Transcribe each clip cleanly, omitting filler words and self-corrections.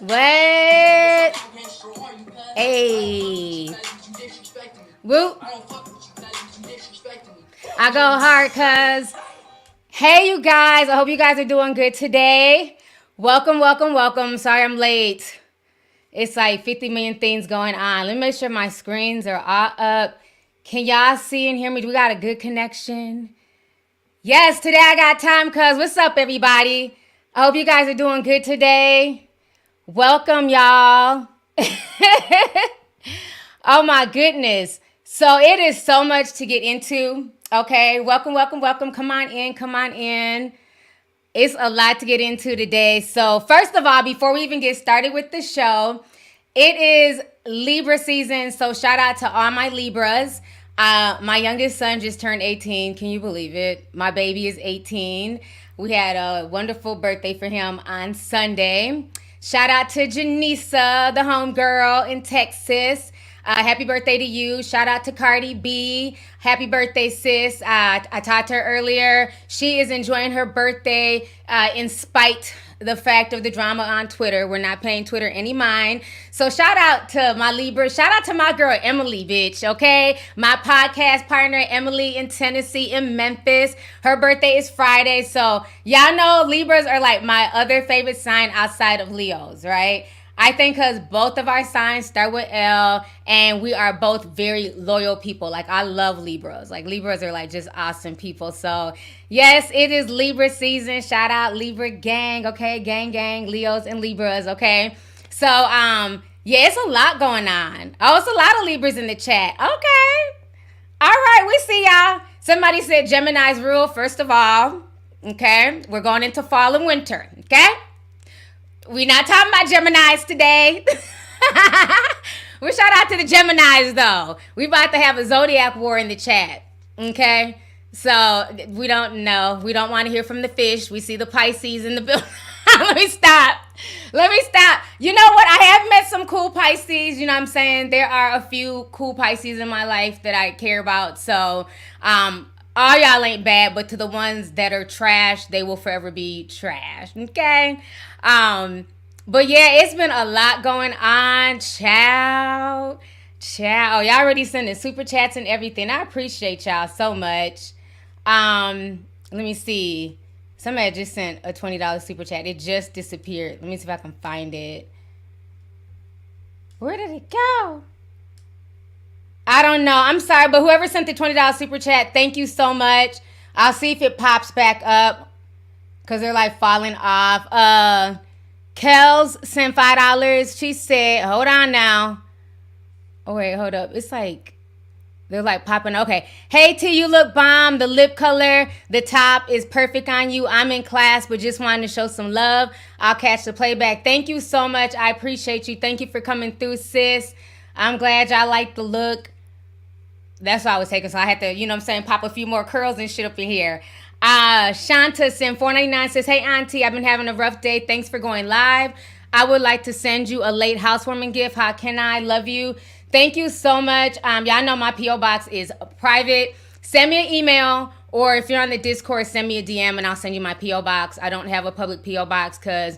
What? Hey. Whoop. I go hard cuz. Hey, you guys. I hope you guys are doing good today. Welcome, welcome, welcome. Sorry I'm late. It's like 50 million things going on. Let me make sure my screens are all up. Can y'all see and hear me? Do we got a good connection? Yes, today I got time cuz. What's up, everybody? I hope you guys are doing good today. Welcome, y'all. Oh, my goodness. So it is so much to get into. Okay, welcome, welcome, welcome. Come on in, come on in. It's a lot to get into today. So first of all, before we even get started with the show, it is Libra season. So shout out to all my Libras. My youngest son just turned 18. Can you believe it? My baby is 18. We had a wonderful birthday for him on Sunday. Shout out to Janisa, the homegirl in Texas. Happy birthday to you. Shout out to Cardi B. Happy birthday, sis. I talked to her earlier. She is enjoying her birthday in spite the fact of the drama on Twitter. We're not paying Twitter any mind. So shout out to my Libra. Shout out to my girl, Emily, bitch, okay? My podcast partner, Emily in Tennessee, in Memphis. Her birthday is Friday. So y'all know Libras are like my other favorite sign outside of Leos, right? I think because both of our signs start with L and we are both very loyal people. Like, I love Libras. Like, Libras are like just awesome people. So, yes, it is Libra season. Shout out Libra gang, okay? Gang, gang, Leos and Libras, okay? So, yeah, it's a lot going on. Oh, it's a lot of Libras in the chat. Okay. All right, we see y'all. Somebody said Gemini's rule, first of all, okay? We're going into fall and winter, okay? We're not talking about Geminis today. We shout out to the Geminis, though. We about to have a zodiac war in the chat, okay? So we don't know. We don't want to hear from the fish. We see the Pisces in the building. Let me stop. You know what? I have met some cool Pisces. You know what I'm saying? There are a few cool Pisces in my life that I care about. So, all y'all ain't bad, but to the ones that are trash, they will forever be trash. Okay? But yeah, it's been a lot going on. Ciao. Oh, y'all already sending super chats and everything. I appreciate y'all so much. Let me see. Somebody just sent a $20 super chat. It just disappeared. Let me see if I can find it. Where did it go? I don't know. I'm sorry, but whoever sent the $20 super chat, thank you so much. I'll see if it pops back up because they're like falling off. Kels sent $5. She said, hold on now. Oh, wait, hold up. It's like, they're like popping. Okay. Hey, T, you look bomb. The lip color, the top is perfect on you. I'm in class, but just wanted to show some love. I'll catch the playback. Thank you so much. I appreciate you. Thank you for coming through, sis. I'm glad y'all like the look. That's what I was taking. So I had to, you know what I'm saying, pop a few more curls and shit up in here. Shanta sent $4.99 says, hey, auntie, I've been having a rough day. Thanks for going live. I would like to send you a late housewarming gift. How can I? Love you. Thank you so much. Y'all know my P.O. box is private. Send me an email, or if you're on the Discord, send me a DM and I'll send you my P.O. box. I don't have a public P.O. box because,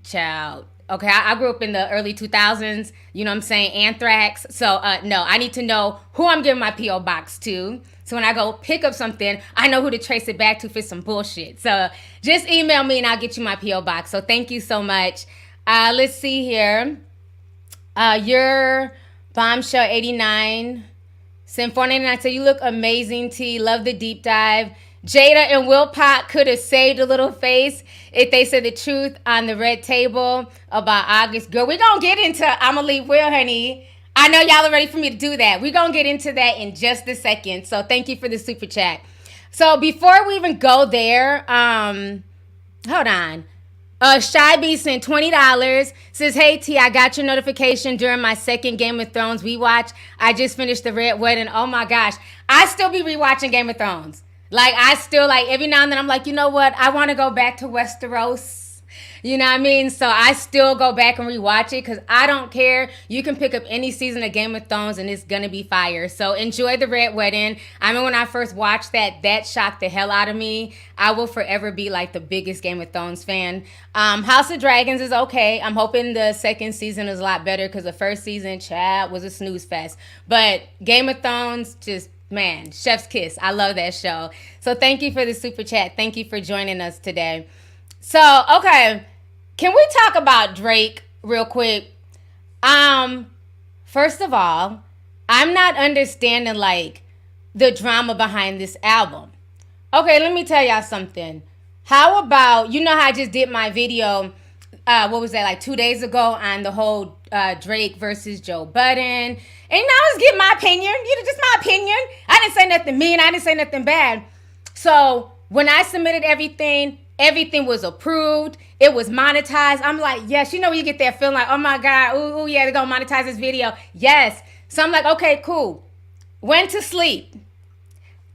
child. Okay, I grew up in the early 2000s, you know what I'm saying, anthrax. So, no, I need to know who I'm giving my P.O. box to. So when I go pick up something, I know who to trace it back to if it's some bullshit. So just email me and I'll get you my P.O. box. So thank you so much. Let's see here. Your Bombshell 89 sent $4.99. So you look amazing, T. Love the deep dive. Jada and Will Pot could have saved a little face if they said the truth on the red table about August. Girl, we're going to get into I'ma Leave Will, honey. I know y'all are ready for me to do that. We're going to get into that in just a second. So thank you for the super chat. So before we even go there, hold on. Shy B sent $20. Says, hey, T, I got your notification during my second Game of Thrones rewatch. I just finished the Red Wedding. Oh, my gosh. I still be rewatching Game of Thrones. Like, I still, like, every now and then I'm like, you know what? I want to go back to Westeros. You know what I mean? So I still go back and rewatch it because I don't care. You can pick up any season of Game of Thrones and it's gonna be fire. So enjoy the Red Wedding. I mean, when I first watched that shocked the hell out of me. I will forever be like the biggest Game of Thrones fan. House of Dragons is okay. I'm hoping the second season is a lot better because the first season, Chad, was a snooze fest. But Game of Thrones, just man, chef's kiss. I love that show. So thank you for the super chat. Thank you for joining us today. So, okay, can we talk about Drake real quick? First of all, I'm not understanding, like, the drama behind this album. Okay, let me tell y'all something. How about, you know how I just did my video, what was that, like 2 days ago on the whole Drake versus Joe Budden? And you know, I was giving my opinion, just my opinion. I didn't say nothing mean, I didn't say nothing bad. So, when I submitted everything was approved. It was monetized. I'm like, yes, you know when you get that feeling like, oh my God, ooh, yeah, they're going to monetize this video. Yes. So I'm like, okay, cool. Went to sleep.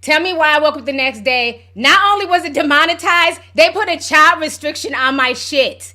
Tell me why I woke up the next day. Not only was it demonetized, they put a child restriction on my shit.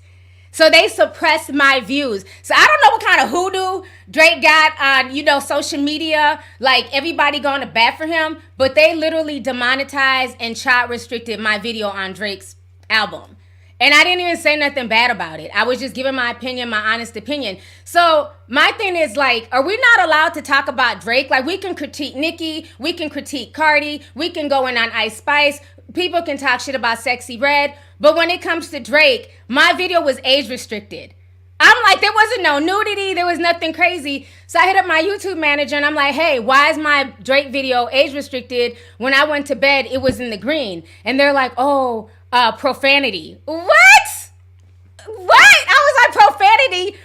So they suppressed my views. So I don't know what kind of hoodoo Drake got on, social media, like everybody going to bat for him, but they literally demonetized and child restricted my video on Drake's album. And I didn't even say nothing bad about it. I was just giving my opinion, my honest opinion. So my thing is, like, are we not allowed to talk about Drake? Like, we can critique Nicki, we can critique Cardi, we can go in on Ice Spice, people can talk shit about Sexy Red, but when it comes to Drake, my video was age restricted. I'm like, there wasn't no nudity, there was nothing crazy. So I hit up my YouTube manager and I'm like, hey, why is my Drake video age restricted? When I went to bed, it was in the green. And they're like, oh, profanity. What? I was like, profanity?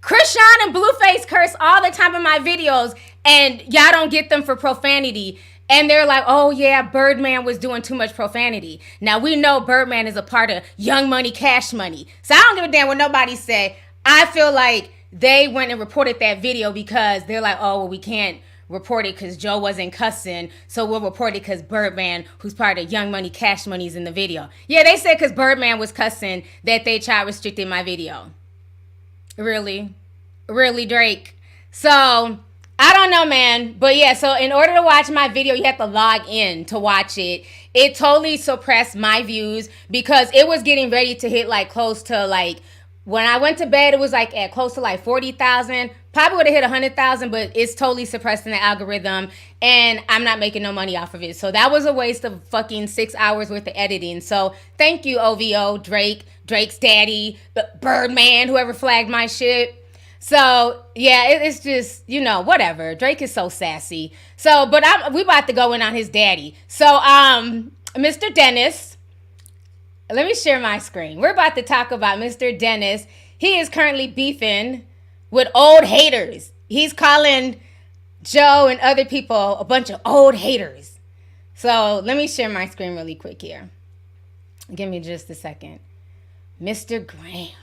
Krishan and Blueface curse all the time in my videos and y'all don't get them for profanity. And they're like, oh yeah, Birdman was doing too much profanity. Now we know Birdman is a part of Young Money, Cash Money. So I don't give a damn what nobody say. I feel like they went and reported that video because they're like, oh, well, we can't report it because Joe wasn't cussing, so we'll report it because Birdman, who's part of Young Money, Cash Money, is in the video. Yeah, they said because Birdman was cussing that they child restricted my video. Really, Drake? So I don't know, man. But yeah, so in order to watch my video, you have to log in to watch it. It totally suppressed my views because it was getting ready to hit like close to like, when I went to bed, it was like at close to like 40,000. Probably would have hit 100,000, but it's totally suppressing the algorithm and I'm not making no money off of it. So that was a waste of fucking 6 hours worth of editing. So thank you, OVO, Drake, Drake's daddy, Birdman, whoever flagged my shit. So yeah, it's just, whatever. Drake is so sassy. So, but we about to go in on his daddy. So, Mr. Dennis, let me share my screen. We're about to talk about Mr. Dennis. He is currently beefing with old haters. He's calling Joe and other people a bunch of old haters. So let me share my screen really quick here. Give me just a second. Mr. Graham.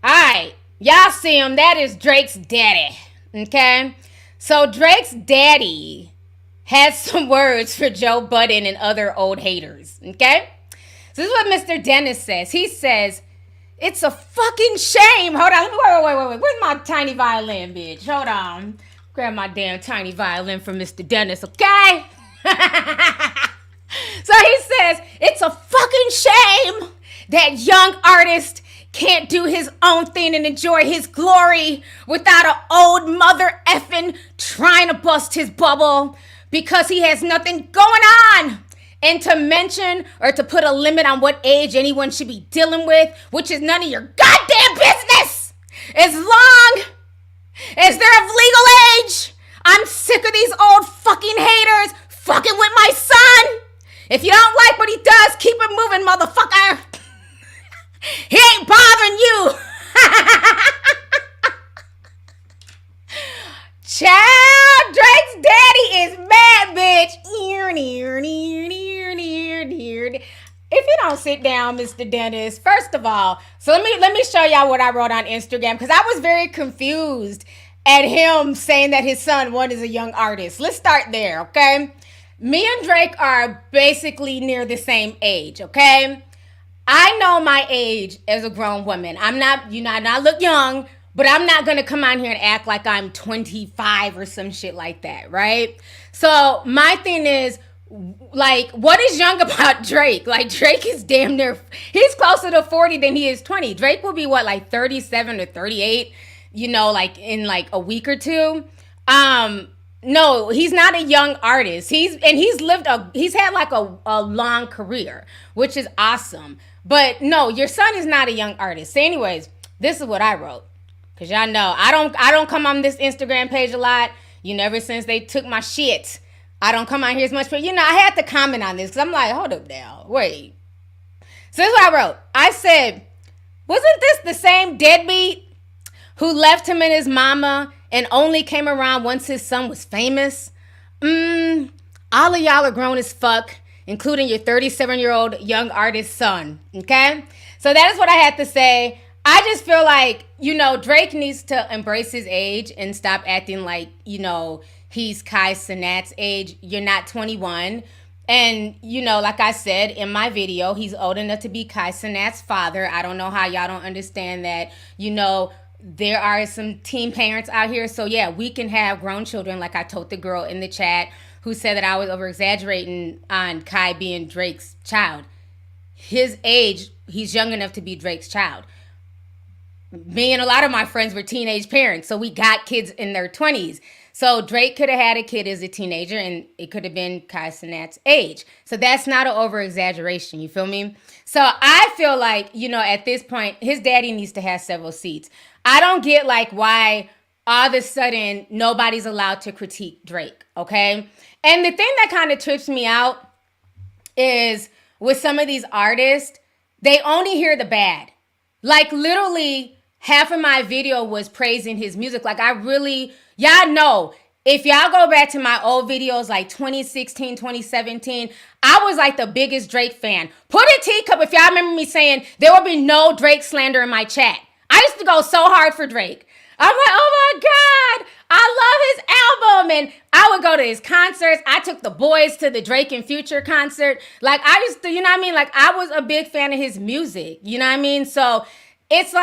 All right. Y'all see him. That is Drake's daddy. Okay? So Drake's daddy has some words for Joe Budden and other old haters. Okay? So this is what Mr. Dennis says. He says, it's a fucking shame. Hold on. Wait. Where's my tiny violin, bitch? Hold on. Grab my damn tiny violin from Mr. Dennis, okay? So he says, it's a fucking shame that young artist can't do his own thing and enjoy his glory without an old mother effing trying to bust his bubble because he has nothing going on. And to mention or to put a limit on what age anyone should be dealing with, which is none of your goddamn business, as long as they're of legal age. I'm sick of these old fucking haters fucking with my son. If you don't like what he does, keep it moving, motherfucker. He ain't bothering you. Child, Drake's daddy is mad, bitch. If you don't sit down, Mr. Dennis, first of all, so let me show y'all what I wrote on Instagram because I was very confused at him saying that his son, one, is a young artist. Let's start there, okay? Me and Drake are basically near the same age, okay? I know my age as a grown woman. I'm not, I look young, but I'm not going to come on here and act like I'm 25 or some shit like that, right? So my thing is, like, what is young about Drake? Like, Drake is damn near, he's closer to 40 than he is 20. Drake will be what, like 37 or 38, like in like a week or two. No, he's not a young artist. He's had like a long career, which is awesome. But no, your son is not a young artist. So anyways, this is what I wrote. Cause y'all know I don't come on this Instagram page a lot. Ever since they took my shit, I don't come on here as much. But I had to comment on this because I'm like, hold up now, wait. So this is what I wrote. I said, wasn't this the same deadbeat who left him and his mama and only came around once his son was famous? All of y'all are grown as fuck, including your 37-year-old young artist son. Okay? So that is what I had to say. I just feel like, Drake needs to embrace his age and stop acting like, he's Kai Cenat's age. You're not 21. And, like I said in my video, he's old enough to be Kai Cenat's father. I don't know how y'all don't understand that. There are some teen parents out here. So, yeah, we can have grown children, like I told the girl in the chat who said that I was over-exaggerating on Kai being Drake's child. His age, he's young enough to be Drake's child. Me and a lot of my friends were teenage parents, so we got kids in their 20s. So Drake could have had a kid as a teenager, and it could have been Kai Cenat's age. So that's not an over-exaggeration, you feel me? So I feel like, at this point, his daddy needs to have several seats. I don't get, why all of a sudden nobody's allowed to critique Drake, okay? And the thing that kind of trips me out is with some of these artists, they only hear the bad. Literally, half of my video was praising his music. Y'all know, if y'all go back to my old videos, 2016, 2017, I was the biggest Drake fan. Put a teacup if y'all remember me saying there will be no Drake slander in my chat. I used to go so hard for Drake. I'm like, oh my God, I love his album. And I would go to his concerts. I took the boys to the Drake and Future concert. I used to, I was a big fan of his music. You know what I mean? So it's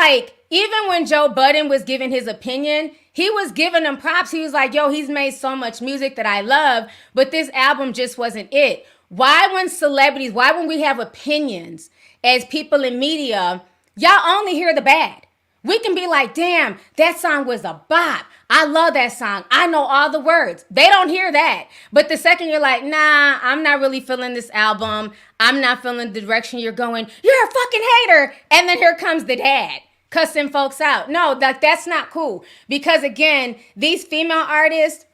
even when Joe Budden was giving his opinion, he was giving them props. He was like, yo, he's made so much music that I love, but this album just wasn't it. Why when we have opinions as people in media, y'all only hear the bad? We can be like, damn, that song was a bop. I love that song. I know all the words. They don't hear that. But the second you're like, nah, I'm not really feeling this album. I'm not feeling the direction you're going. You're a fucking hater. And then here comes the dad cussing folks out. No, that's not cool. Because again, these female artists,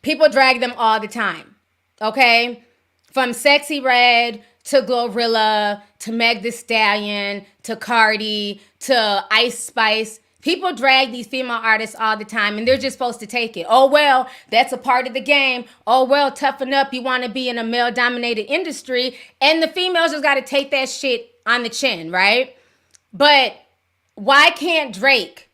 people drag them all the time. Okay? From Sexy Red to Glorilla, to Meg Thee Stallion, to Cardi, to Ice Spice. People drag these female artists all the time, and they're just supposed to take it. Oh, well, that's a part of the game. Oh, well, toughen up. You want to be in a male-dominated industry, and the females just got to take that shit on the chin, right? But why can't Drake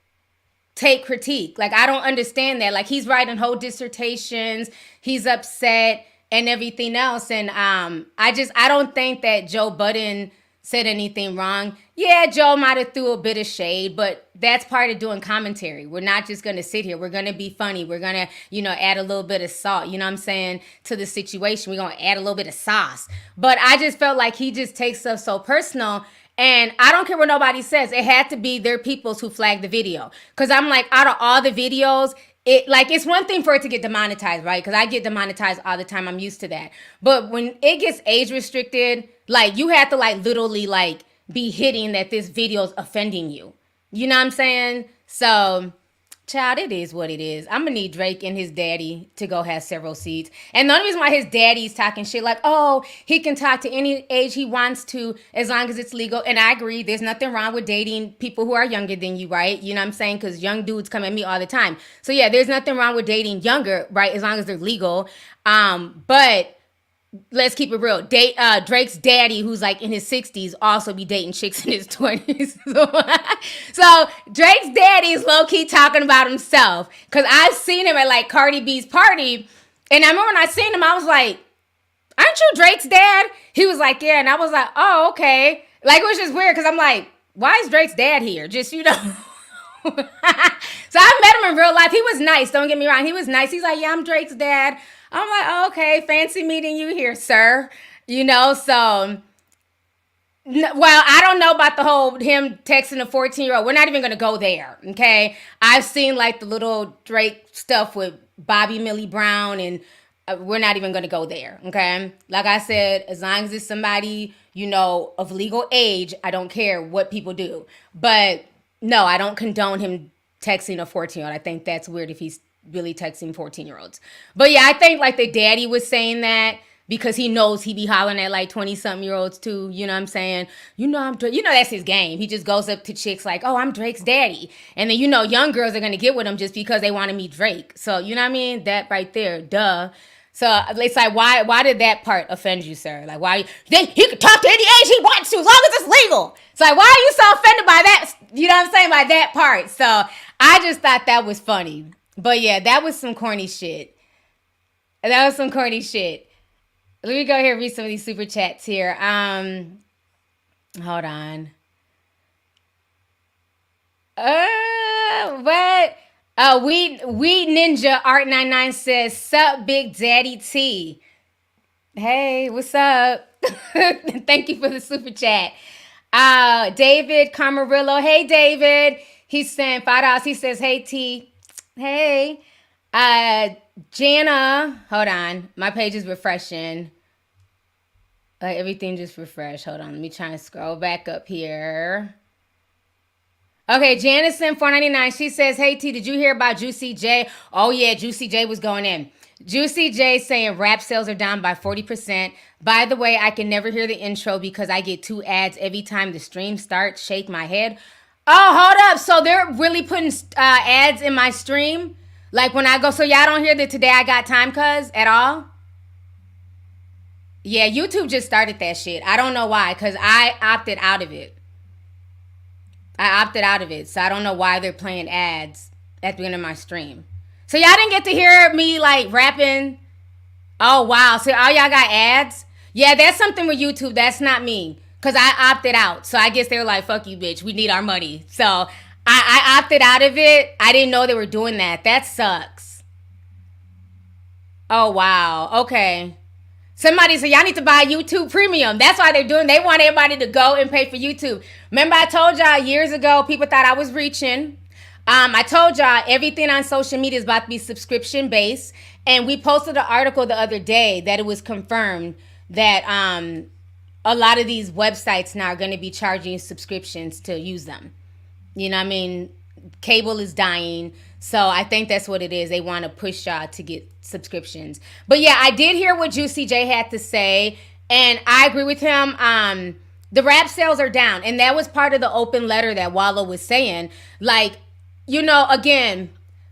take critique? I don't understand that. He's writing whole dissertations. He's upset and everything else. And I don't think that Joe Budden said anything wrong. Yeah, Joe might have threw a bit of shade, but that's part of doing commentary. We're not just going to sit here. We're going to be funny. We're going to, add a little bit of salt, you know what I'm saying, to the situation. We're going to add a little bit of sauce. But I just felt like he just takes stuff so personal. And I don't care what nobody says. It had to be their peoples who flagged the video. Because I'm like, out of all the videos, it's one thing for it to get demonetized, right? Because I get demonetized all the time. I'm used to that. But when it gets age restricted, you have to literally be hitting that this video is offending you. You know what I'm saying? So, child, it is what it is. I'm going to need Drake and his daddy to go have several seats. And the only reason why his daddy's talking shit he can talk to any age he wants to as long as it's legal. And I agree. There's nothing wrong with dating people who are younger than you, right? You know what I'm saying? Because young dudes come at me all the time. So, yeah, there's nothing wrong with dating younger, right? As long as they're legal. But let's keep it real. Drake's daddy, who's in his 60s, also be dating chicks in his 20s. So Drake's daddy is low-key talking about himself. Because I've seen him at Cardi B's party. And I remember when I seen him, I was like, aren't you Drake's dad? He was like, yeah. And I was like, oh, okay. Like, it was just weird because I'm like, why is Drake's dad here? Just, you know. So I met him in real life. He was nice. Don't get me wrong. He was nice. He's like, yeah, I'm Drake's dad. I'm like, oh, okay. Fancy meeting you here, sir. You know, so. Well, I don't know about the whole him texting a 14-year-old. We're not even going to go there, okay? I've seen like the little Drake stuff with Bobby Millie Brown, and we're not even going to go there, okay? Like I said, as long as it's somebody, you know, of legal age, I don't care what people do. But no, I don't condone him texting a 14-year-old. I think that's weird if he's really texting 14-year-olds. But yeah, I think like the daddy was saying that because he knows he be hollering at like 20-something-year-olds too. You know what I'm saying? You know I'm Drake. You know that's his game. He just goes up to chicks like, oh, I'm Drake's daddy. And then, you know, young girls are going to get with him just because they want to meet Drake. So, you know what I mean? That right there. Duh. So it's like, why did that part offend you, sir? Like, why? He can talk to any age he wants to as long as it's legal. It's like, why are you so offended by that? You know what I'm saying? By that part. So I just thought that was funny. But yeah, that was some corny shit. That was some corny shit. Let me go here and read some of these super chats here. Hold on. What? Weed Ninja Art 99 says, "Sup, Big Daddy T." Hey, what's up? Thank you for the super chat. David Camarillo. Hey, David. He's saying $5. He says, "Hey, T." Hey. Jana, hold on. My page is refreshing. Like everything just refreshed. Hold on. Let me try and scroll back up here. Okay, Janice sent $4.99. She says, "Hey T, did you hear about Juicy J?" Oh yeah, Juicy J was going in. Juicy J saying rap sales are down by 40%. By the way, I can never hear the intro because I get 2 ads every time the stream starts. Shake my head. Oh, hold up. So they're really putting ads in my stream? Like when I go, so y'all don't hear that Today I Got Time cuz at all? Yeah, YouTube just started that shit. I don't know why, because I opted out of it. So I don't know why they're playing ads at the beginning of my stream. So y'all didn't get to hear me like rapping? Oh, wow. So all y'all got ads? Yeah, that's something with YouTube. That's not me, because I opted out. So I guess they were like, fuck you, bitch. We need our money. So I opted out of it. I didn't know they were doing that. That sucks. Oh, wow. Okay. Somebody said, y'all need to buy YouTube Premium. That's why they're doing. They want everybody to go and pay for YouTube. Remember I told y'all years ago, people thought I was reaching. I told y'all everything on social media is about to be subscription based. And we posted an article the other day that it was confirmed that a lot of these websites now are going to be charging subscriptions to use them. You know what I mean? Cable is dying. So I think that's what it is. They want to push y'all to get subscriptions. But yeah, I did hear what Juicy J had to say. And I agree with him. The rap sales are down. And that was part of the open letter that Wallow was saying. Like, you know, again,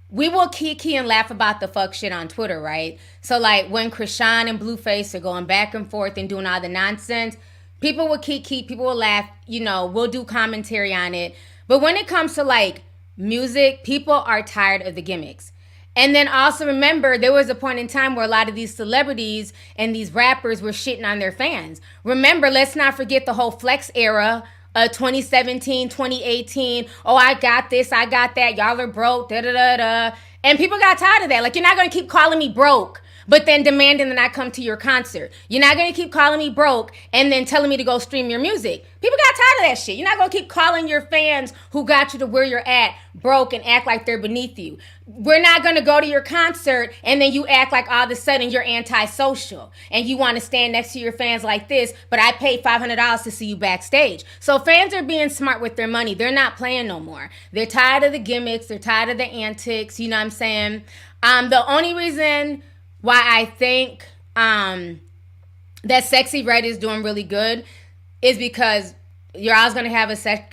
we will kiki and laugh about the fuck shit on Twitter, right? So like when Krishan and Blueface are going back and forth and doing all the nonsense, people will kiki, people will laugh, you know, we'll do commentary on it. But when it comes to like music, people are tired of the gimmicks. And then also remember, there was a point in time where a lot of these celebrities and these rappers were shitting on their fans. Remember, let's not forget the whole Flex era, 2017, 2018. Oh, I got this, I got that. Y'all are broke, da-da-da-da. And people got tired of that. Like, you're not going to keep calling me broke, but then demanding that I come to your concert. You're not going to keep calling me broke and then telling me to go stream your music. People got tired of that shit. You're not going to keep calling your fans who got you to where you're at broke and act like they're beneath you. We're not going to go to your concert and then you act like all of a sudden you're antisocial and you want to stand next to your fans like this, but I paid $500 to see you backstage. So fans are being smart with their money. They're not playing no more. They're tired of the gimmicks. They're tired of the antics. You know what I'm saying? The only reason why I think that Sexy Red is doing really good is because you're always going to have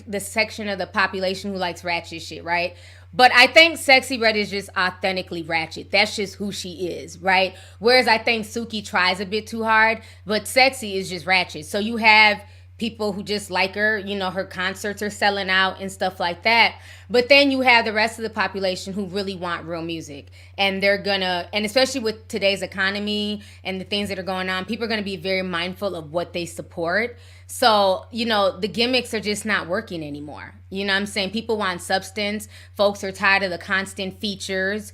the section of the population who likes ratchet shit, right? But I think Sexy Red is just authentically ratchet. That's just who she is, right? Whereas I think Suki tries a bit too hard, but Sexy is just ratchet. So you have people who just like her, her concerts are selling out and stuff like that. But then you have the rest of the population who really want real music. And they're gonna, and especially with today's economy and the things that are going on, people are gonna be very mindful of what they support. So, the gimmicks are just not working anymore. You know what I'm saying? People want substance. Folks are tired of the constant features,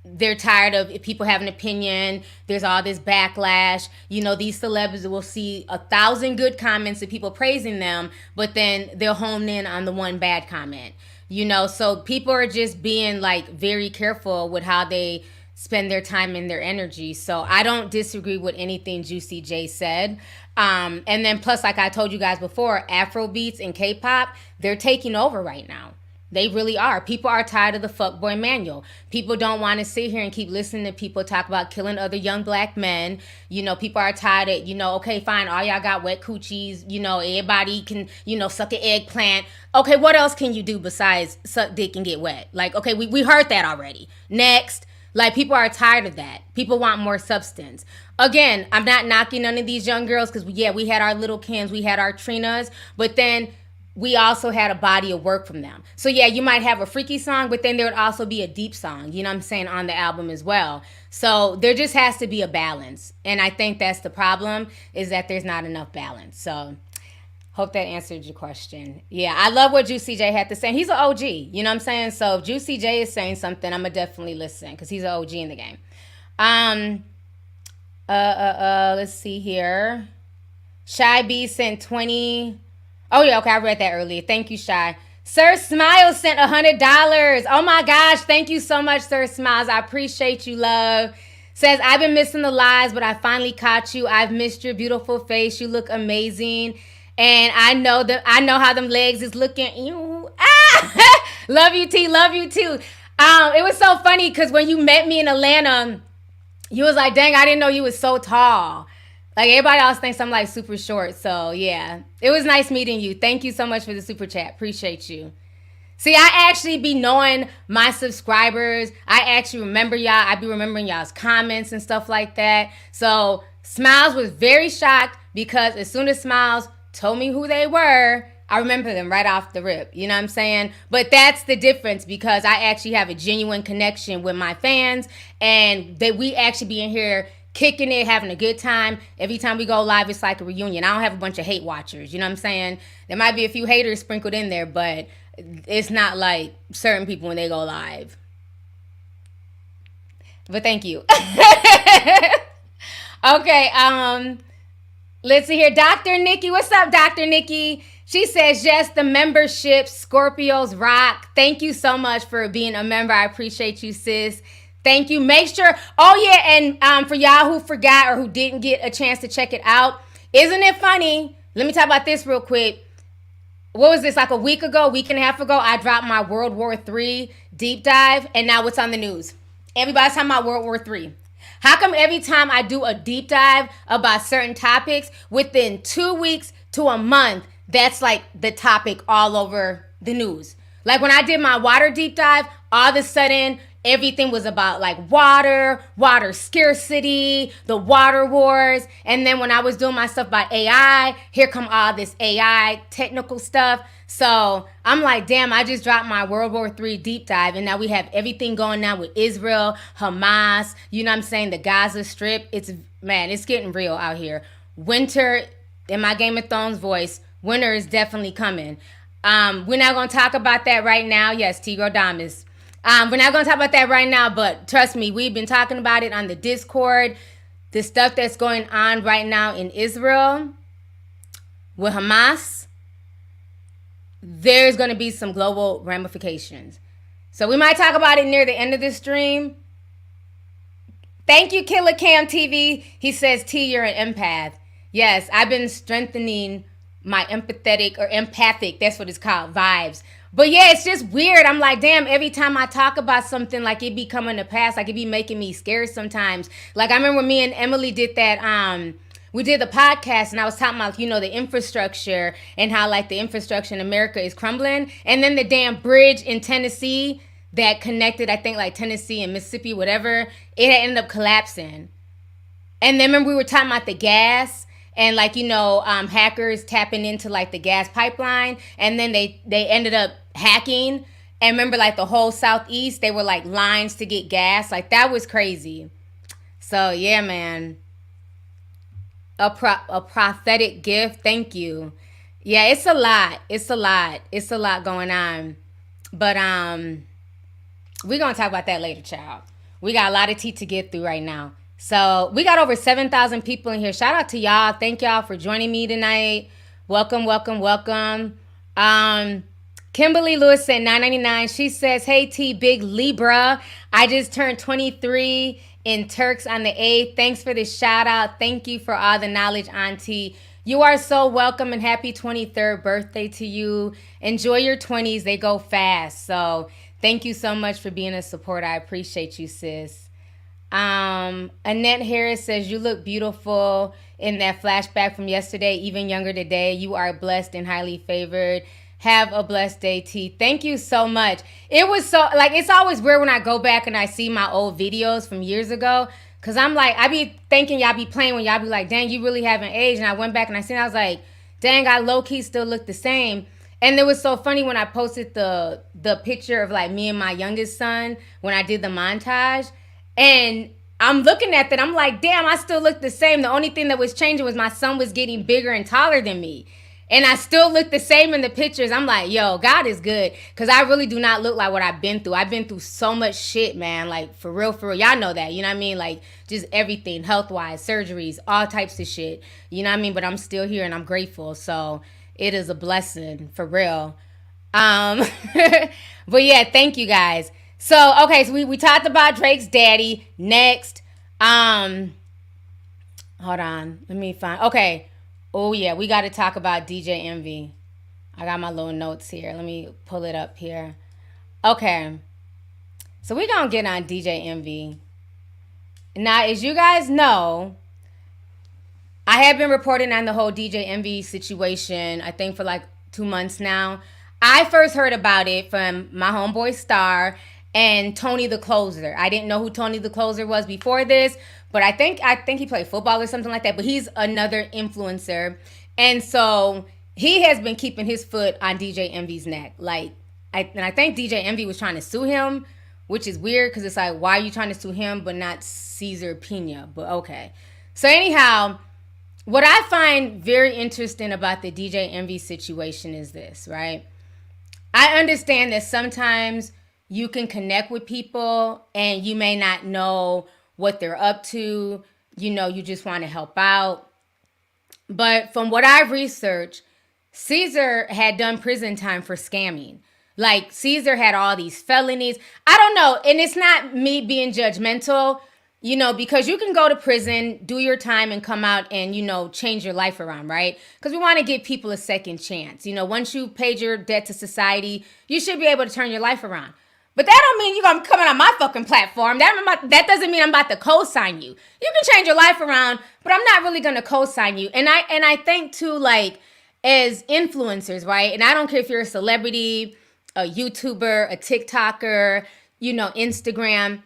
they're tired of people having an opinion. There's all this backlash. These celebs will see 1,000 good comments of people praising them, but then they'll hone in on the one bad comment. So people are just being like very careful with how they spend their time and their energy. So I don't disagree with anything Juicy J said. And then plus, like I told you guys before, Afro beats and K-pop, they're taking over right now. They really are. People are tired of the fuckboy manual. People don't want to sit here and keep listening to people talk about killing other young black men. People are tired of, okay, fine, all y'all got wet coochies. Everybody can, suck an eggplant. Okay, what else can you do besides suck dick and get wet? Like, okay, we heard that already. Next. Like, people are tired of that. People want more substance. Again, I'm not knocking none of these young girls because, we had our Little Kims, we had our Trinas, but then we also had a body of work from them. So yeah, you might have a freaky song, but then there would also be a deep song, on the album as well. So there just has to be a balance. And I think that's the problem, is that there's not enough balance. So hope that answered your question. Yeah, I love what Juicy J had to say. He's an OG, So if Juicy J is saying something, I'm going to definitely listen because he's an OG in the game. Let's see here. Shy B sent 20... Oh, yeah, okay, I read that earlier. Thank you, Shy. Sir Smiles sent $100. Oh, my gosh. Thank you so much, Sir Smiles. I appreciate you, love. Says, I've been missing the lives, but I finally caught you. I've missed your beautiful face. You look amazing. And I know how them legs is looking. Ew. Ah! Love you, T. Love you, too. It was so funny because when you met me in Atlanta, you was like, dang, I didn't know you was so tall. Like, everybody else thinks I'm, like, super short. So, yeah. It was nice meeting you. Thank you so much for the super chat. Appreciate you. See, I actually be knowing my subscribers. I actually remember y'all. I be remembering y'all's comments and stuff like that. So, Smiles was very shocked because as soon as Smiles told me who they were, I remember them right off the rip. You know what I'm saying? But that's the difference because I actually have a genuine connection with my fans. And that we actually be in here kicking it, having a good time. Every time we go live, it's like a reunion. I don't have a bunch of hate watchers. You know what I'm saying? There might be a few haters sprinkled in there, but it's not like certain people when they go live. But thank you. Okay, let's see here. Dr. Nikki. What's up, Dr. Nikki? She says, yes, the membership, Scorpios rock. Thank you so much for being a member. I appreciate you, sis. Thank you. Make sure. Oh, yeah. And for y'all who forgot or who didn't get a chance to check it out, isn't it funny? Let me talk about this real quick. What was this? Like a week and a half ago, I dropped my World War III deep dive. And now what's on the news? Everybody's talking about World War III. How come every time I do a deep dive about certain topics, within 2 weeks to a month, that's like the topic all over the news? Like when I did my water deep dive, all of a sudden, everything was about like water scarcity, the water wars. And then when I was doing my stuff about AI, here come all this AI technical stuff. So I'm like, damn, I just dropped my World War III deep dive. And now we have everything going on with Israel, Hamas, you know what I'm saying? The Gaza Strip. It's getting real out here. Winter, in my Game of Thrones voice, winter is definitely coming. We're not going to talk about that right now. Yes, Tigro Damas. We're not going to talk about that right now, but trust me, we've been talking about it on the Discord. The stuff that's going on right now in Israel with Hamas, there's going to be some global ramifications. So we might talk about it near the end of this stream. Thank you, Killer Cam TV. He says, T, you're an empath. Yes, I've been strengthening my empathic, that's what it's called, vibes. But yeah, it's just weird. I'm like, damn, every time I talk about something, like it be coming to pass, like it be making me scared sometimes. Like I remember me and Emily did that, we did the podcast and I was talking about, the infrastructure and how like the infrastructure in America is crumbling. And then the damn bridge in Tennessee that connected, I think like Tennessee and Mississippi, whatever, it had ended up collapsing. And then remember we were talking about the gas and like hackers tapping into like the gas pipeline, and then they ended up hacking. And remember, like the whole Southeast, they were like lines to get gas. Like that was crazy. So yeah, man, a prophetic gift. Thank you. Yeah, it's a lot. It's a lot. It's a lot going on. But we're gonna talk about that later, child. We got a lot of tea to get through right now. So we got over 7,000 people in here. Shout out to y'all. Thank y'all for joining me tonight. Welcome, welcome, welcome. Kimberly Lewis said $9.99. She says, "Hey T, big Libra. I just turned 23 in Turks on the 8th. Thanks for the shout out. Thank you for all the knowledge, Auntie. You are so welcome, and happy 23rd birthday to you. Enjoy your 20s. They go fast. So thank you so much for being a support. I appreciate you, sis." Annette Harris says, "You look beautiful in that flashback from yesterday, even younger today. You are blessed and highly favored. Have a blessed day, T." Thank you so much. It was so, like, it's always weird when I go back and I see my old videos from years ago. Because I'm like, I be thinking y'all be playing when y'all be like, dang, you really haven't aged. And I went back and I seen, I was like, dang, I low-key still look the same. And it was so funny when I posted the picture of like me and my youngest son when I did the montage. And I'm looking at that. I'm like, damn, I still look the same. The only thing that was changing was my son was getting bigger and taller than me. And I still look the same in the pictures. I'm like, yo, God is good. Because I really do not look like what I've been through. I've been through so much shit, man. Like, for real, for real. Y'all know that. You know what I mean? Like, just everything. Health-wise, surgeries, all types of shit. You know what I mean? But I'm still here and I'm grateful. So it is a blessing, for real. But yeah, thank you guys. So, okay, so we talked about Drake's daddy. Next. Hold on. Let me find. Okay. Oh, yeah, we got to talk about DJ Envy. I got my little notes here. Let me pull it up here. Okay. So we're going to get on DJ Envy. Now, as you guys know, I have been reporting on the whole DJ Envy situation, I think, for like 2 months now. I first heard about it from my homeboy Star and Tony the Closer. I didn't know who Tony the Closer was before this, but I think he played football or something like that. But he's another influencer, and so he has been keeping his foot on DJ Envy's neck. Like, I think DJ Envy was trying to sue him, which is weird because it's like, why are you trying to sue him but not Cesar Pina? But okay. So anyhow, what I find very interesting about the DJ Envy situation is this, right? I understand that sometimes you can connect with people and you may not know what they're up to. You know, you just want to help out. But from what I've researched, Cesar had done prison time for scamming. Like, Cesar had all these felonies. I don't know. And it's not me being judgmental, you know, because you can go to prison, do your time, and come out and, you know, change your life around, right? Because we want to give people a second chance. You know, once you paid your debt to society, you should be able to turn your life around. But that don't mean you're going to come on my fucking platform. That doesn't mean I'm about to co-sign you. You can change your life around, but I'm not really going to co-sign you. And I think, too, like, as influencers, right? And I don't care if you're a celebrity, a YouTuber, a TikToker, you know, Instagram.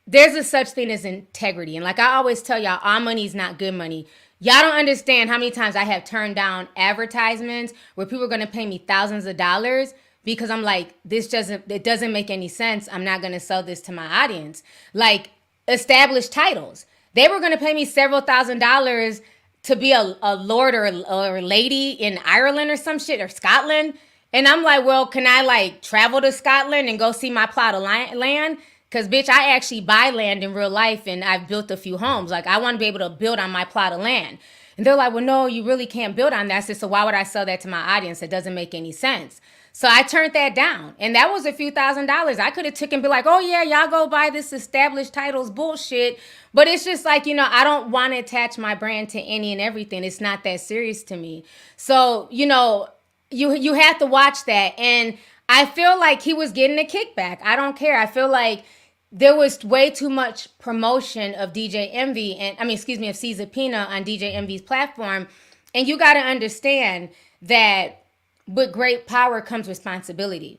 There's a such thing as integrity. And like I always tell y'all, all money is not good money. Y'all don't understand how many times I have turned down advertisements where people are going to pay me thousands of dollars because I'm like, it doesn't make any sense. I'm not going to sell this to my audience. Like, established titles. They were going to pay me several $1,000s to be a lord or a lady in Ireland or some shit, or Scotland. And I'm like, well, can I like travel to Scotland and go see my plot of land? Because, bitch, I actually buy land in real life and I've built a few homes. Like, I want to be able to build on my plot of land. And they're like, well, no, you really can't build on that. I said, so why would I sell that to my audience? It doesn't make any sense. So I turned that down. And that was a few $1,000s. I could have took and be like, oh, yeah, y'all go buy this established titles bullshit. But it's just like, you know, I don't want to attach my brand to any and everything. It's not that serious to me. So, you know, you have to watch that. And I feel like he was getting a kickback. I don't care. I feel like there was way too much promotion of DJ Envy of Cesar Pina on DJ Envy's platform. And you got to understand that with great power comes responsibility.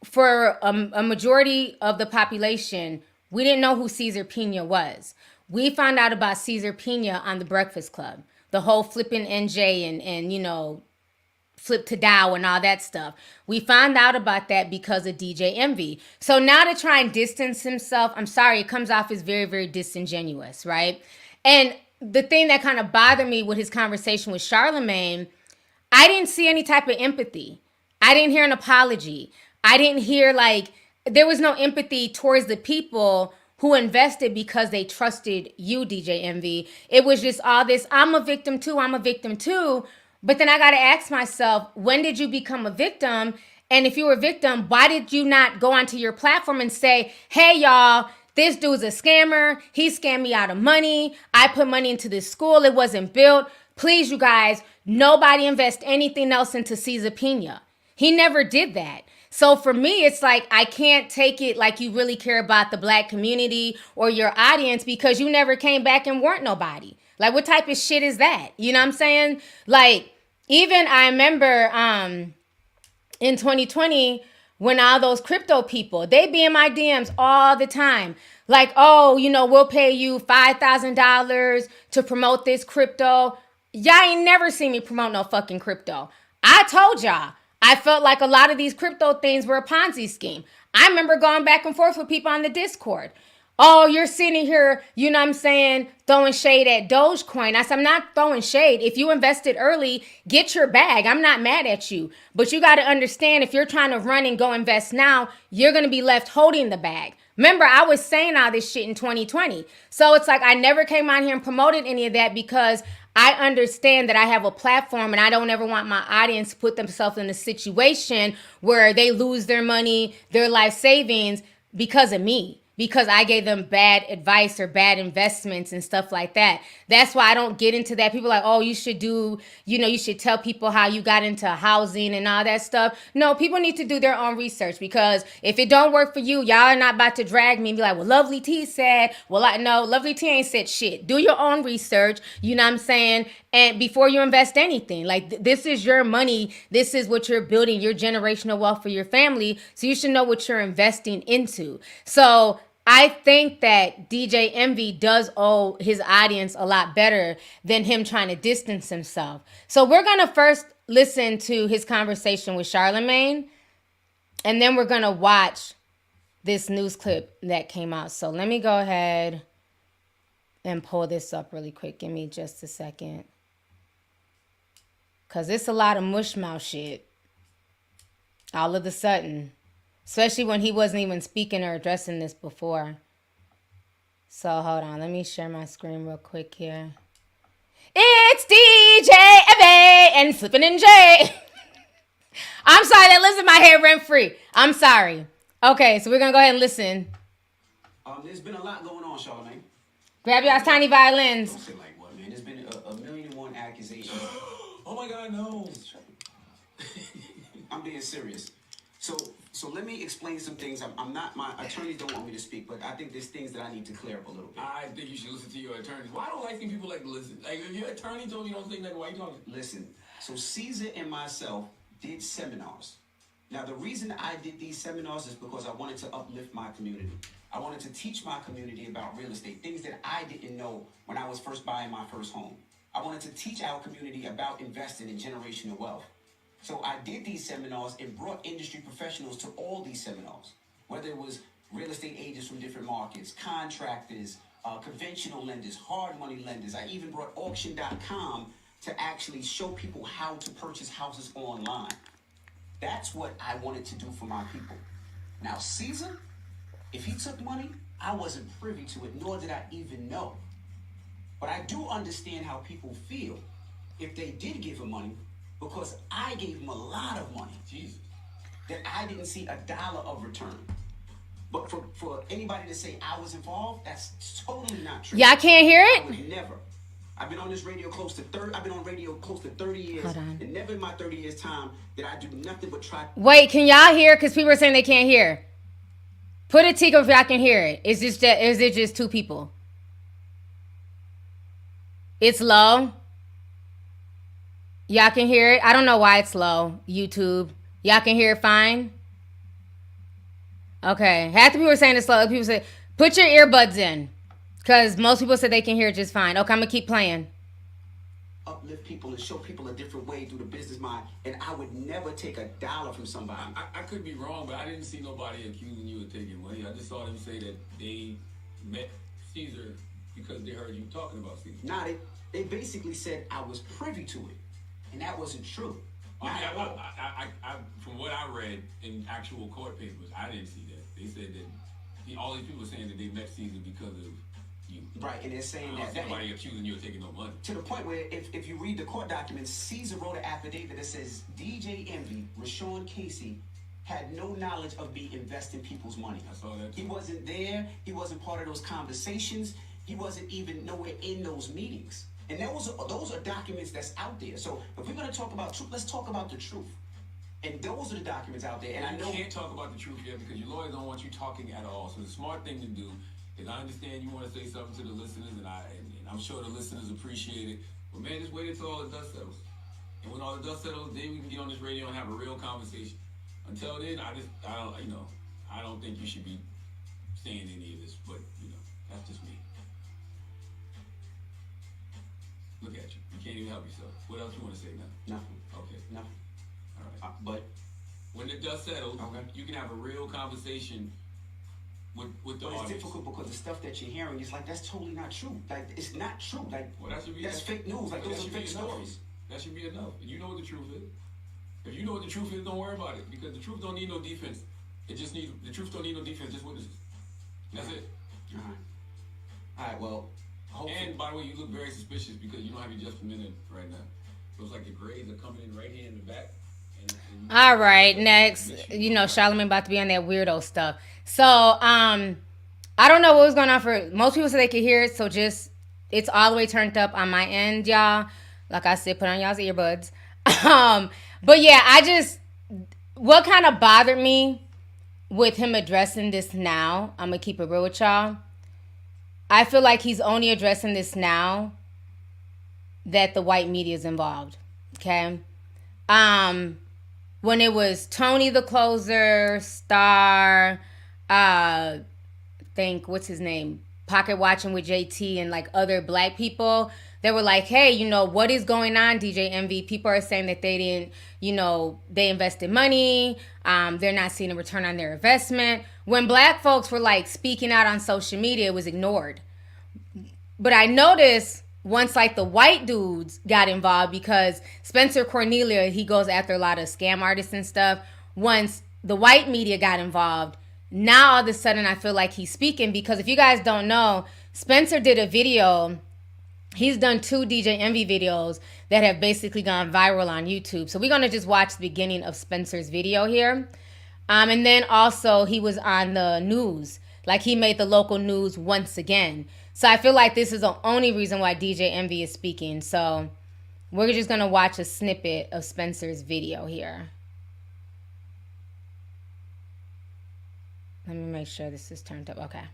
For a majority of the population, we didn't know who Cesar Pina was. We found out about Cesar Pina on The Breakfast Club. the whole flipping NJ and flip to Dow and all that stuff. We found out about that because of DJ Envy. So now to try and distance himself, I'm sorry, it comes off as very, very disingenuous, right? And the thing that kind of bothered me with his conversation with Charlemagne, I didn't see any type of empathy. I didn't hear an apology. I didn't hear there was no empathy towards the people who invested because they trusted you, DJ Envy. It was just all this, I'm a victim too, I'm a victim too. But then I got to ask myself, when did you become a victim? And if you were a victim, why did you not go onto your platform and say, hey, y'all, this dude's a scammer. He scammed me out of money. I put money into this school. It wasn't built. Please, you guys, nobody invest anything else into Cesar Pina. He never did that. So for me, it's like I can't take it like you really care about the black community or your audience because you never came back and warned nobody. Like, what type of shit is that? You know what I'm saying? Like, even I remember in 2020 when all those crypto people, they be in my DMs all the time. Like, oh, we'll pay you $5,000 to promote this crypto. Y'all ain't never seen me promote no fucking crypto. I told y'all, I felt like a lot of these crypto things were a Ponzi scheme. I remember going back and forth with people on the Discord. Oh, you're sitting here, you know what I'm saying, throwing shade at Dogecoin. I said, I'm not throwing shade. If you invested early, get your bag. I'm not mad at you. But you got to understand, if you're trying to run and go invest now, you're going to be left holding the bag. Remember, I was saying all this shit in 2020. So it's like I never came on here and promoted any of that because I understand that I have a platform and I don't ever want my audience to put themselves in a situation where they lose their money, their life savings because of me. Because I gave them bad advice or bad investments and stuff like that. That's why I don't get into that. People are like, oh, you should you should tell people how you got into housing and all that stuff. No, people need to do their own research because if it don't work for you, y'all are not about to drag me and be like, well, Lovelyti said, no, Lovelyti ain't said shit. Do your own research, you know what I'm saying? And before you invest anything, like this is your money. This is what you're building, your generational wealth for your family. So you should know what you're investing into. So I think that DJ Envy does owe his audience a lot better than him trying to distance himself. So we're going to first listen to his conversation with Charlemagne, and then we're going to watch this news clip that came out. So let me go ahead and pull this up really quick. Give me just a second. Because it's a lot of mushmouth shit all of a sudden. Especially when he wasn't even speaking or addressing this before. So hold on. Let me share my screen real quick here. It's DJ Envy and Flippin' and Jay. I'm sorry. That lives in my head rent free. I'm sorry. Okay, so we're going to go ahead and listen. There's been a lot going on, Charlemagne. Grab your tiny violins. Don't say like what, man. There's been a million and one accusations. Oh my God, no. I'm being serious. So let me explain some things. I'm not, my attorneys don't want me to speak, but I think there's things that I need to clear up a little bit. I think you should listen to your attorneys. Why don't I think people like to listen? Like, if your attorney told you don't think that, why you talking? Listen, so Caesar and myself did seminars. Now, the reason I did these seminars is because I wanted to uplift my community. I wanted to teach my community about real estate, things that I didn't know when I was first buying my first home. I wanted to teach our community about investing in generational wealth. So I did these seminars and brought industry professionals to all these seminars, whether it was real estate agents from different markets, contractors, conventional lenders, hard money lenders. I even brought auction.com to actually show people how to purchase houses online. That's what I wanted to do for my people. Now, Caesar, if he took money, I wasn't privy to it, nor did I even know. But I do understand how people feel if they did give him money, because I gave him a lot of money, Jesus, that I didn't see a dollar of return. But for anybody to say I was involved, that's totally not true. Y'all can't hear it? I would never. I've been on this radio close to 30 years. Hold on. And never in my 30 years time did I do nothing but try. Wait, can y'all hear? Because people are saying they can't hear. Put a tick if y'all can hear it. Is it just two people? It's low. Y'all can hear it? I don't know why it's low. YouTube. Y'all can hear it fine? Okay. Half the people are saying it's low. People say, put your earbuds in. Because most people said they can hear it just fine. Okay, I'm going to keep playing. uplift people and show people a different way through the business mind, and I would never take $1 from somebody. I could be wrong, but I didn't see nobody accusing you of taking money. I just saw them say that they met Caesar because they heard you talking about Caesar. Nah, they basically said I was privy to it, and that wasn't true. From what I read in actual court papers, I didn't see that. They said that all these people were saying that they met Caesar because of you. Right, and they're saying that nobody accusing you of taking no money. To the point where if you read the court documents, Caesar wrote an affidavit that says DJ Envy, Rashawn Casey, had no knowledge of me investing people's money. I saw that too. He wasn't there. He wasn't part of those conversations. He wasn't even nowhere in those meetings. And those are documents that's out there. So if we're going to talk about truth, let's talk about the truth. And those are the documents out there. And I know you can't talk about the truth yet because your lawyers don't want you talking at all. So the smart thing to do is, I understand you want to say something to the listeners, and I'm sure the listeners appreciate it. But man, just wait until all the dust settles. And when all the dust settles, then we can get on this radio and have a real conversation. Until then, I don't think you should be saying any of this. But that's just me. Look at you. You can't even help yourself. What else you want to say now? nothing. Okay. Nothing. All right. But when the dust settles, you can have a real conversation with the audience. It's difficult because the stuff that you're hearing is like, that's totally not true. Like, it's not true. Like, that's fake news. Like, those are fake stories. That should be enough. And you know what the truth is. If you know what the truth is, don't worry about it, because the truth don't need no defense. The truth don't need no defense, just witnesses. That's it. All right. Well. And by the way, you look very suspicious because you don't have your just a minute right now. Looks like the grades are coming in right here in the back. All right, next. Charlamagne about to be on that weirdo stuff. So, I don't know what was going on for most people so they could hear it. So it's all the way turned up on my end, y'all. Like I said, put on y'all's earbuds. But yeah, what kind of bothered me with him addressing this now, I'm going to keep it real with y'all. I feel like he's only addressing this now that the white media is involved. Okay? When it was Tony the Closer, Star, what's his name? Pocket Watching with JT and like other black people, they were like, hey, what is going on, DJ Envy? People are saying that they didn't, they invested money. They're not seeing a return on their investment. When black folks were like speaking out on social media, it was ignored. But I noticed once like the white dudes got involved, because Spencer Cornelia, he goes after a lot of scam artists and stuff. Once the white media got involved, now all of a sudden I feel like he's speaking, because if you guys don't know, Spencer did a video. He's done 2 DJ Envy videos that have basically gone viral on YouTube. So we're going to just watch the beginning of Spencer's video here. And then also he was on the news. Like he made the local news once again. So I feel like this is the only reason why DJ Envy is speaking. So we're just going to watch a snippet of Spencer's video here. Let me make sure this is turned up. Okay.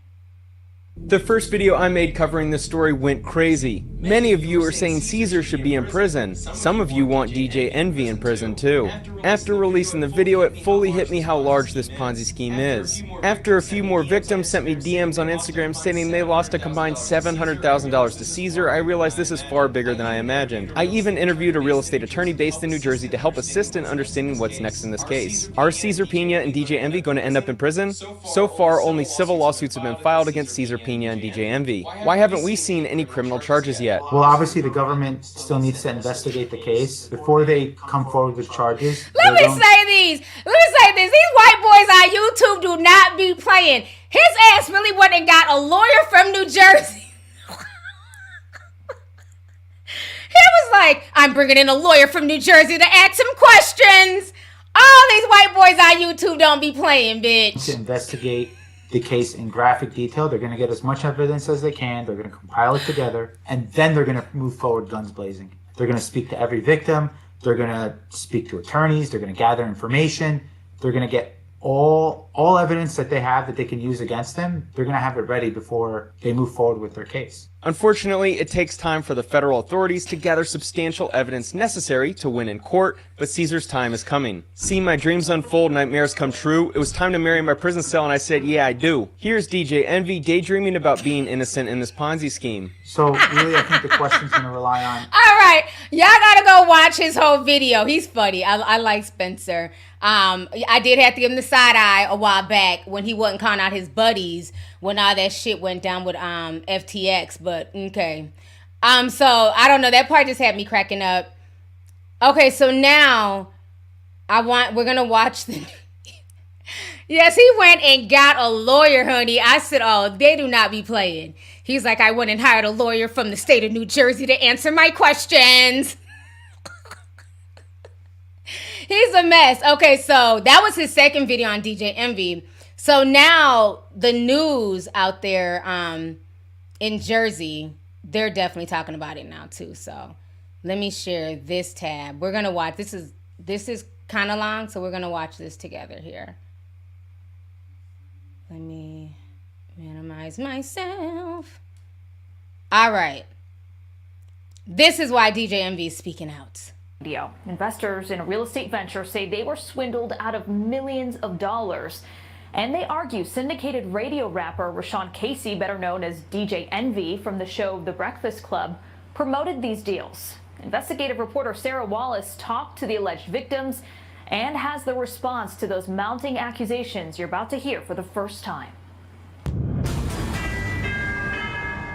The first video I made covering this story went crazy. Many of you are saying Caesar should be in prison. Some of you want DJ Envy in prison too. After releasing the video, it fully hit me how large this Ponzi scheme is. After a few more victims sent me DMs on Instagram stating they lost a combined $700,000 to Caesar, I realized this is far bigger than I imagined. I even interviewed a real estate attorney based in New Jersey to help assist in understanding what's next in this case. Are Caesar Pena and DJ Envy going to end up in prison? So far, only civil lawsuits have been filed against Caesar Pena and DJ Envy. Why haven't we seen any criminal charges yet? Well, obviously the government still needs to investigate the case before they come forward with charges. Let me say this. These white boys on YouTube do not be playing. His ass really went and got a lawyer from New Jersey. He was like, I'm bringing in a lawyer from New Jersey to ask some questions. All these white boys on YouTube don't be playing, bitch. To investigate the case in graphic detail. They're going to get as much evidence as they can. They're going to compile it together, and then they're going to move forward guns blazing. They're going to speak to every victim. They're going to speak to attorneys. They're going to gather information. They're going to get all evidence that they have that they can use against him, they're going to have it ready before they move forward with their case. Unfortunately, it takes time for the federal authorities to gather substantial evidence necessary to win in court, but Caesar's time is coming. Seeing my dreams unfold, nightmares come true, it was time to marry my prison cell, and I said, yeah, I do. Here's DJ Envy daydreaming about being innocent in this Ponzi scheme. So really, I think the question's going to rely on... All right, y'all gotta go watch his whole video. He's funny. I like Spencer. I did have to give him the side eye a while back when he wasn't calling out his buddies when all that shit went down with FTX, but okay. So I don't know, that part just had me cracking up. Okay, so now we're gonna watch the Yes, he went and got a lawyer, honey. I said, oh, they do not be playing. He's like, I went and hired a lawyer from the state of New Jersey to answer my questions. He's a mess. Okay, so that was his second video on DJ Envy. So now the news out there in Jersey, they're definitely talking about it now too. So let me share this tab. We're going to watch. This is kind of long, so we're going to watch this together here. Let me minimize myself. All right. This is why DJ Envy is speaking out. Investors in a real estate venture say they were swindled out of millions of dollars. And they argue syndicated radio rapper Rashawn Casey, better known as DJ Envy from the show The Breakfast Club, promoted these deals. Investigative reporter Sarah Wallace talked to the alleged victims and has the response to those mounting accusations you're about to hear for the first time.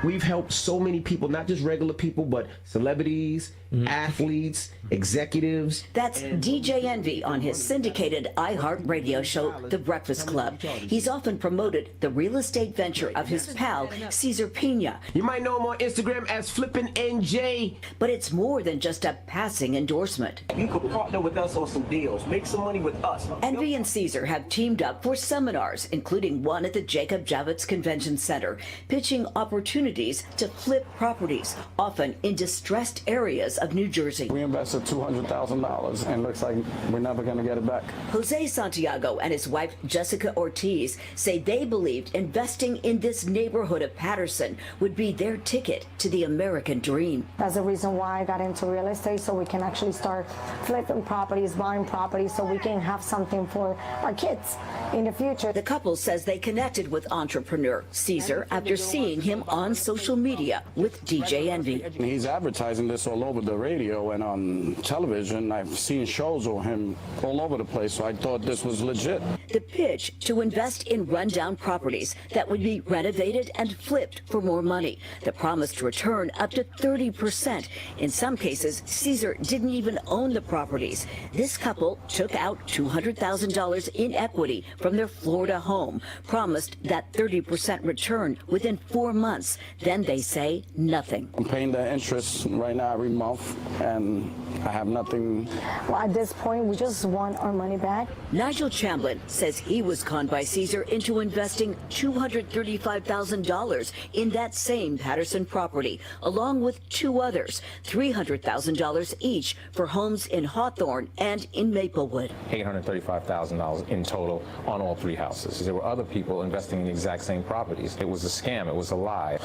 We've helped so many people, not just regular people, but celebrities, athletes, executives. That's DJ Envy on his syndicated iHeart radio show, The Breakfast Club. He's often promoted the real estate venture of his pal, Cesar Pina. You might know him on Instagram as Flippin' NJ. But it's more than just a passing endorsement. You could partner with us on some deals, make some money with us. Envy and Cesar have teamed up for seminars, including one at the Jacob Javits Convention Center, pitching opportunities to flip properties, often in distressed areas of New Jersey. We invested $200,000 and looks like we're never going to get it back. Jose Santiago and his wife Jessica Ortiz say they believed investing in this neighborhood of Patterson would be their ticket to the American dream. That's the reason why I got into real estate, so we can actually start flipping properties, buying properties, so we can have something for our kids in the future. The couple says they connected with entrepreneur Cesar after seeing him on social media with DJ Envy. He's advertising this all over the radio and on television. I've seen shows of him all over the place, so I thought this was legit. The pitch to invest in rundown properties that would be renovated and flipped for more money. The promised return up to 30%. In some cases, Cesar didn't even own the properties. This couple took out $200,000 in equity from their Florida home, promised that 30% return within 4 months. Then they say nothing. I'm paying the interest right now every month, and I have nothing. Well, at this point, we just want our money back. Nigel Chamblin says he was conned by Cesar into investing $235,000 in that same Patterson property, along with two others, $300,000 each for homes in Hawthorne and in Maplewood. $835,000 in total on all three houses. There were other people investing in the exact same properties. It was a scam. It was a lie.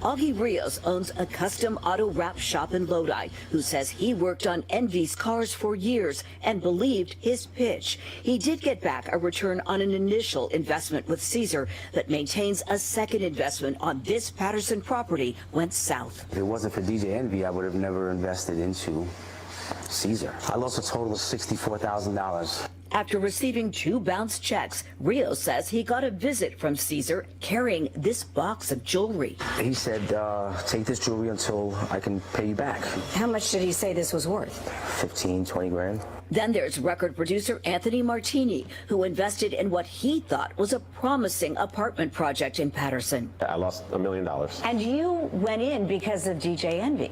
Augie Rios owns a custom auto wrap shop in Lodi, who says he worked on Envy's cars for years and believed his pitch. He did get back a return on an initial investment with Cesar, but maintains a second investment on this Patterson property went south. If it wasn't for DJ Envy, I would have never invested into Cesar. I lost a total of $64,000. After receiving 2 bounced checks, Rios says he got a visit from Cesar carrying this box of jewelry. He said, take this jewelry until I can pay you back. How much did he say this was worth? 15, 20 grand. Then there's record producer Anthony Martini, who invested in what he thought was a promising apartment project in Patterson. I lost $1 million. And you went in because of DJ Envy.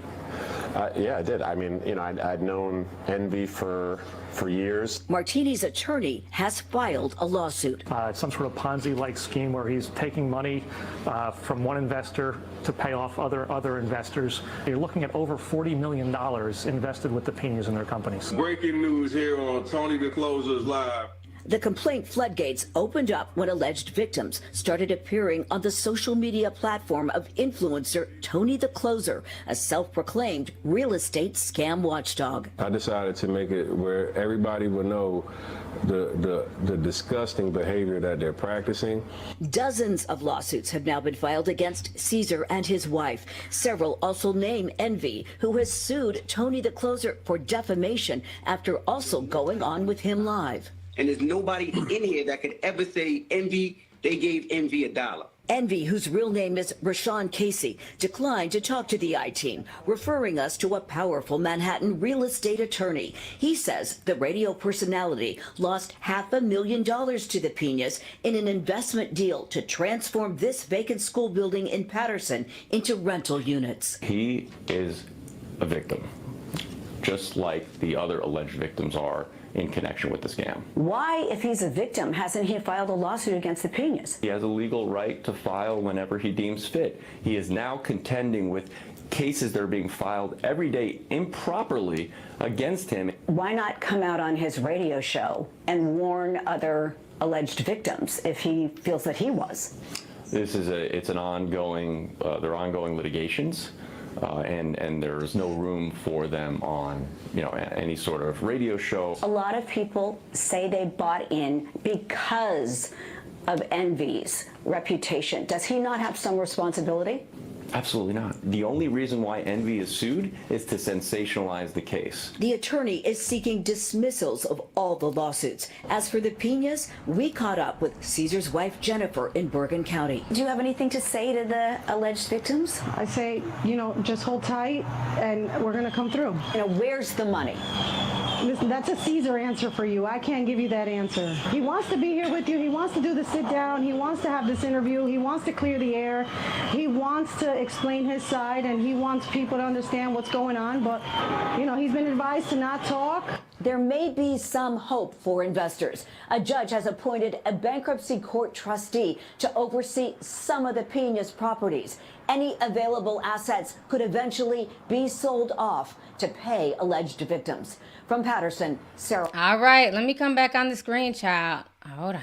Yeah, I did. I mean, you know, I'd known Envy for years. Martini's attorney has filed a lawsuit. It's some sort of Ponzi-like scheme where he's taking money from one investor to pay off other investors. You're looking at over $40 million invested with the Pinas in their companies. Breaking news here on Tony the Closer's Live. The complaint floodgates opened up when alleged victims started appearing on the social media platform of influencer Tony the Closer, a self-proclaimed real estate scam watchdog. I decided to make it where everybody would know the disgusting behavior that they're practicing. Dozens of lawsuits have now been filed against Caesar and his wife. Several also name Envy, who has sued Tony the Closer for defamation after also going on with him live. And there's nobody in here that could ever say Envy, they gave Envy $1. Envy, whose real name is Rashawn Casey, declined to talk to the I-Team, referring us to a powerful Manhattan real estate attorney. He says the radio personality lost $500,000 to the Pinas in an investment deal to transform this vacant school building in Patterson into rental units. He is a victim, just like the other alleged victims are in connection with the scam. Why, if he's a victim, hasn't he filed a lawsuit against the Pinas? He has a legal right to file whenever he deems fit. He is now contending with cases that are being filed every day improperly against him. Why not come out on his radio show and warn other alleged victims if he feels that he was? This is it's an ongoing, they're ongoing litigations. And there's no room for them on, any sort of radio show. A lot of people say they bought in because of Envy's reputation. Does he not have some responsibility? Absolutely not. The only reason why Envy is sued is to sensationalize the case. The attorney is seeking dismissals of all the lawsuits. As for the Pinas, we caught up with Caesar's wife, Jennifer, in Bergen County. Do you have anything to say to the alleged victims? I say, just hold tight and we're going to come through. Where's the money? Listen, that's a Caesar answer for you. I can't give you that answer. He wants to be here with you. He wants to do the sit down. He wants to have this interview. He wants to clear the air. He wants to explain his side, and he wants people to understand what's going on. But, he's been advised to not talk. There may be some hope for investors. A judge has appointed a bankruptcy court trustee to oversee some of the Pinas properties. Any available assets could eventually be sold off to pay alleged victims. From Patterson, Sarah. All right, let me come back on the screen, child. Hold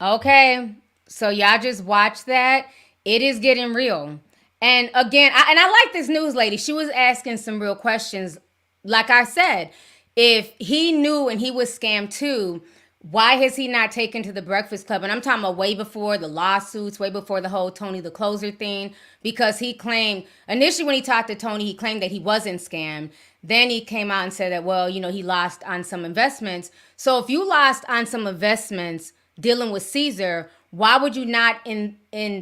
on. Okay, so y'all just watch that. It is getting real. And again, I like this news lady. She was asking some real questions. Like I said, if he knew and he was scammed too, why has he not taken to the Breakfast Club? And I'm talking about way before the lawsuits, way before the whole Tony the Closer thing, because he claimed, initially when he talked to Tony, he claimed that he wasn't scammed. Then he came out and said that, well, he lost on some investments. So if you lost on some investments dealing with Caesar, why would you not in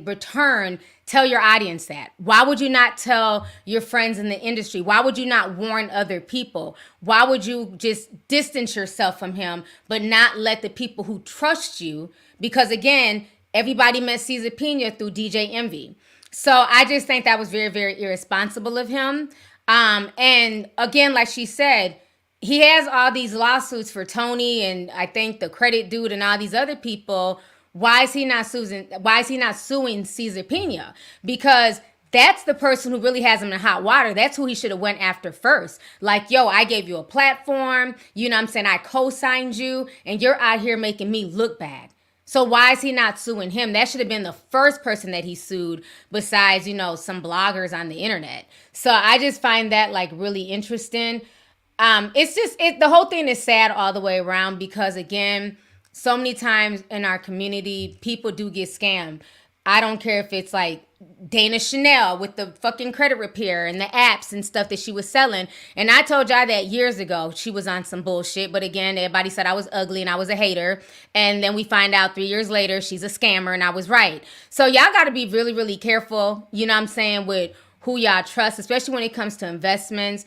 return tell your audience that? Why would you not tell your friends in the industry? Why would you not warn other people? Why would you just distance yourself from him, but not let the people who trust you? Because again, everybody met Caesar Pina through DJ Envy. So I just think that was very, very irresponsible of him. And again, like she said, he has all these lawsuits for Tony and I think the Credit Dude and all these other people. Why is he not suing Caesar Pina? Because that's the person who really has him in hot water. That's who he should have went after first. Like, yo, I gave you a platform. I co-signed you and you're out here making me look bad. So why is he not suing him? That should have been the first person that he sued besides, some bloggers on the internet. So I just find that really interesting. The whole thing is sad all the way around because again, so many times in our community, people do get scammed. I don't care if it's like Dana Chanel with the fucking credit repair and the apps and stuff that she was selling. And I told y'all that years ago, she was on some bullshit. But again, everybody said I was ugly and I was a hater. And then we find out 3 years later, she's a scammer and I was right. So y'all got to be really, really careful, with who y'all trust, especially when it comes to investments.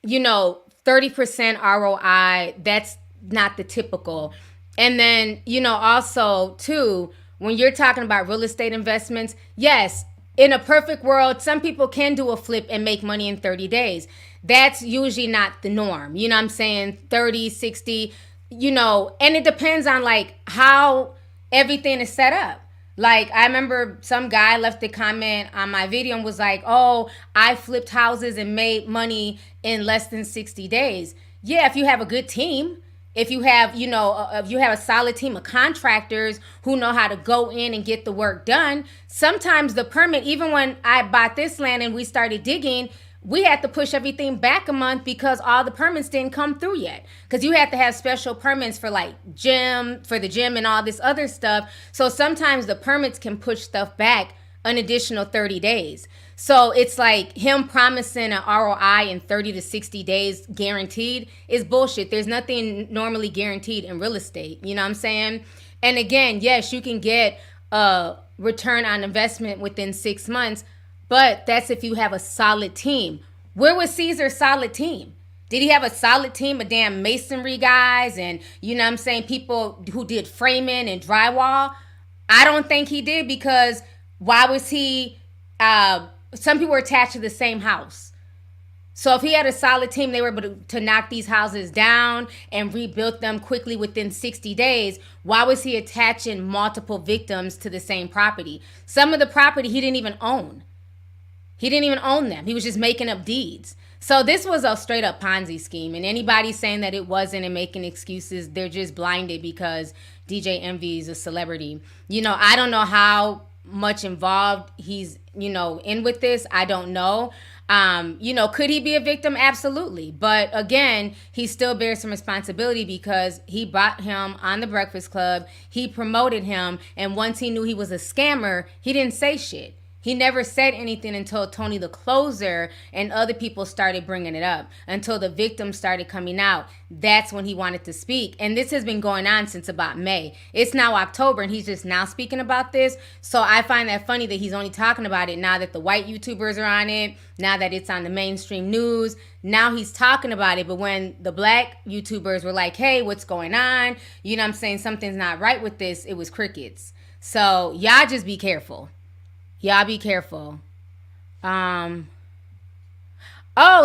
30% ROI, that's not the typical. And then, also too, when you're talking about real estate investments, yes, in a perfect world, some people can do a flip and make money in 30 days. That's usually not the norm. 30, 60, and it depends on how everything is set up. I remember some guy left a comment on my video and was like, oh, I flipped houses and made money in less than 60 days. Yeah, if you have a good team. if you have, if you have a solid team of contractors who know how to go in and get the work done, sometimes the permit, even when I bought this land and we started digging, we had to push everything back a month because all the permits didn't come through yet. Because you had to have special permits for like the gym and all this other stuff. So sometimes the permits can push stuff back an additional 30 days. So it's like him promising an ROI in 30 to 60 days guaranteed is bullshit. There's nothing normally guaranteed in real estate. You know what I'm saying? And again, yes, you can get a return on investment within 6 months, but that's if you have a solid team. Where was Caesar's solid team? Did he have a solid team of damn masonry guys and, you know what I'm saying, people who did framing and drywall? I don't think he did, because why was he, some people were attached to the same house. So if he had a solid team, they were able to knock these houses down and rebuild them quickly within 60 days. Why was he attaching multiple victims to the same property? Some of the property he didn't even own. He didn't even own them. He was just making up deeds. So this was a straight up Ponzi scheme. And anybody saying that it wasn't and making excuses, they're just blinded because DJ Envy is a celebrity. I don't know how much involved he's, in with this. I don't know. Could he be a victim? Absolutely. But again, he still bears some responsibility because he brought him on the Breakfast Club. He promoted him. And once he knew he was a scammer, he didn't say shit. He never said anything until Tony the Closer and other people started bringing it up, until the victims started coming out. That's when he wanted to speak. And this has been going on since about May. It's now October and he's just now speaking about this. So I find that funny that he's only talking about it now that the white YouTubers are on it, now that it's on the mainstream news. Now he's talking about it. But when the black YouTubers were like, hey, what's going on? You know what I'm saying? Something's not right with this. It was crickets. So y'all just be careful. Y'all be careful. Oh,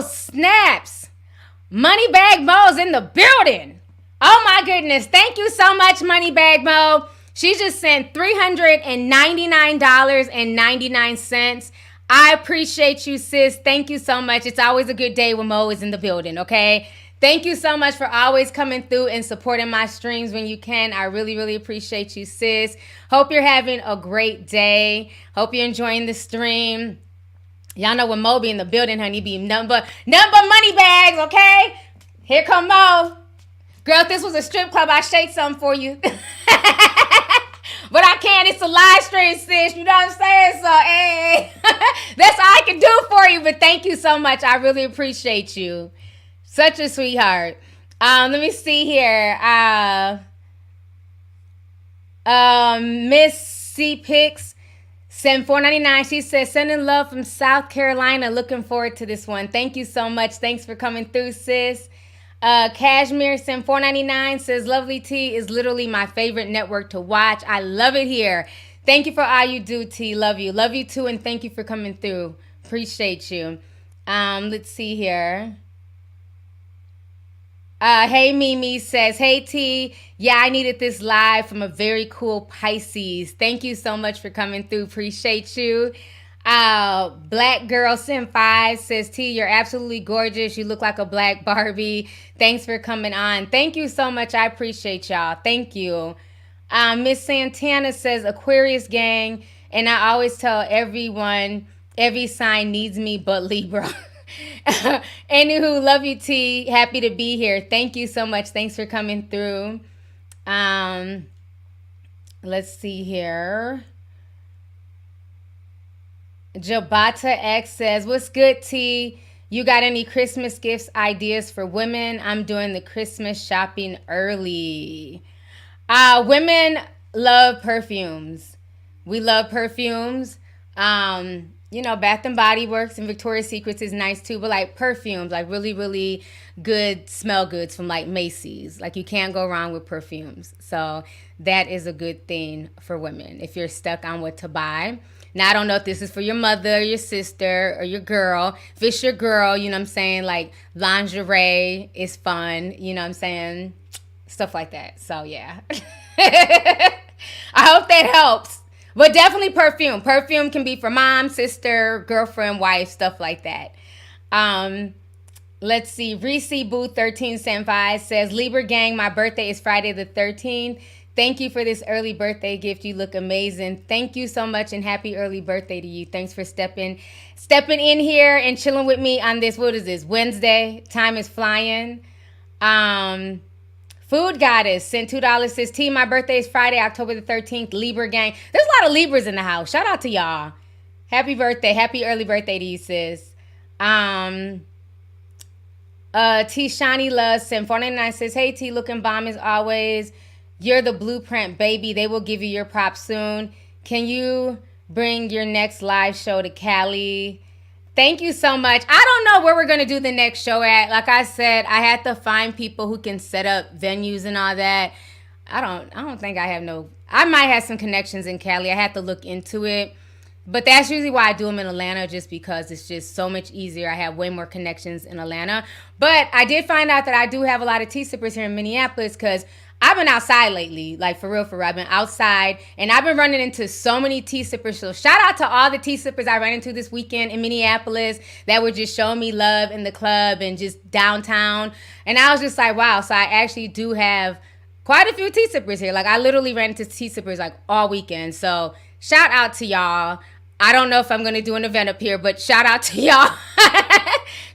snaps. Moneybag Mo's in the building. Oh, my goodness. Thank you so much, Moneybag Mo. She just sent $399.99. I appreciate you, sis. Thank you so much. It's always a good day when Mo is in the building, okay? Thank you so much for always coming through and supporting my streams when you can. I really, really appreciate you, sis. Hope you're having a great day. Hope you're enjoying the stream. Y'all know when Mo be in the building, honey, be nothing but money bags, okay? Here come Mo. Girl, if this was a strip club, I'd shake something for you. But I can't. It's a live stream, sis. You know what I'm saying? So, hey, that's all I can do for you. But thank you so much. I really appreciate you. Such a sweetheart. Let me see here. Miss C Picks sent $4.99. She says, sending love from South Carolina. Looking forward to this one. Thank you so much. Thanks for coming through, sis. Cashmere sent $4.99. Says, Lovelyti is literally my favorite network to watch. I love it here. Thank you for all you do, T. Love you. Love you too, and thank you for coming through. Appreciate you. Let's see here. Hey Mimi says, hey T, yeah, I needed this live from a very cool Pisces. Thank you so much for coming through. Appreciate you. Black Girl Sim 5 says, T, you're absolutely gorgeous. You look like a black Barbie. Thanks for coming on. Thank you so much. I appreciate y'all. Thank you. Miss Santana says, Aquarius gang, and I always tell everyone, every sign needs me but Libra. Anywho, love you, T. Happy to be here. Thank you so much. Thanks for coming through. Let's see here. Jabata X says, what's good, T? You got any Christmas gifts ideas for women? I'm doing the Christmas shopping early. Women love perfumes. We love perfumes. Bath and Body Works and Victoria's Secrets is nice too, but like perfumes, like really, really good smell goods from like Macy's. Like you can't go wrong with perfumes. So that is a good thing for women if you're stuck on what to buy. Now, I don't know if this is for your mother, your sister, or your girl. If it's your girl, you know what I'm saying? Like lingerie is fun, you know what I'm saying? Stuff like that. So yeah. I hope that helps. But definitely perfume. Perfume can be for mom, sister, girlfriend, wife, stuff like that. Let's see. Reese Boo 1375 says, Libra gang, my birthday is Friday the 13th. Thank you for this early birthday gift. You look amazing. Thank you so much and happy early birthday to you. Thanks for stepping in here and chilling with me on this, what is this, Wednesday? Time is flying. Food Goddess sent $2, says, T, my birthday is Friday, October the 13th. Libra gang. There's a lot of Libras in the house. Shout out to y'all. Happy birthday. Happy early birthday to you, sis. T Shani Love sent 499 says, hey T, looking bomb as always. You're the blueprint, baby. They will give you your props soon. Can you bring your next live show to Cali? Thank you so much. I don't know where we're going to do the next show at. Like I said, I had to find people who can set up venues and all that. I don't think I might have some connections in Cali. I have to look into it. But that's usually why I do them in Atlanta, just because it's just so much easier. I have way more connections in Atlanta. But I did find out that I do have a lot of tea sippers here in Minneapolis, because I've been outside lately, like for real. I've been outside, and I've been running into so many tea sippers. So shout out to all the tea sippers I ran into this weekend in Minneapolis that were just showing me love in the club and just downtown. And I was just like, wow. So I actually do have quite a few tea sippers here. Like I literally ran into tea sippers like all weekend. So shout out to y'all. I don't know if I'm going to do an event up here, but shout out to y'all.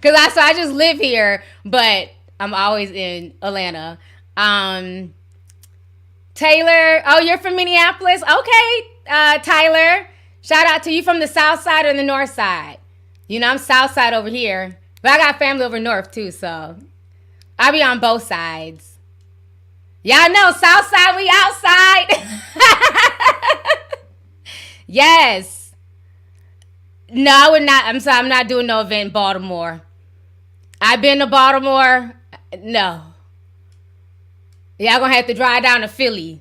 Because I just live here, but I'm always in Atlanta. Taylor, oh, you're from Minneapolis? Okay, Tyler. Shout out to you, from the south side or the north side? You know, I'm south side over here, but I got family over north too, so I'll be on both sides. Y'all know, south side, we outside. Yes. No, I would not. I'm sorry, I'm not doing no event in Baltimore. I've been to Baltimore. No. Y'all gonna have to drive down to Philly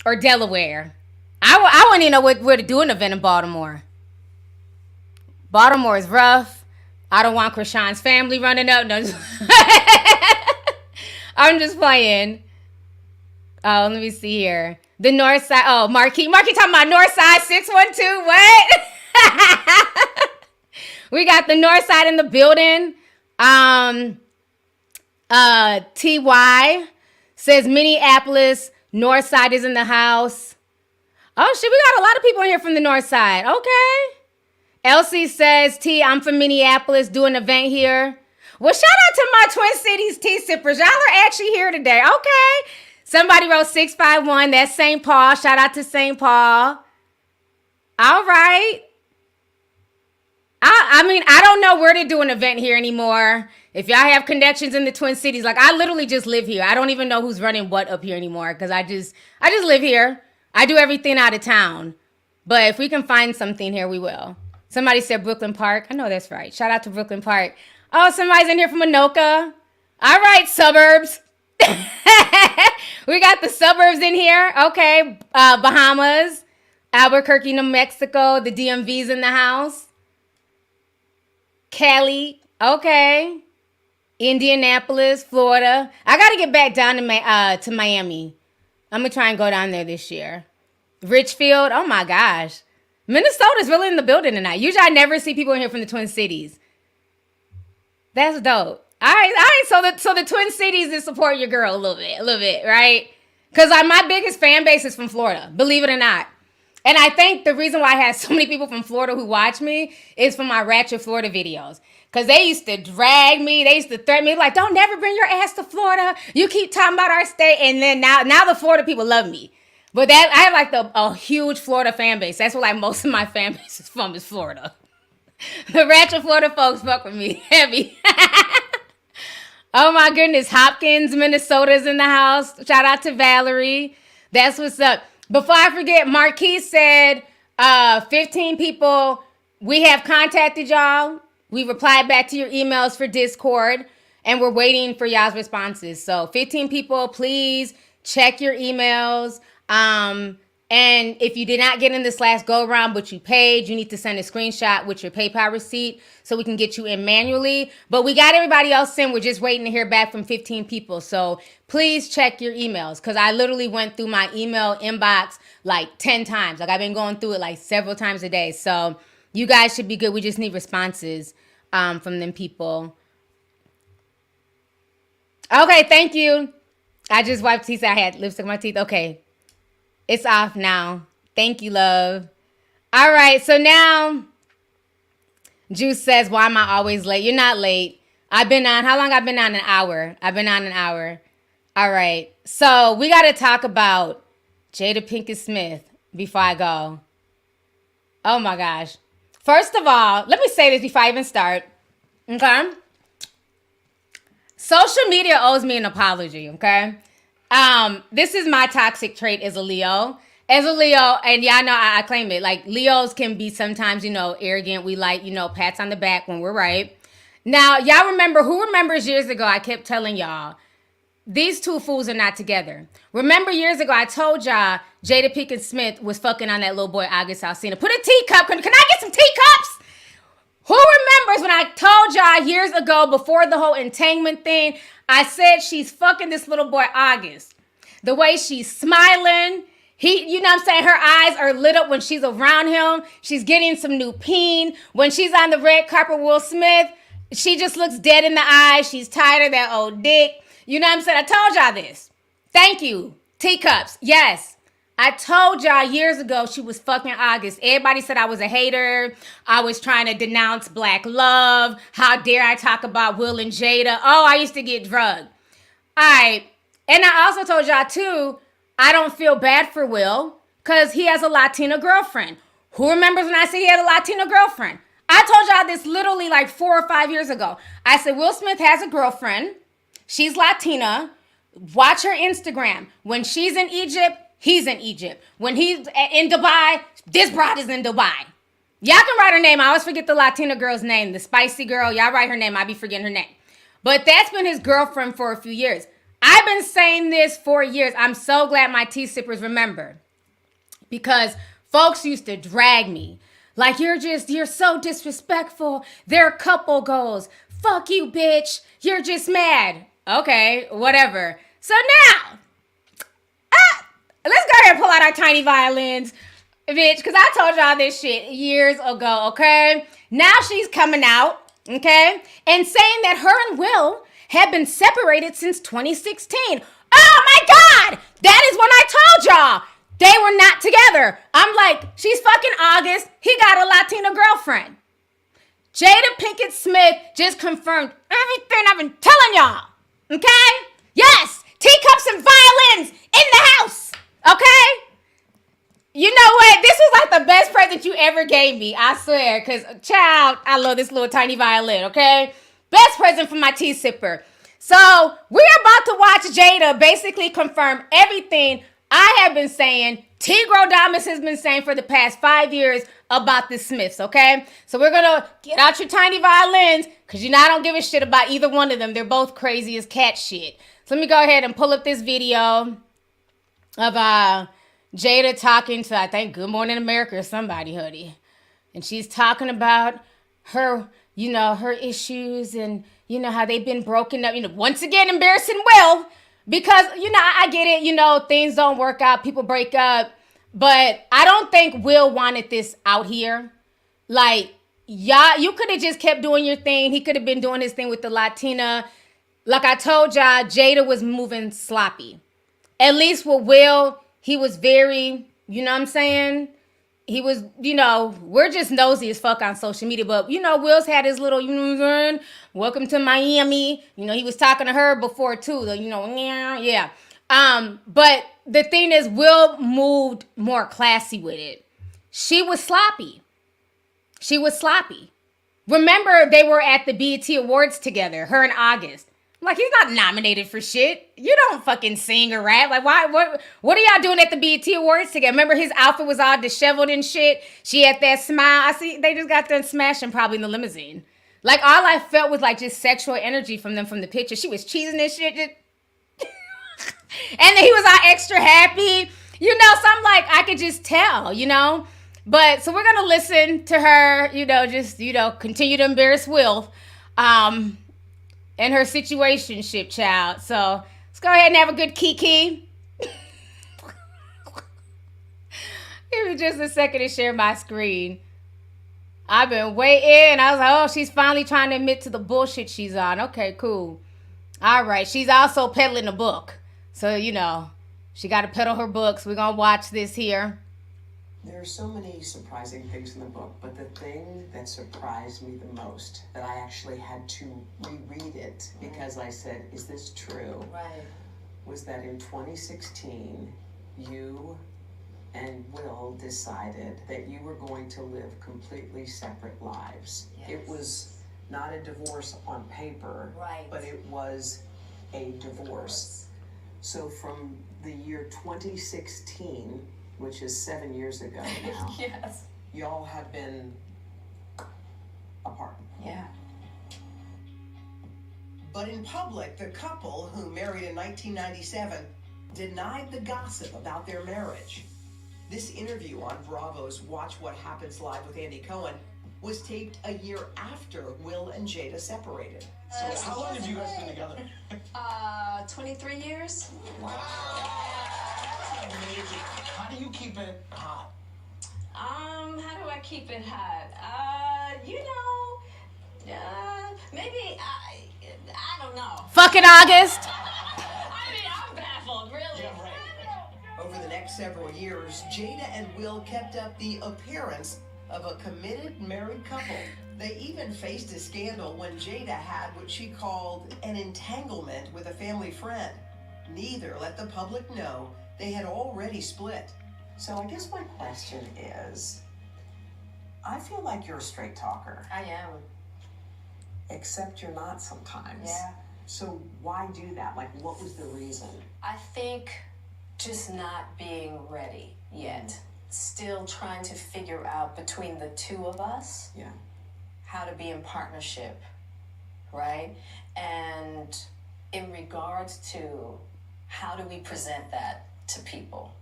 or Delaware. I wouldn't even know where to do an event in Baltimore. Baltimore is rough. I don't want Krishan's family running up. No, I'm just playing. Oh, let me see here. The north side. Oh, Marquis talking about north side 612. What? We got the north side in the building. TY says Minneapolis north side is in the house. Oh shit, we got a lot of people in here from the north side. Okay. Elsie says, T, I'm from Minneapolis, do an event here. Well, shout out to my Twin Cities tea sippers. Y'all are actually here today. Okay. Somebody wrote 651. That's St. Paul. Shout out to St. Paul. All right. I mean, I don't know where to do an event here anymore. If y'all have connections in the Twin Cities, like I literally just live here. I don't even know who's running what up here anymore, because I just live here. I do everything out of town. But if we can find something here, we will. Somebody said Brooklyn Park. I know that's right. Shout out to Brooklyn Park. Oh, somebody's in here from Anoka. All right, suburbs. We got the suburbs in here. Okay. Bahamas, Albuquerque, New Mexico. The DMV's in the house. Cali. Okay. Indianapolis, Florida. I got to get back down to Miami. I'm going to try and go down there this year. Richfield. Oh, my gosh. Minnesota's really in the building tonight. Usually I never see people in here from the Twin Cities. That's dope. All right. So the Twin Cities is support your girl a little bit, right? Because my biggest fan base is from Florida, believe it or not. And I think the reason why I have so many people from Florida who watch me is from my Ratchet Florida videos. Because they used to drag me. They used to threaten me like, don't never bring your ass to Florida. You keep talking about our state. And then now the Florida people love me. But I have like a huge Florida fan base. That's what like most of my fan base is from, is Florida. The Ratchet Florida folks fuck with me heavy. Oh my goodness. Hopkins, Minnesota's in the house. Shout out to Valerie. That's what's up. Before I forget, Marquis said 15 people. We have contacted y'all. We replied back to your emails for Discord, and we're waiting for y'all's responses. So 15 people, please check your emails. And if you did not get in this last go around, but you paid, you need to send a screenshot with your PayPal receipt so we can get you in manually. But we got everybody else in. We're just waiting to hear back from 15 people. So please check your emails, because I literally went through my email inbox like 10 times. Like I've been going through it like several times a day. So you guys should be good. We just need responses from them people. Okay, thank you. I just wiped teeth. I had lipstick on my teeth. Okay. It's off now. Thank you, love. All right, so now Juice says, why am I always late? You're not late. I've been on, how long I've been on? An hour. I've been on an hour. All right, so we got to talk about Jada Pinkett Smith before I go. Oh my gosh. First of all, let me say this before I even start. Okay? Social media owes me an apology, okay? This is my toxic trait as a Leo. As a Leo, and y'all know I claim it, like Leos can be sometimes, arrogant. We like, pats on the back when we're right. Now, y'all remember, who remembers years ago, I kept telling y'all, these two fools are not together. Remember years ago, I told y'all Jada Pinkett Smith was fucking on that little boy, August Alsina. Put a teacup, can I get some teacups? Who remembers when I told y'all years ago, before the whole entanglement thing, I said she's fucking this little boy, August. The way she's smiling, her eyes are lit up when she's around him. She's getting some new peen. When she's on the red carpet, Will Smith, she just looks dead in the eyes. She's tired of that old dick. I told y'all this. Thank you. Teacups. Yes. I told y'all years ago she was fucking August. Everybody said I was a hater. I was trying to denounce black love. How dare I talk about Will and Jada? Oh, I used to get drugged. All right. And I also told y'all too, I don't feel bad for Will because he has a Latina girlfriend. Who remembers when I said he had a Latina girlfriend? I told y'all this literally like 4 or 5 years ago. I said, Will Smith has a girlfriend. She's Latina. Watch her Instagram. When she's in Egypt, he's in Egypt. When he's in Dubai, this broad is in Dubai. Y'all can write her name. I always forget the Latina girl's name. The spicy girl. Y'all write her name. I be forgetting her name. But that's been his girlfriend for a few years. I've been saying this for years. I'm so glad my tea sippers remember. Because folks used to drag me. Like, you're so disrespectful. Their couple goals. Fuck you, bitch. You're just mad. Okay, whatever. So now, let's go ahead and pull out our tiny violins, bitch. Because I told y'all this shit years ago, okay? Now she's coming out, okay? And saying that her and Will had been separated since 2016. Oh my God! That is when I told y'all they were not together. I'm like, she's fucking August. He got a Latina girlfriend. Jada Pinkett Smith just confirmed everything I've been telling y'all. Okay? Yes! Teacups and violins in the house. Okay? You know what? This was like the best present you ever gave me. I swear. Because, child, I love this little tiny violin. Okay? Best present from my tea sipper. So, we're about to watch Jada basically confirm everything I have been saying, Tigro Damas has been saying for the past 5 years about the Smiths, okay? So, we're going to get out your tiny violins because, I don't give a shit about either one of them. They're both crazy as cat shit. So, let me go ahead and pull up this video of Jada talking to, I think, Good Morning America or somebody, hoodie. And she's talking about her her issues and, how they've been broken up. Once again, embarrassing Will. Because, I get it. Things don't work out. People break up. But I don't think Will wanted this out here. Like, you could have just kept doing your thing. He could have been doing his thing with the Latina. Like I told y'all, Jada was moving sloppy. At least with Will, he was very, you know what I'm saying? He was, we're just nosy as fuck on social media. But, Will's had his little, welcome to Miami. He was talking to her before, too. Yeah. But the thing is, Will moved more classy with it. She was sloppy. Remember, they were at the BET Awards together, her and August. Like, he's not nominated for shit. You don't fucking sing or rap. Like, why? What are y'all doing at the BET Awards together? Remember, his outfit was all disheveled and shit. She had that smile. I see they just got done smashing probably in the limousine. Like, all I felt was like just sexual energy from them from the picture. She was cheesing and shit. And then he was all extra happy. So I'm like, I could just tell, But, so we're going to listen to her, continue to embarrass Will. And her situationship, child. So let's go ahead and have a good kiki. Give me just a second to share my screen. I've been waiting. I was like, oh, she's finally trying to admit to the bullshit she's on. Okay, cool. All right. She's also peddling a book. So, she got to peddle her books. We're going to watch this here. There are so many surprising things in the book, but the thing that surprised me the most, that I actually had to reread it because I said, is this true? Right. Was that in 2016, you and Will decided that you were going to live completely separate lives. Yes. It was not a divorce on paper, right, but it was a divorce. So from the year 2016, which is 7 years ago now, yes, y'all have been apart. Yeah. But in public, the couple, who married in 1997, denied the gossip about their marriage. This interview on Bravo's Watch What Happens Live with Andy Cohen was taped a year after Will and Jada separated. So how long have you guys been together? 23 years. Wow. Amazing. How do you keep it hot? How do I keep it hot? Maybe I don't know. Fucking August. I mean, I'm baffled, really. Yeah, right. Over the next several years, Jada and Will kept up the appearance of a committed married couple. They even faced a scandal when Jada had what she called an entanglement with a family friend. Neither let the public know they had already split. So I guess my question is, I feel like you're a straight talker. I am. Except you're not sometimes. Yeah. So why do that? Like, what was the reason? I think just not being ready yet. Still trying to figure out between the two of us, yeah, how to be in partnership, right? And in regards to how do we present that to people,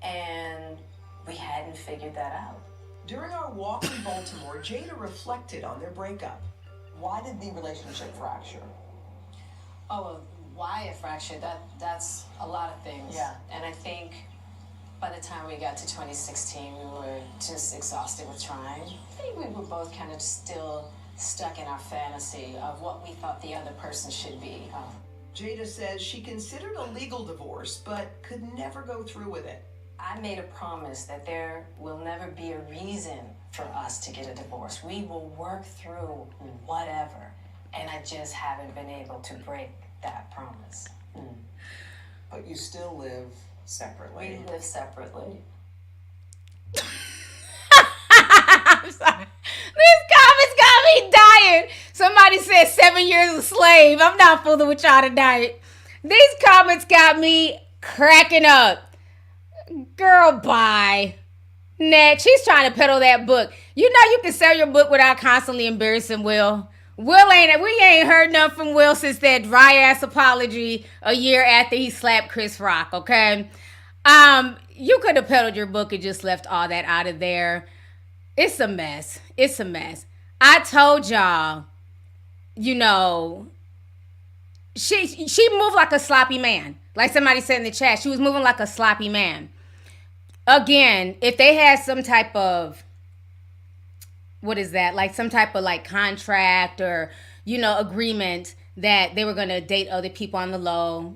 and we hadn't figured that out. During our walk in Baltimore, Jada reflected on their breakup. Why did the relationship fracture? Oh, why it fractured? That's a lot of things. Yeah. And I think by the time we got to 2016, we were just exhausted with trying. I think we were both kind of still stuck in our fantasy of what we thought the other person should be. Jada says she considered a legal divorce, but could never go through with it. I made a promise that there will never be a reason for us to get a divorce. We will work through whatever. And I just haven't been able to break that promise. But you still live separately. We live separately. I'm sorry. These comments got me dying. Somebody said 7 years a slave. I'm not fooling with y'all tonight. These comments got me cracking up. Girl, bye. Next, she's trying to peddle that book. You can sell your book without constantly embarrassing Will. We ain't heard nothing from Will since that dry ass apology a year after he slapped Chris Rock, okay? You could have peddled your book and just left all that out of there. It's a mess. It's a mess. I told y'all, she moved like a sloppy man. Like somebody said in the chat, she was moving like a sloppy man. Again, if they had some type of, what is that? Like some type of like contract or, agreement that they were going to date other people on the low.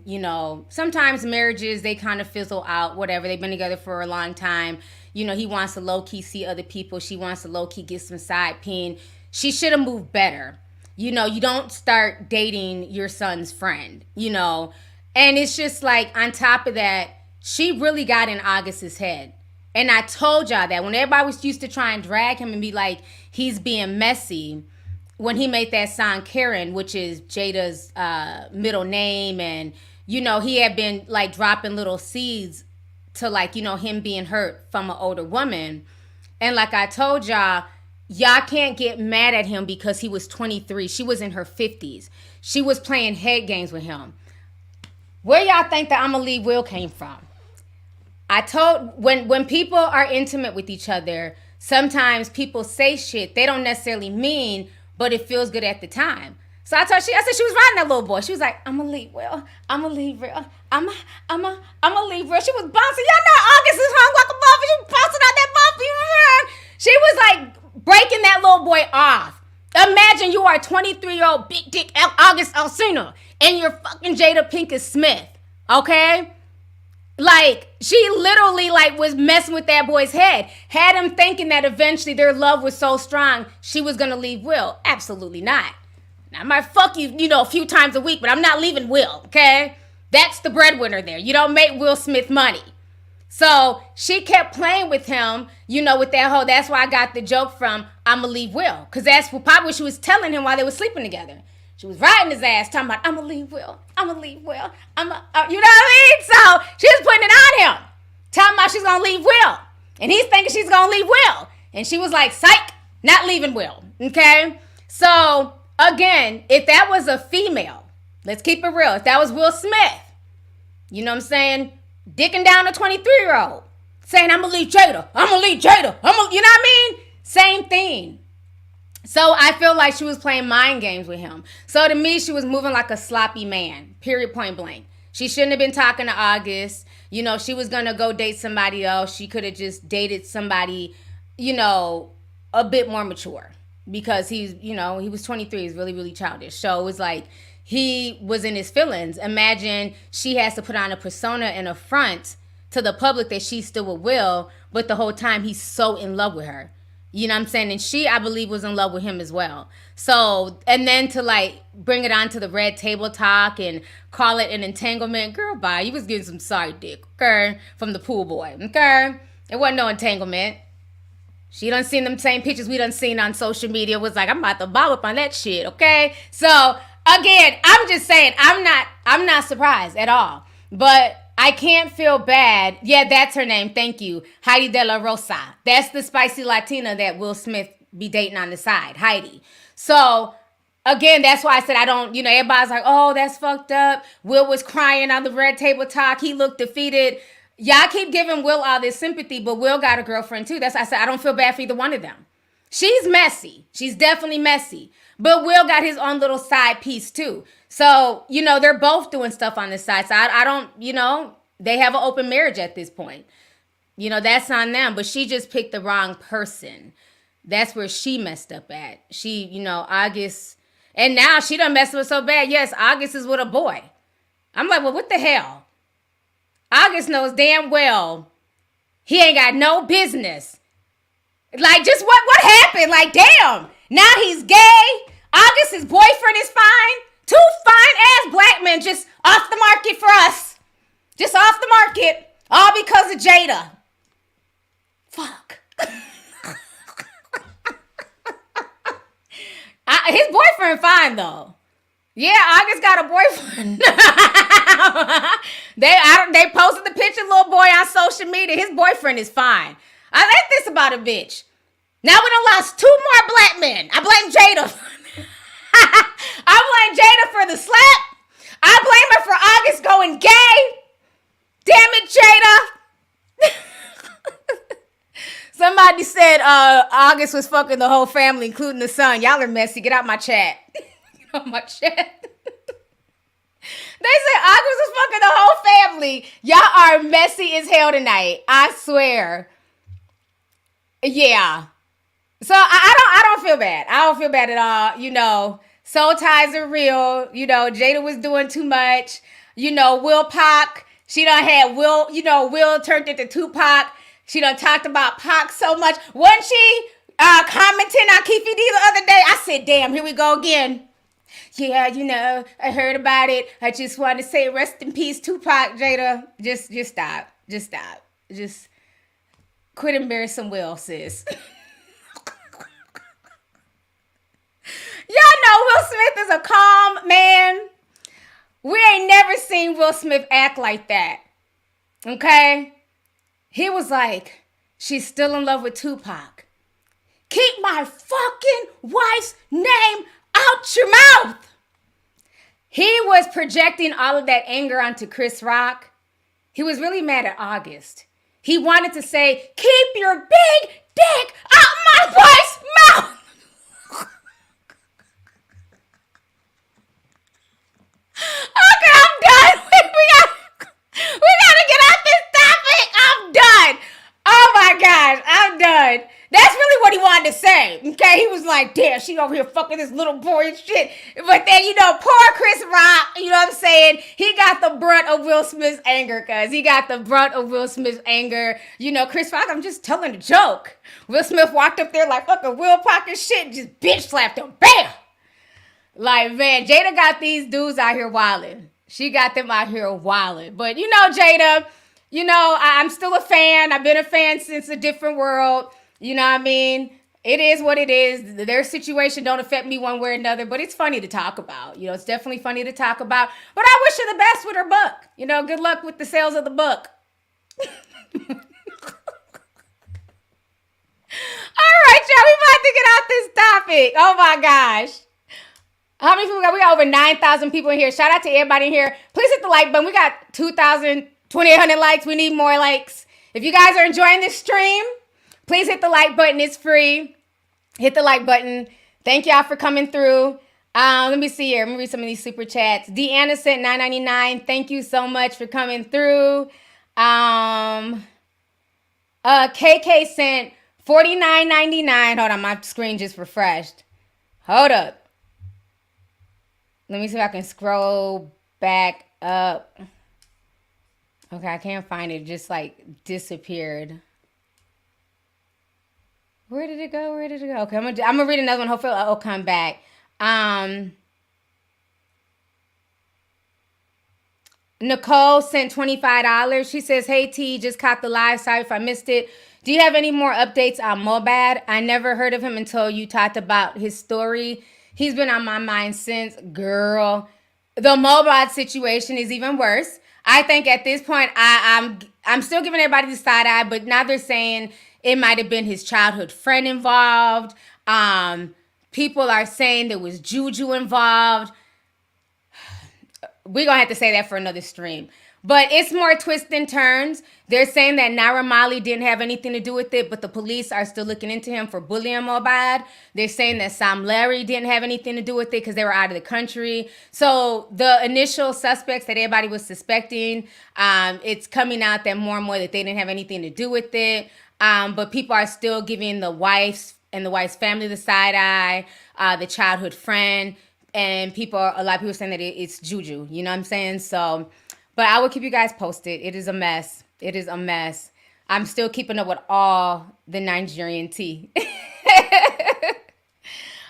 Sometimes marriages, they kind of fizzle out, whatever. They've been together for a long time. He wants to low-key see other people. She wants to low-key get some side peen. She should have moved better. You don't start dating your son's friend, And it's just like, on top of that, she really got in August's head. And I told y'all that when everybody was used to try and drag him and be like, he's being messy, when he made that song Karen, which is Jada's middle name, and, he had been like dropping little seeds to like, him being hurt from an older woman. And like I told y'all can't get mad at him because he was 23. She was in her 50s. She was playing head games with him. Where y'all think the I'ma leave Will came from? I told, when people are intimate with each other, sometimes people say shit they don't necessarily mean, but it feels good at the time. So I said she was riding that little boy. She was like, I'ma leave Will. I'ma leave Will. I'ma leave Will. She was bouncing. Y'all know August is hung like a bumper. She was bouncing out that bumper. She was like breaking that little boy off. Imagine you are a 23-year-old big dick August Alsina and you're fucking Jada Pinkett Smith, okay? Like, she literally, like, was messing with that boy's head. Had him thinking that eventually their love was so strong, she was going to leave Will. Absolutely not. I might fuck you, you know, a few times a week, but I'm not leaving Will, okay? That's the breadwinner there. You don't make Will Smith money. So she kept playing with him, you know, with that whole, that's why I got the joke from, I'ma leave Will. Because that's probably what she was telling him while they were sleeping together. She was riding his ass, talking about, I'ma leave Will. I'ma leave Will. You know what I mean? So she was putting it on him. Talking about she's going to leave Will. And he's thinking she's going to leave Will. And she was like, psych, not leaving Will. Okay? So, again, if that was a female, let's keep it real. If that was Will Smith, you know what I'm saying? Dicking down a 23-year-old. Saying, I'm going to leave Jada. I'm going to leave Jada. You know what I mean? Same thing. So I feel like she was playing mind games with him. So to me, she was moving like a sloppy man. Period, point blank. She shouldn't have been talking to August. You know, she was going to go date somebody else. She could have just dated somebody, you know, a bit more mature. Because he's, you know, he was 23. He's really, really childish. So it was like he was in his feelings. Imagine she has to put on a persona and a front to the public that she's still with Will, but the whole time he's so in love with her. You know what I'm saying? And she, I believe, was in love with him as well. So, and then to like bring it on to the red table talk and call it an entanglement. Girl, bye. You was getting some sorry dick, okay? From the pool boy, okay? It wasn't no entanglement. She done seen them same pictures we done seen on social media. Was like, I'm about to bob up on that shit, okay? So, again, I'm just saying, I'm not surprised at all. But I can't feel bad. Yeah, that's her name. Thank you. Heidi De La Rosa. That's the spicy Latina that Will Smith be dating on the side. Heidi. So, again, that's why I said I don't, you know, everybody's like, oh, that's fucked up. Will was crying on the red table talk. He looked defeated. Y'all keep giving Will all this sympathy, but Will got a girlfriend too. That's why I said I don't feel bad for either one of them. She's messy. She's definitely messy. But Will got his own little side piece too. So, you know, they're both doing stuff on the side. So I don't, you know, they have an open marriage at this point. You know, that's on them. But she just picked the wrong person. That's where she messed up at. She, you know, August. And now she done messed up so bad. Yes, August is with a boy. I'm like, well, what the hell? August knows damn well he ain't got no business. Like, just what happened? Like, damn. Now he's gay. August, his boyfriend is fine. Two fine-ass black men just off the market for us. Just off the market. All because of Jada. Fuck. His boyfriend fine, though. Yeah, August got a boyfriend. They posted the picture, little boy, on social media. His boyfriend is fine. I like this about a bitch. Now we done lost two more black men. I blame Jada. I blame Jada for the slap. I blame her for August going gay. Damn it, Jada. Somebody said August was fucking the whole family, including the son. Y'all are messy. Get out my chat. Get out my chat. They said August was fucking the whole family. Y'all are messy as hell tonight. I swear. Yeah. So I don't feel bad. I don't feel bad at all. You know, soul ties are real. You know, Jada was doing too much. You know, Will Pac. She done had Will, you know, Will turned into Tupac. She done talked about Pac so much. Wasn't she commenting on Keefy D the other day? I said, damn, here we go again. Yeah, you know, I heard about it. I just wanted to say rest in peace, Tupac, Jada. Just stop. Just stop. Just quit embarrassing Will, sis. Y'all know Will Smith is a calm man. We ain't never seen Will Smith act like that. Okay? He was like, she's still in love with Tupac. Keep my fucking wife's name out your mouth. He was projecting all of that anger onto Chris Rock. He was really mad at August. He wanted to say, keep your big dick out my wife's mouth. Okay, I'm done. We gotta get off this topic. I'm done. Oh my gosh, I'm done. That's really what he wanted had to say. Okay, he was like, damn, she over here fucking this little boy and shit. But then, you know, poor Chris Rock, you know what I'm saying? He got the brunt of Will Smith's anger, cuz he got the brunt of Will Smith's anger. You know, Chris Rock, I'm just telling a joke. Will Smith walked up there like fucking Will pocket shit and just bitch slapped him. Bam! Like, man, Jada got these dudes out here wilding. She got them out here wilding. But, you know, Jada, you know, I'm still a fan. I've been a fan since A Different World. You know what I mean? It is what it is. Their situation don't affect me one way or another, but it's funny to talk about. You know, it's definitely funny to talk about. But I wish her the best with her book. You know, good luck with the sales of the book. All right, y'all, we about to get out this topic. Oh, my gosh. How many people we got? We got over 9,000 people in here. Shout out to everybody in here. Please hit the like button. We got 2,800 likes. We need more likes. If you guys are enjoying this stream, please hit the like button. It's free. Hit the like button. Thank y'all for coming through. Let me see here. Let me read some of these super chats. Deanna sent $9.99. Thank you so much for coming through. KK sent $49.99. Hold on, my screen just refreshed. Hold up. Let me see if I can scroll back up. Okay, I can't find it. It just like disappeared. Where did it go? Where did it go? Okay, I'm gonna read another one. Hopefully it'll come back. Nicole sent $25. She says, hey T, just caught the live. Sorry if I missed it. Do you have any more updates on Mobad? I never heard of him until you talked about his story. He's been on my mind since. Girl, the Mobad situation is even worse. I think at this point, I'm still giving everybody the side eye, but now they're saying it might have been his childhood friend involved. People are saying there was juju involved. We're going to have to say that for another stream. But it's more twists and turns. They're saying that Naira Marley didn't have anything to do with it, but the police are still looking into him for bullying Mobad. They're saying that Sam Larry didn't have anything to do with it because they were out of the country. So the initial suspects that everybody was suspecting, it's coming out that more and more that they didn't have anything to do with it. But people are still giving the wife and the wife's family the side eye, the childhood friend, and a lot of people are saying that it's juju. You know what I'm saying? So, but I will keep you guys posted. It is a mess. It is a mess. I'm still keeping up with all the Nigerian tea.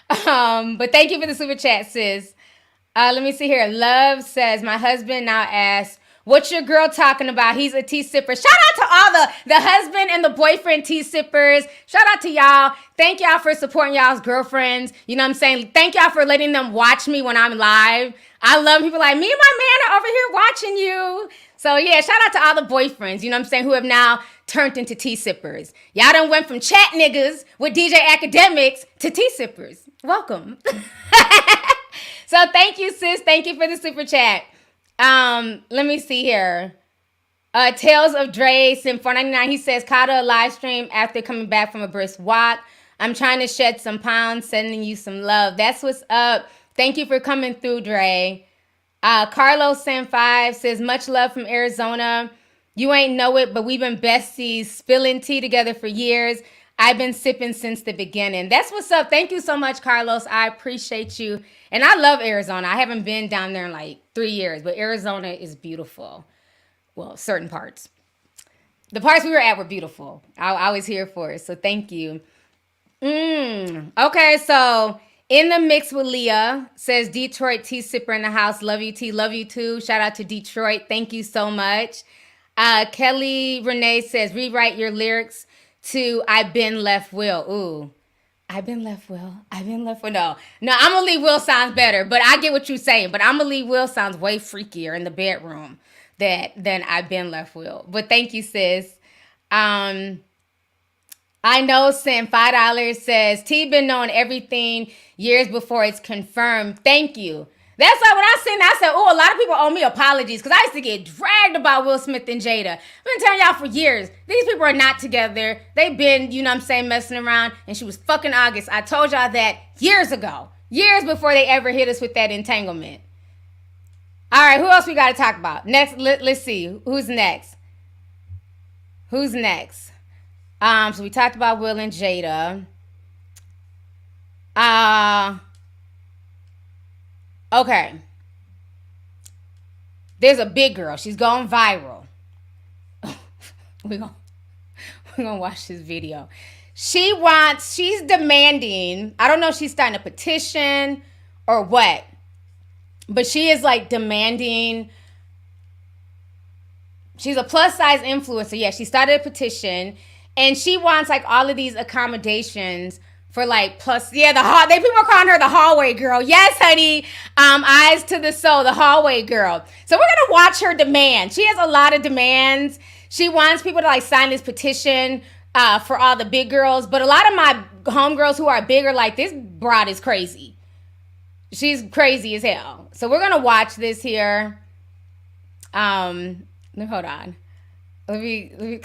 But thank you for the super chat, sis. Let me see here. Love says, my husband now asks, what's your girl talking about? He's a tea sipper. Shout out to all the husband and the boyfriend tea sippers. Shout out to y'all. Thank y'all for supporting y'all's girlfriends. You know what I'm saying? Thank y'all for letting them watch me when I'm live. I love people like me and my man are over here watching you. So yeah, shout out to all the boyfriends, you know what I'm saying, who have now turned into tea sippers. Y'all done went from chat niggas with DJ Academics to tea sippers. Welcome. So thank you, sis. Thank you for the super chat. Let me see here. Tales of Dre sent $4.99. He says, caught a live stream after coming back from a brisk walk. I'm trying to shed some pounds, sending you some love. That's what's up. Thank you for coming through, Dre. Carlos sent 5, says, much love from Arizona. You ain't know it, but we've been besties, spilling tea together for years. I've been sipping since the beginning. That's what's up. Thank you so much, Carlos. I appreciate you. And I love Arizona. I haven't been down there in like 3 years, but Arizona is beautiful. Well, certain parts. The parts we were at were beautiful. I was here for it, so thank you. Okay, so in the mix with Leah, says Detroit tea sipper in the house. Love you, T. Love you, too. Shout out to Detroit. Thank you so much. Kelly Renee says, rewrite your lyrics to I've Been Left Will. Ooh. I've been left Will. I've been left Will. No, I'm going to leave Will sounds better, but I get what you're saying. But I'm going to leave Will sounds way freakier in the bedroom than I've been left Will. But thank you, sis. I know sent $5 says, T been knowing everything years before it's confirmed. Thank you. That's why when I seen that, I said, oh, a lot of people owe me apologies because I used to get dragged about Will Smith and Jada. I've been telling y'all for years. These people are not together. They've been, you know what I'm saying, messing around. And she was fucking August. I told y'all that years ago. Years before they ever hit us with that entanglement. All right, who else we got to talk about? Next, let's see. Who's next? Who's next? So we talked about Will and Jada. Okay. There's a big girl. She's going viral. We're gonna watch this video. She's demanding, I don't know if she's starting a petition or what, but she is like demanding, she's a plus size influencer. Yeah, she started a petition and she wants like all of these accommodations for like plus, people are calling her the hallway girl. Yes, honey. Eyes to the soul, the hallway girl. So we're gonna watch her demand. She has a lot of demands. She wants people to like sign this petition for all the big girls. But a lot of my homegirls who are big are like, this broad is crazy. She's crazy as hell. So we're gonna watch this here. Hold on. Let me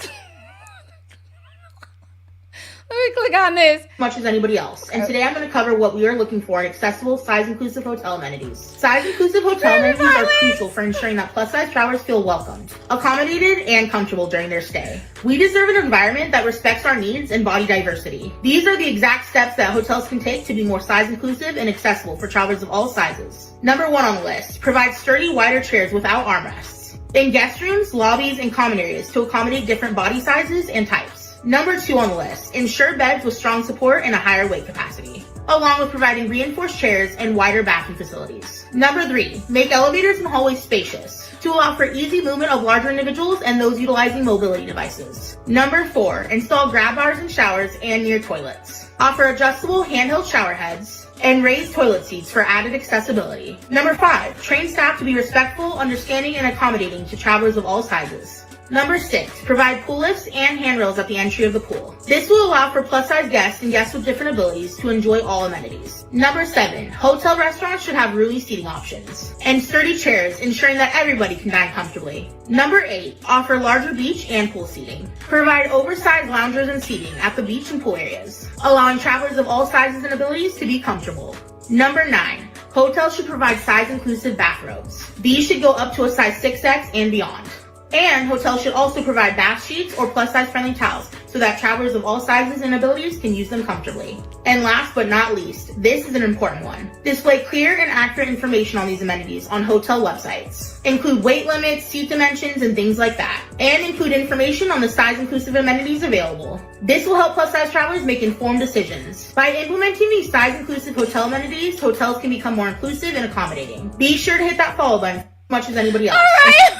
Let me click on this. Much as anybody else. And today I'm going to cover what we are looking for in accessible, size-inclusive hotel amenities. Size-inclusive hotel amenities are crucial for ensuring that plus-size travelers feel welcomed, accommodated, and comfortable during their stay. We deserve an environment that respects our needs and body diversity. These are the exact steps that hotels can take to be more size-inclusive and accessible for travelers of all sizes. Number 1 on the list, provide sturdy, wider chairs without armrests in guest rooms, lobbies, and common areas to accommodate different body sizes and types. Number 2 on the list, ensure beds with strong support and a higher weight capacity, along with providing reinforced chairs and wider bathroom facilities. Number 3, make elevators and hallways spacious to allow for easy movement of larger individuals and those utilizing mobility devices. Number 4, install grab bars in showers and near toilets. Offer adjustable handheld shower heads and raised toilet seats for added accessibility. Number 5, train staff to be respectful, understanding, and accommodating to travelers of all sizes. Number 6, provide pool lifts and handrails at the entry of the pool. This will allow for plus-size guests and guests with different abilities to enjoy all amenities. Number 7, hotel restaurants should have roomy seating options and sturdy chairs, ensuring that everybody can dine comfortably. Number 8, offer larger beach and pool seating. Provide oversized loungers and seating at the beach and pool areas, allowing travelers of all sizes and abilities to be comfortable. Number 9, hotels should provide size-inclusive bathrobes. These should go up to a size 6X and beyond. And hotels should also provide bath sheets or plus-size friendly towels so that travelers of all sizes and abilities can use them comfortably. And last but not least, this is an important one. Display clear and accurate information on these amenities on hotel websites. Include weight limits, seat dimensions, and things like that. And include information on the size-inclusive amenities available. This will help plus-size travelers make informed decisions. By implementing these size-inclusive hotel amenities, hotels can become more inclusive and accommodating. Be sure to hit that follow button as much as anybody else. All right.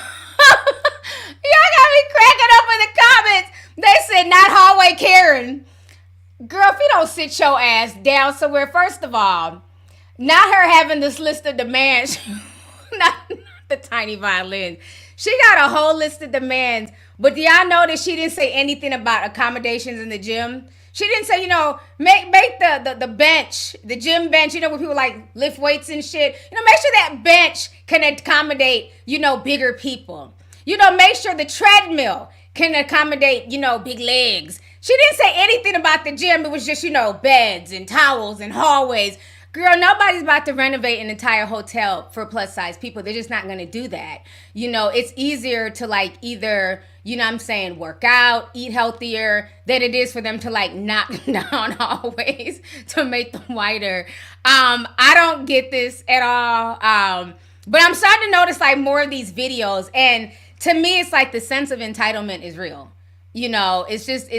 Y'all got me cracking up in the comments. They said not hallway Karen. Girl, if you don't sit your ass down somewhere, first of all, not her having this list of demands, not the tiny violin. She got a whole list of demands. But do y'all notice she didn't say anything about accommodations in the gym? She didn't say, make the bench, the gym bench, where people like lift weights and shit. Make sure that bench can accommodate, bigger people. Make sure the treadmill can accommodate, big legs. She didn't say anything about the gym. It was just, beds and towels and hallways. Girl, nobody's about to renovate an entire hotel for plus size people. They're just not going to do that. It's easier to either, work out, eat healthier than it is for them to knock down hallways to make them wider. I don't get this at all. But I'm starting to notice more of these videos, and to me, it's the sense of entitlement is real. It's just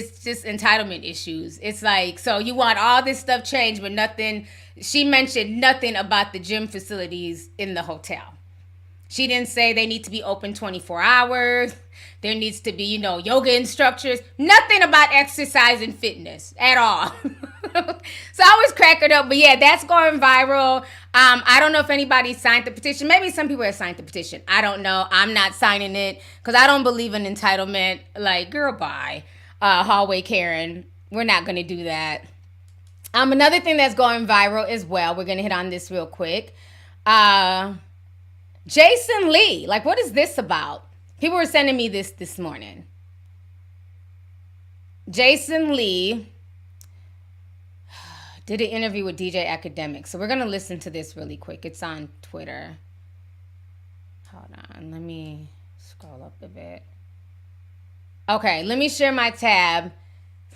entitlement issues. It's so you want all this stuff changed, but nothing. She mentioned nothing about the gym facilities in the hotel. She didn't say they need to be open 24 hours. There needs to be, yoga instructors. Nothing about exercise and fitness at all. So I was cracking up. But yeah, that's going viral. I don't know if anybody signed the petition. Maybe some people have signed the petition. I don't know. I'm not signing it because I don't believe in entitlement. Girl, bye. Hallway Karen. We're not going to do that. Another thing that's going viral as well. We're going to hit on this real quick. Jason Lee. What is this about? People were sending me this morning. Jason Lee did an interview with DJ Academic. So we're going to listen to this really quick. It's on Twitter. Hold on. Let me scroll up a bit. Okay, let me share my tab.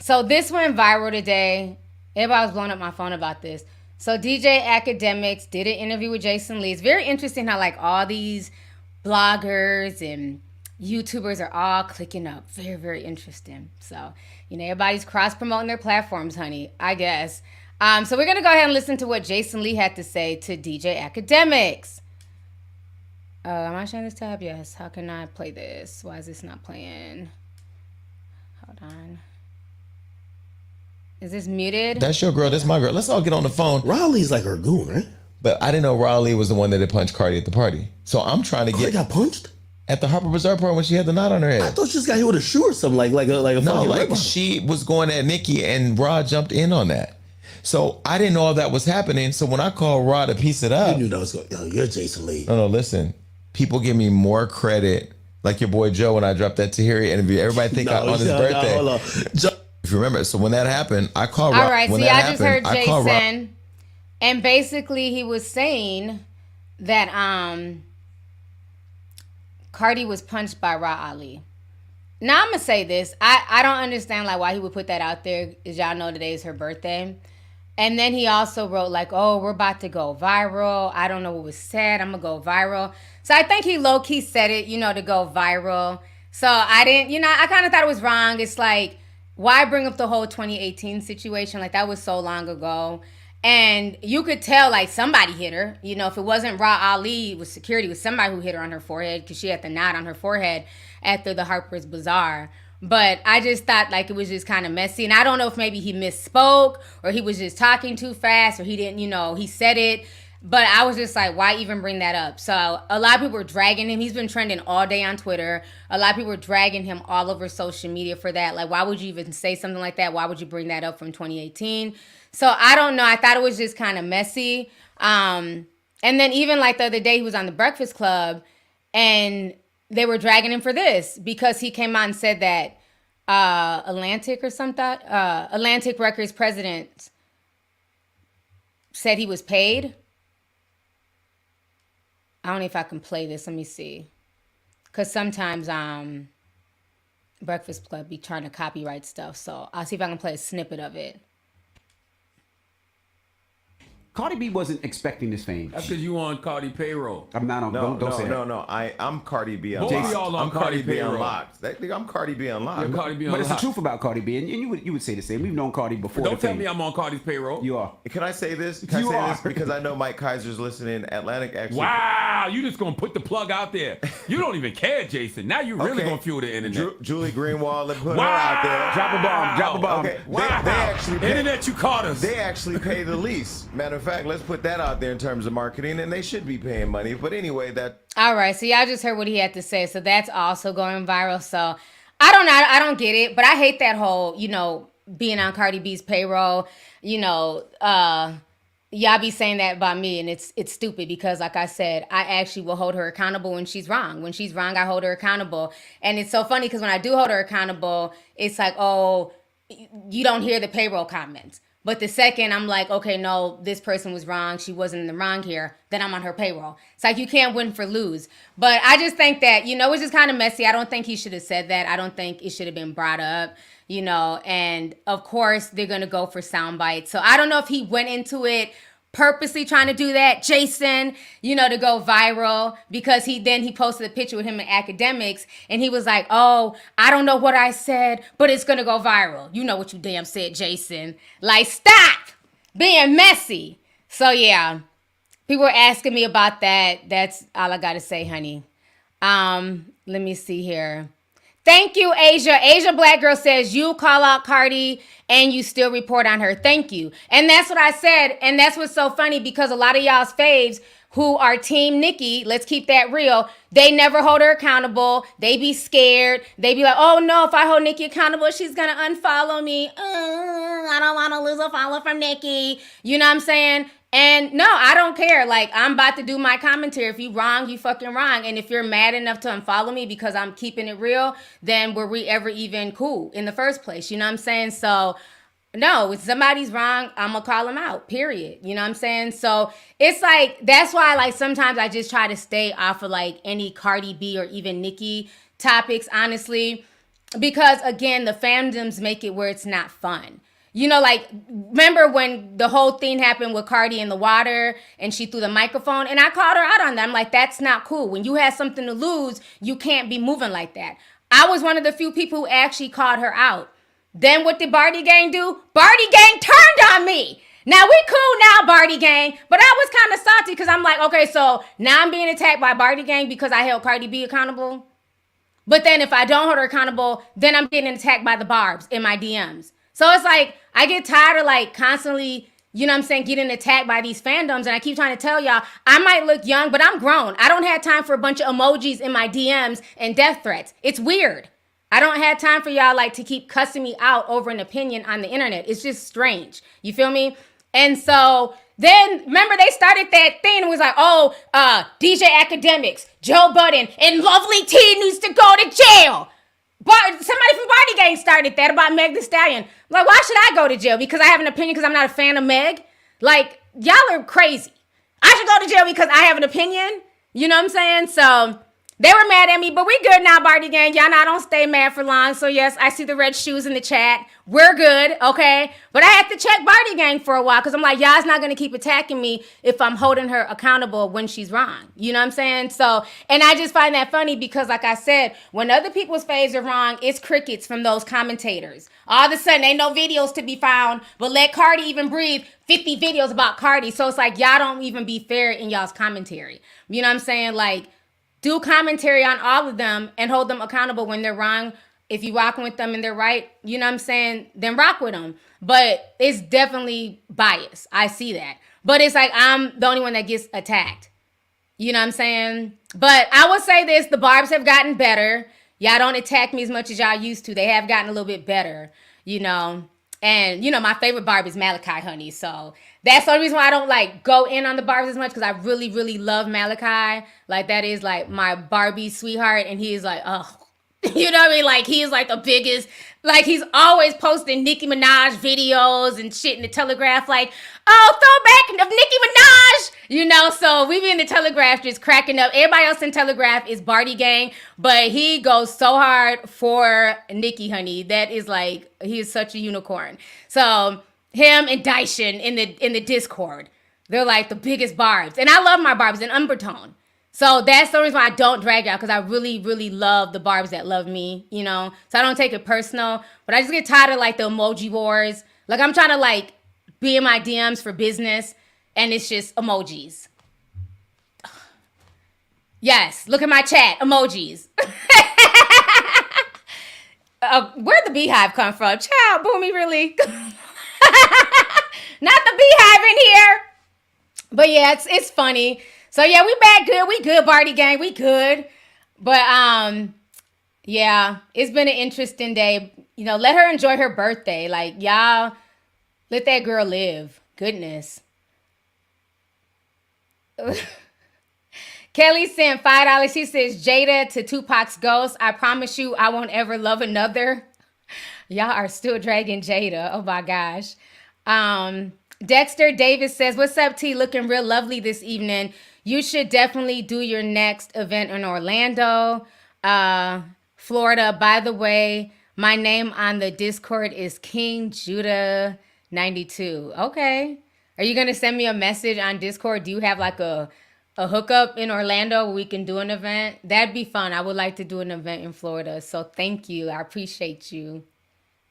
So this went viral today. Everybody was blowing up my phone about this. So DJ Academics did an interview with Jason Lee. It's very interesting how like all these bloggers and YouTubers are all clicking up. Very, very interesting. So, everybody's cross-promoting their platforms, honey, I guess. So we're going to go ahead and listen to what Jason Lee had to say to DJ Academics. Am I showing this tab? Yes. How can I play this? Why is this not playing? Hold on. Is this muted? That's your girl. That's my girl. Let's all get on the phone. Riley's like her goon, right? But I didn't know Riley was the one that had punched Cardi at the party. So I'm trying to get. Got punched at the Harper Bazaar party when she had the knot on her head. I thought she just got hit with a shoe or something like a no, like she was going at Nikki and Rod jumped in on that. So I didn't know all that was happening. So when I called Rod to piece it up, you knew that was going. Yo, you're Jason Lee. No, listen. People give me more credit, like your boy Joe when I dropped that Tahiri interview. Everybody think on his birthday. No, hold on. If you remember, so when that happened, I called Rod. All right, so I just heard Jason, and basically he was saying that Cardi was punched by Ra Ali. Now I'm gonna say this. I don't understand like why he would put that out there, as y'all know today is her birthday. And then he also wrote like, oh, we're about to go viral. I don't know what was said. I'm gonna go viral. So I think he low-key said it, to go viral. So I didn't, I kind of thought it was wrong. It's like, why bring up the whole 2018 situation? Like that was so long ago. And you could tell like somebody hit her. If it wasn't Ra Ali, it was security, it was somebody who hit her on her forehead because she had the knot on her forehead after the Harper's Bazaar. But I just thought like it was just kind of messy. And I don't know if maybe he misspoke or he was just talking too fast or he didn't, he said it. But I was just like, why even bring that up? So a lot of people were dragging him. He's been trending all day on Twitter. A lot of people were dragging him all over social media for that. Like, why would you even say something like that? Why would you bring that up from 2018? So I don't know. I thought it was just kind of messy. And then even like the other day, he was on the Breakfast Club and they were dragging him for this because he came out and said that Atlantic Records president said he was paid. I don't know if I can play this. Let me see. Because sometimes Breakfast Club be trying to copyright stuff. So I'll see if I can play a snippet of it. Cardi B wasn't expecting this fame. That's because you on Cardi payroll. I'm not on. Don't say that. No. I'm Cardi B Both of y'all on I'm Cardi B payroll. Unlocked. I'm Cardi B Unlocked. You're Cardi B But it's the Unlocked. truth about Cardi B, and you would say the same. We've known Cardi before. Don't the tell fame. me I'm on Cardi's payroll. You are. Can I say this? Because I know Mike Kaiser's listening. Atlantic actually. Wow, you just gonna put the plug out there. You don't even care, Jason. Now you really gonna fuel the internet. Julie Greenwald, let put her out there. Drop a bomb. Okay. Wow. They actually pay, Internet, you caught us. They actually pay the least. Matter of fact, let's put that out there in terms of marketing, and they should be paying money. But anyway, All right, so y'all just heard what he had to say. So that's also going viral. So I don't know. I don't get it, but I hate that whole, being on Cardi B's payroll. Y'all be saying that about me, and it's stupid because, like I said, I actually will hold her accountable when she's wrong. When she's wrong, I hold her accountable. And it's so funny because when I do hold her accountable, it's like, oh, you don't hear the payroll comments. But the second I'm like, okay, no, this person was wrong. She wasn't in the wrong here. Then I'm on her payroll. It's like you can't win for lose. But I just think that, it's just kind of messy. I don't think he should have said that. I don't think it should have been brought up, And of course, they're going to go for sound bites. So I don't know if he went into it purposely trying to do that, Jason, to go viral, because he posted a picture with him in Academics and he was like, oh, I don't know what I said, but it's going to go viral. You know what you damn said, Jason. Like, stop being messy. So yeah, people were asking me about that. That's all I got to say, honey. Let me see here. Thank you, Asia. Asia Black Girl says, you call out Cardi and you still report on her. Thank you. And that's what I said. And that's what's so funny because a lot of y'all's faves who are Team Nikki, let's keep that real, they never hold her accountable. They be scared. They be like, oh no, if I hold Nikki accountable, she's going to unfollow me. I don't want to lose a follow from Nikki. You know what I'm saying? And no, I don't care. Like, I'm about to do my commentary. If you wrong, you fucking wrong. And if you're mad enough to unfollow me because I'm keeping it real, then were we ever even cool in the first place? You know what I'm saying? So, no, if somebody's wrong, I'm going to call them out, period. You know what I'm saying? So, it's like, that's why, like, sometimes I just try to stay off of, like, any Cardi B or even Nicki topics, honestly. Because, again, the fandoms make it where it's not fun. You know, like, remember when the whole thing happened with Cardi in the water and she threw the microphone? And I called her out on that. I'm like, that's not cool. When you have something to lose, you can't be moving like that. I was one of the few people who actually called her out. Then what did Barty Gang do? Barty Gang turned on me. Now we cool now, Barty Gang. But I was kind of salty because I'm like, okay, so now I'm being attacked by Barty Gang because I held Cardi B accountable. But then if I don't hold her accountable, then I'm getting attacked by the Barbs in my DMs. So it's like, I get tired of like constantly, you know what I'm saying, getting attacked by these fandoms. And I keep trying to tell y'all, I might look young, but I'm grown. I don't have time for a bunch of emojis in my DMs and death threats. It's weird. I don't have time for y'all like to keep cussing me out over an opinion on the internet. It's just strange. You feel me? And so then, remember, they started that thing and was like, oh, DJ Academics, Joe Budden, and Lovelyti needs to go to jail. But somebody from Barty Gang started that about Meg Thee Stallion. Like, why should I go to jail? Because I have an opinion because I'm not a fan of Meg? Like, y'all are crazy. I should go to jail because I have an opinion? You know what I'm saying? So they were mad at me, but we good now, Barty Gang. Y'all know I don't stay mad for long. So yes, I see the red shoes in the chat. We're good, okay? But I had to check Barty Gang for a while because I'm like, y'all's not going to keep attacking me if I'm holding her accountable when she's wrong. You know what I'm saying? So, and I just find that funny because like I said, when other people's faves are wrong, it's crickets from those commentators. All of a sudden, ain't no videos to be found, but let Cardi even breathe 50 videos about Cardi. So it's like, y'all don't even be fair in y'all's commentary. You know what I'm saying? Like, do commentary on all of them and hold them accountable when they're wrong. If you rocking with them and they're right, you know what I'm saying, then rock with them. But it's definitely biased. I see that. But it's like I'm the only one that gets attacked. You know what I'm saying? But I will say this, the Barbs have gotten better. Y'all don't attack me as much as y'all used to. They have gotten a little bit better, you know. And, you know, my favorite Barb is Malachi Honey. So that's the only reason why I don't, like, go in on the Barbs as much because I really, really love Malachi. Like, that is, like, my Barbie sweetheart. And he is like, oh. You know what I mean? Like, he is, like, the biggest. Like, he's always posting Nicki Minaj videos and shit in the Telegraph. Like, oh, throwback of Nicki Minaj. You know, so we be in the Telegraph just cracking up. Everybody else in Telegraph is Barty Gang. But he goes so hard for Nicki, honey. That is, like, he is such a unicorn. So him and Daishin in the Discord, they're, like, the biggest Barbs. And I love my Barbs in Undertone. So that's the reason why I don't drag y'all, because I really, really love the Barbs that love me, you know? So I don't take it personal, but I just get tired of, like, the emoji wars. Like, I'm trying to, like, be in my DMs for business, and it's just emojis. Yes, look at my chat, emojis. Where'd the beehive come from? Child, Boomy, really? Not the beehive in here. But yeah, it's funny. So yeah, we back good. We good, Barty Gang. We good. But yeah, it's been an interesting day. You know, let her enjoy her birthday. Like, y'all, let that girl live. Goodness. Kelly sent $5. She says, Jada to Tupac's Ghost. I promise you I won't ever love another. Y'all are still dragging Jada. Oh my gosh. Dexter Davis says, what's up, T? Looking real lovely this evening. You should definitely do your next event in Orlando, Florida. By the way, my name on the Discord is King Judah 92. Okay. Are you going to send me a message on Discord? Do you have like a hookup in Orlando where we can do an event? That'd be fun. I would like to do an event in Florida. So thank you. I appreciate you.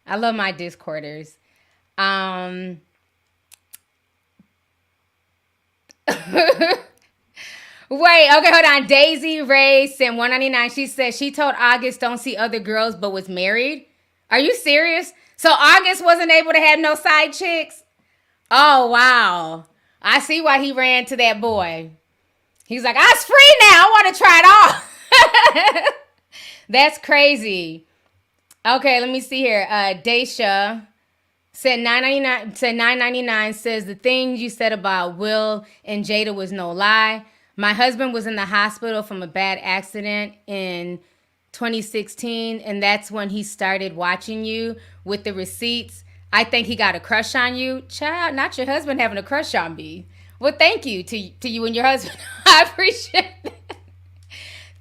I love my Discorders. Wait, okay, hold on. Daisy Ray sent $1.99. She said she told August don't see other girls but was married. Are you serious? So August wasn't able to have no side chicks? Oh, wow. I see why he ran to that boy. He's like, I was free now. I want to try it all. That's crazy. Okay, let me see here. Daisha said $9.99 says the thing you said about Will and Jada was no lie. My husband was in the hospital from a bad accident in 2016, and that's when he started watching you with the receipts. I think he got a crush on you. Child, not your husband having a crush on me. Well, thank you to you and your husband. I appreciate that.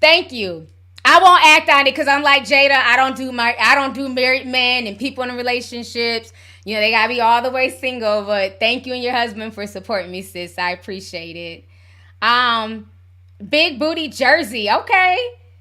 Thank you. I won't act on it because I'm like Jada. I don't do married men and people in relationships. You know, they gotta be all the way single, but thank you and your husband for supporting me, sis. I appreciate it. Big Booty Jersey. Okay.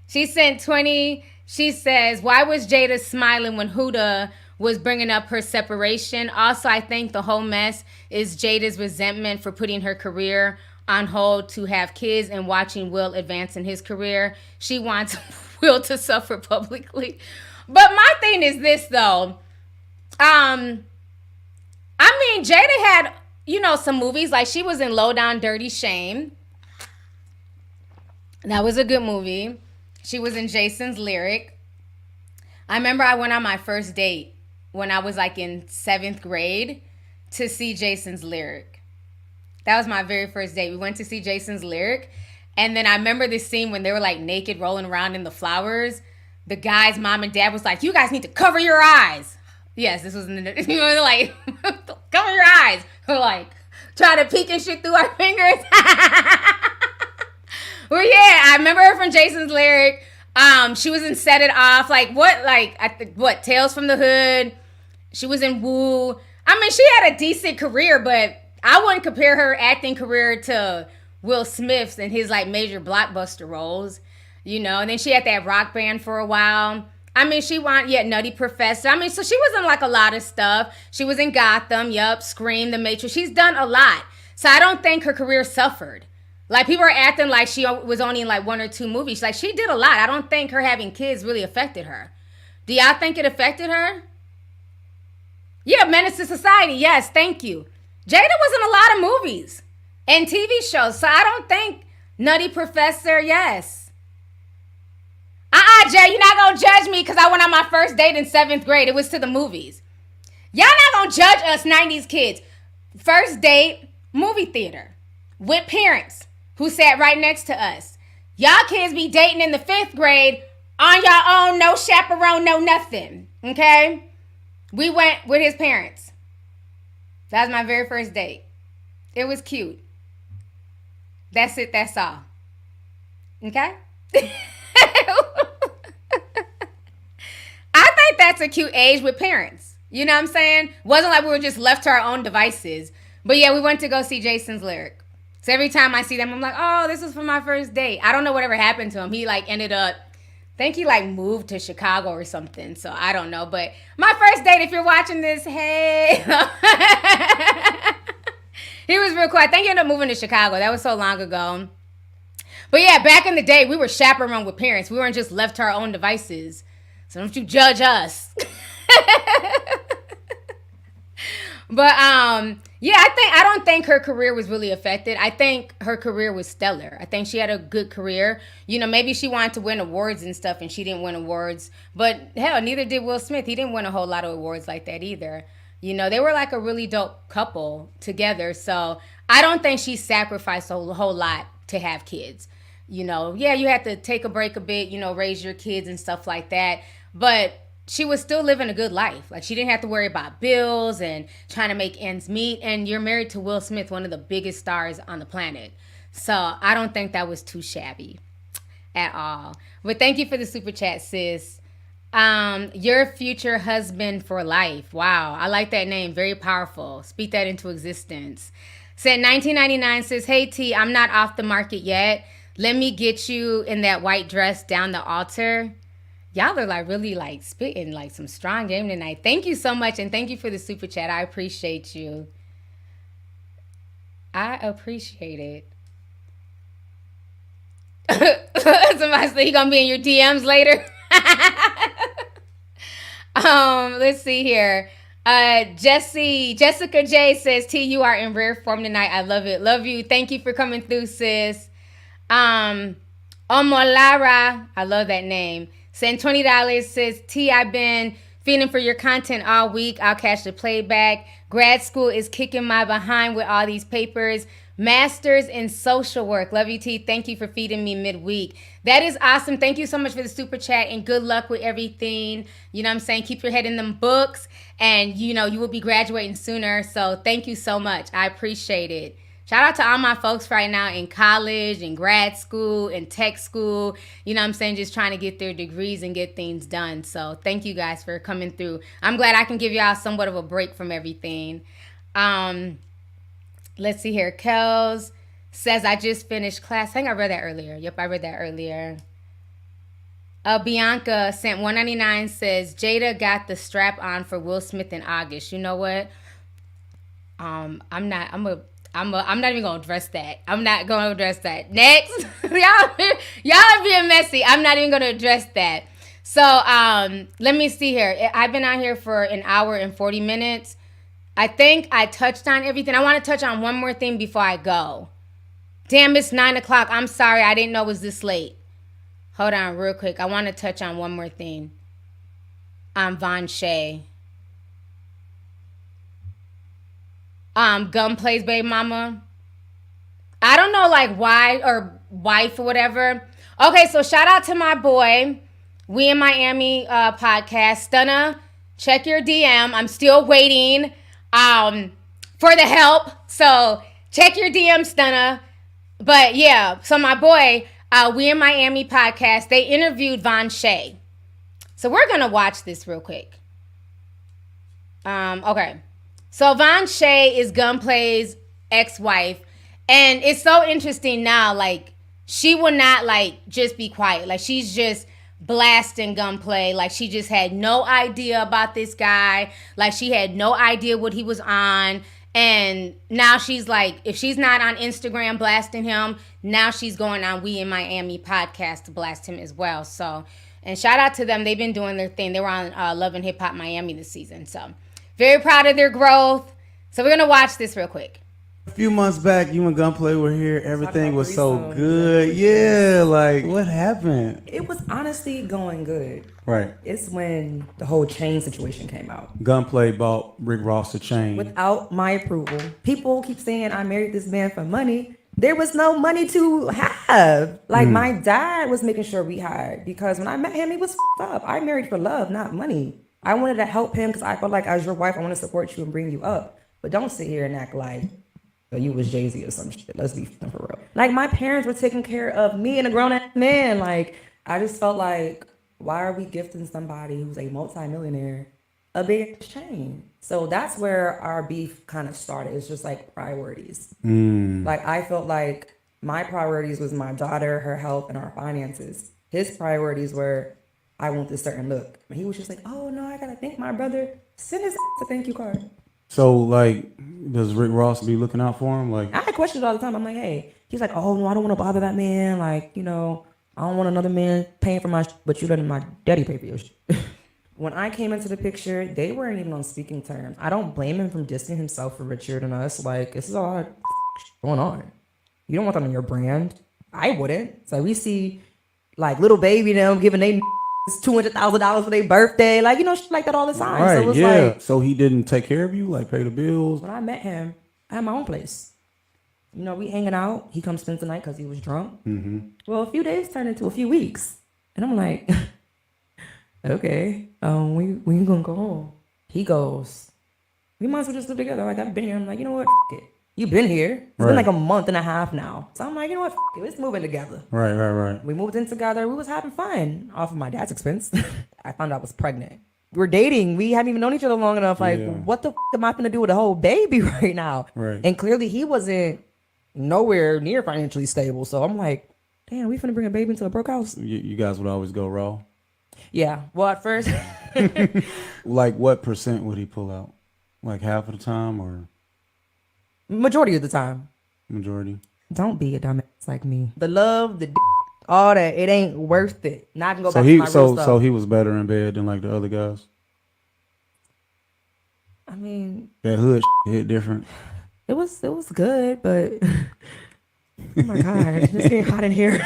She sent 20. She says, why was Jada smiling when Huda was bringing up her separation? Also, I think the whole mess is Jada's resentment for putting her career on hold to have kids and watching Will advance in his career. She wants Will to suffer publicly. But my thing is this, though. I mean, Jada had, some movies. Like, she was in Low Down Dirty Shame. That was a good movie. She was in Jason's Lyric. I remember I went on my first date when I was like in 7th grade to see Jason's Lyric. That was my very first date. We went to see Jason's Lyric. And then I remember this scene when they were like naked rolling around in the flowers. The guy's mom and dad was like, you guys need to cover your eyes. Yes, this was in the, like, cover your eyes. We're like, try to peek and shit through our fingers. Well, yeah, I remember her from Jason's Lyric. She was in Set It Off. What, Tales from the Hood. She was in Woo. I mean, she had a decent career, but I wouldn't compare her acting career to Will Smith's and his, like, major blockbuster roles. And then she had that rock band for a while. I mean, Nutty Professor. I mean, so she was in, like, a lot of stuff. She was in Gotham, Scream, The Matrix. She's done a lot. So I don't think her career suffered. Like, people are acting like she was only in, like, 1 or 2 movies. Like, she did a lot. I don't think her having kids really affected her. Do y'all think it affected her? Yeah, Menace to Society. Yes, thank you. Jada was in a lot of movies and TV shows. So I don't think Nutty Professor, yes. Jay, you're not going to judge me because I went on my first date in 7th grade. It was to the movies. Y'all not going to judge us 90s kids. First date, movie theater with parents who sat right next to us. Y'all kids be dating in the 5th grade on your own, no chaperone, no nothing. Okay? We went with his parents. That was my very first date. It was cute. That's it. That's all. Okay? I think that's a cute age with parents. You know what I'm saying? Wasn't like we were just left to our own devices. But yeah, we went to go see Jason's Lyric. So every time I see them, I'm like, oh, this was for my first date. I don't know whatever happened to him. He ended up, I think he moved to Chicago or something. So I don't know. But my first date, if you're watching this, hey. He was real cool. I think he ended up moving to Chicago. That was so long ago. But yeah, back in the day, we were chaperoned with parents. We weren't just left to our own devices. So don't you judge us. But yeah, I don't think her career was really affected. I think her career was stellar. I think she had a good career. Maybe she wanted to win awards and stuff and she didn't win awards. But hell, neither did Will Smith. He didn't win a whole lot of awards like that either. They were like a really dope couple together. So I don't think she sacrificed a whole lot to have kids. Yeah, you had to take a break a bit, raise your kids and stuff like that. But she was still living a good life. Like, she didn't have to worry about bills and trying to make ends meet. And you're married to Will Smith, one of the biggest stars on the planet. So I don't think that was too shabby at all. But thank you for the super chat, sis. Your future husband for life. Wow, I like that name. Very powerful. Speak that into existence. Said 1999 says, hey T, I'm not off the market yet. Let me get you in that white dress down the altar. Y'all are really spitting some strong game tonight. Thank you so much. And thank you for the super chat. I appreciate you. I appreciate it. Somebody said he gonna be in your DMs later. Let's see here. Jessica J says, T, you are in rare form tonight. I love it. Love you. Thank you for coming through, sis. Omolara, I love that name. Send $20, says, T, I've been feeding for your content all week. I'll catch the playback. Grad school is kicking my behind with all these papers. Masters in social work. Love you, T. Thank you for feeding me midweek. That is awesome. Thank you so much for the super chat and good luck with everything. You know what I'm saying? Keep your head in them books and, you will be graduating sooner. So thank you so much. I appreciate it. Shout out to all my folks right now in college, in grad school, in tech school. You know what I'm saying? Just trying to get their degrees and get things done. So thank you guys for coming through. I'm glad I can give y'all somewhat of a break from everything. Let's see here. Kels says, I just finished class. I think I read that earlier. Yep, I read that earlier. Bianca sent 199 says, Jada got the strap on for Will Smith in August. You know what? I'm not even gonna address that. I'm not gonna address that. Next. y'all are being messy. I'm not even gonna address that. So let me see here. I've been on here for an hour and 40 minutes. I think I touched on everything. I want to touch on one more thing before I go. Damn, it's 9 o'clock. I'm sorry. I didn't know it was this late. Hold on real quick. I want to touch on one more thing. Von Shay. Gunplay's baby mama. I don't know like why or wife or whatever. Okay, so shout out to my boy. We in Miami podcast. Stunna, check your DM. I'm still waiting for the help. So check your DM, Stunna. But yeah, so my boy, We in Miami podcast, they interviewed Von Shay. So we're going to watch this real quick. Okay. So Von Shay is Gunplay's ex-wife. And it's so interesting now, like, she will not, like, just be quiet. Like, she's just blasting Gunplay. Like, she just had no idea about this guy. Like, she had no idea what he was on. And now she's like, if she's not on Instagram blasting him, now she's going on We in Miami podcast to blast him as well. So, and shout out to them. They've been doing their thing. They were on Love and Hip Hop Miami this season. So, very proud of their growth. So, we're going to watch this real quick. A few months back, you and Gunplay were here. Everything was so good. Yeah, like, what happened? It was honestly going good. Right. It's when the whole chain situation came out. Gunplay bought Rick Ross a chain. Without my approval. People keep saying I married this man for money. There was no money to have. Like, my dad was making sure we had. Because when I met him, he was f***ed up. I married for love, not money. I wanted to help him because I felt like as your wife, I want to support you and bring you up. But don't sit here and act like you was Jay-Z or some shit. Let's be for real. Like, my parents were taking care of me and a grown-ass man. Like, I just felt like, why are we gifting somebody who's a multimillionaire a big chain? So that's where our beef kind of started. It's just like priorities. Like, I felt like my priorities was my daughter, her health, and our finances. His priorities were, I want this certain look. And he was just like, oh, no, I got to thank my brother. Send his a thank you card. So, like, does Rick Ross be looking out for him? Like, I had questions all the time. I'm like, hey, he's like, oh, no, I don't want to bother that man. Like, you know, I don't want another man paying for my but you letting my daddy pay for your shit. When I came into the picture, they weren't even on speaking terms. I don't blame him from distancing himself for richer than us. Like, this is all going on. You don't want that on your brand. I wouldn't. So we see, like, little baby them giving they $200,000 for their birthday, like, you know, shit like that all the time. right, So it was yeah. like, So he didn't take care of you, like pay the bills? when I met him, I had my own place. You know, we hanging out. He comes spend the night because he was drunk. Well, a few days turned into a few weeks, and I'm like, okay, we gonna go home. He goes, we might as well just live together. Like, I've been here. I'm like, you know what? F- it. You've been here. It's been like a month and a half now. So I'm like, you know what? F- it. Let's move in together. Right. We moved in together. We was having fun off of my dad's expense. I found out I was pregnant. We were dating. We hadn't even known each other long enough. Like, what the f- am I gonna do with a whole baby right now? Right. And clearly he wasn't nowhere near financially stable. So I'm like, damn, we finna bring a baby into a broke house. You guys would always go raw? Yeah. Well, at first, Like, what percent would he pull out? Like half of the time or majority of the time. majority? Don't be a dumbass like me. The love, the d- all that, it ain't worth it. Not gonna go So back he to my real stuff. so he was better in bed than like the other guys? I mean, That hood hit different. it was good, but oh my god, it's getting hot in here.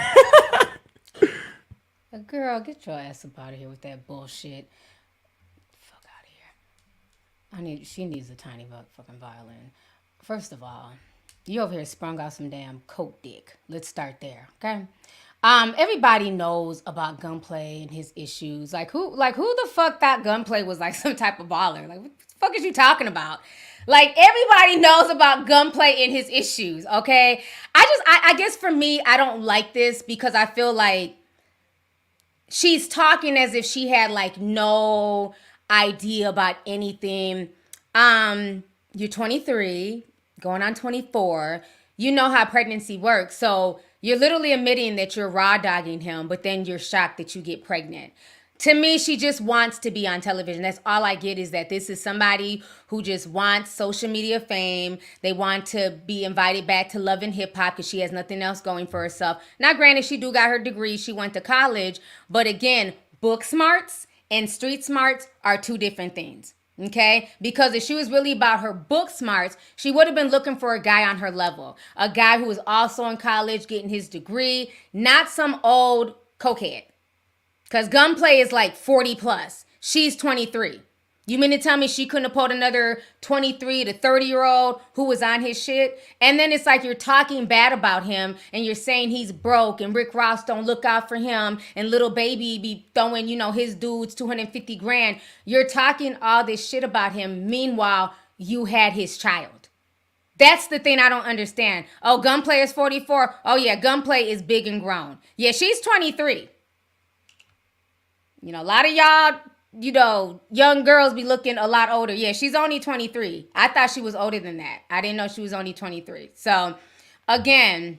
Girl, get your ass up out of here with that bullshit. Fuck out of here. She needs a tiny fucking violin. First of all, you over here sprung out some damn coke dick. Let's start there, okay? Everybody knows about Gunplay and his issues. Like who the fuck thought Gunplay was like some type of baller? Like, what the The fuck is you talking about? Like, everybody knows about Gunplay and his issues, okay? I guess for me, I don't like this because I feel like she's talking as if she had like no idea about anything. You're 23, going on 24. You know how pregnancy works. So you're literally admitting that you're raw dogging him, but then you're shocked that you get pregnant. To me, she just wants to be on television. That's all I get, is that this is somebody who just wants social media fame. They want to be invited back to Love and Hip Hop because she has nothing else going for herself. Now, granted, she do got her degree. She went to college. But again, book smarts and street smarts are two different things. Okay? Because if she was really about her book smarts, she would have been looking for a guy on her level. A guy who was also in college getting his degree, not some old cokehead. Because Gunplay is like 40 plus. She's 23. You mean to tell me she couldn't have pulled another 23 to 30-year-old who was on his shit? And then it's like you're talking bad about him and you're saying he's broke and Rick Ross don't look out for him and Little Baby be throwing, his dudes 250 grand. You're talking all this shit about him. Meanwhile, you had his child. That's the thing I don't understand. Oh, Gunplay is 44. Oh, yeah, Gunplay is big and grown. Yeah, she's 23. A lot of y'all, young girls be looking a lot older. Yeah, she's only 23. I thought she was older than that. I didn't know she was only 23. So, again,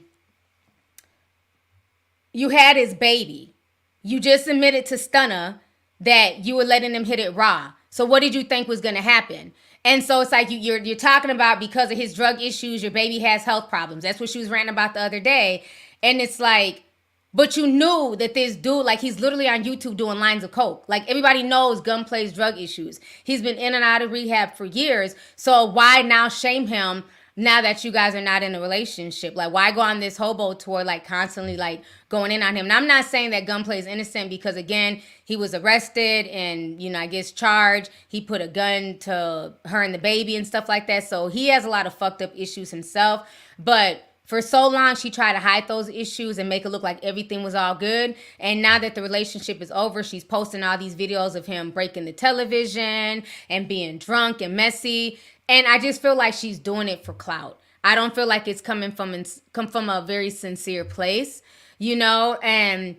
you had his baby. You just admitted to Stunner that you were letting him hit it raw. So what did you think was going to happen? And so it's like you're talking about because of his drug issues, your baby has health problems. That's what she was ranting about the other day. And it's like, but you knew that this dude, like, he's literally on YouTube doing lines of coke. Like, everybody knows Gunplay's drug issues. He's been in and out of rehab for years. So why now shame him now that you guys are not in a relationship? Like, why go on this hobo tour, like, constantly, like, going in on him? And I'm not saying that Gunplay is innocent because, again, he was arrested and, I guess charged. He put a gun to her and the baby and stuff like that. So he has a lot of fucked up issues himself. But for so long, she tried to hide those issues and make it look like everything was all good. And now that the relationship is over, she's posting all these videos of him breaking the television and being drunk and messy. And I just feel like she's doing it for clout. I don't feel like it's come from a very sincere place, And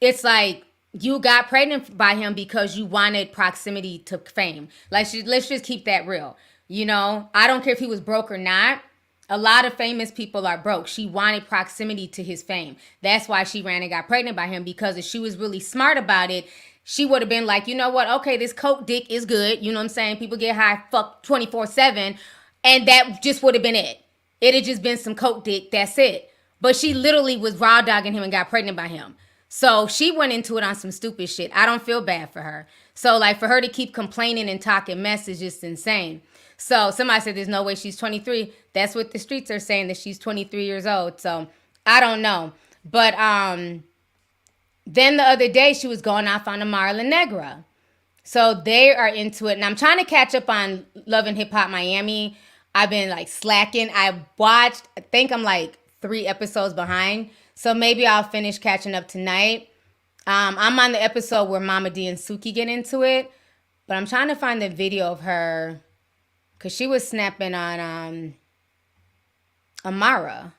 it's like you got pregnant by him because you wanted proximity to fame. Like, let's just keep that real. I don't care if he was broke or not. A lot of famous people are broke. She wanted proximity to his fame. That's why she ran and got pregnant by him, because if she was really smart about it, she would have been like, you know what? Okay, this coke dick is good. You know what I'm saying? People get high, fuck 24/7. And that just would have been it. It had just been some coke dick. That's it. But she literally was raw dogging him and got pregnant by him. So she went into it on some stupid shit. I don't feel bad for her. So, like, for her to keep complaining and talking mess is just insane. So somebody said there's no way she's 23. That's what the streets are saying, that she's 23 years old. So I don't know. But then the other day she was going off on Amara La Negra. So they are into it. And I'm trying to catch up on Love and Hip Hop Miami. I've been like slacking. I think I'm like 3 episodes behind. So maybe I'll finish catching up tonight. I'm on the episode where Mama D and Suki get into it. But I'm trying to find the video of her, because she was snapping on Amara.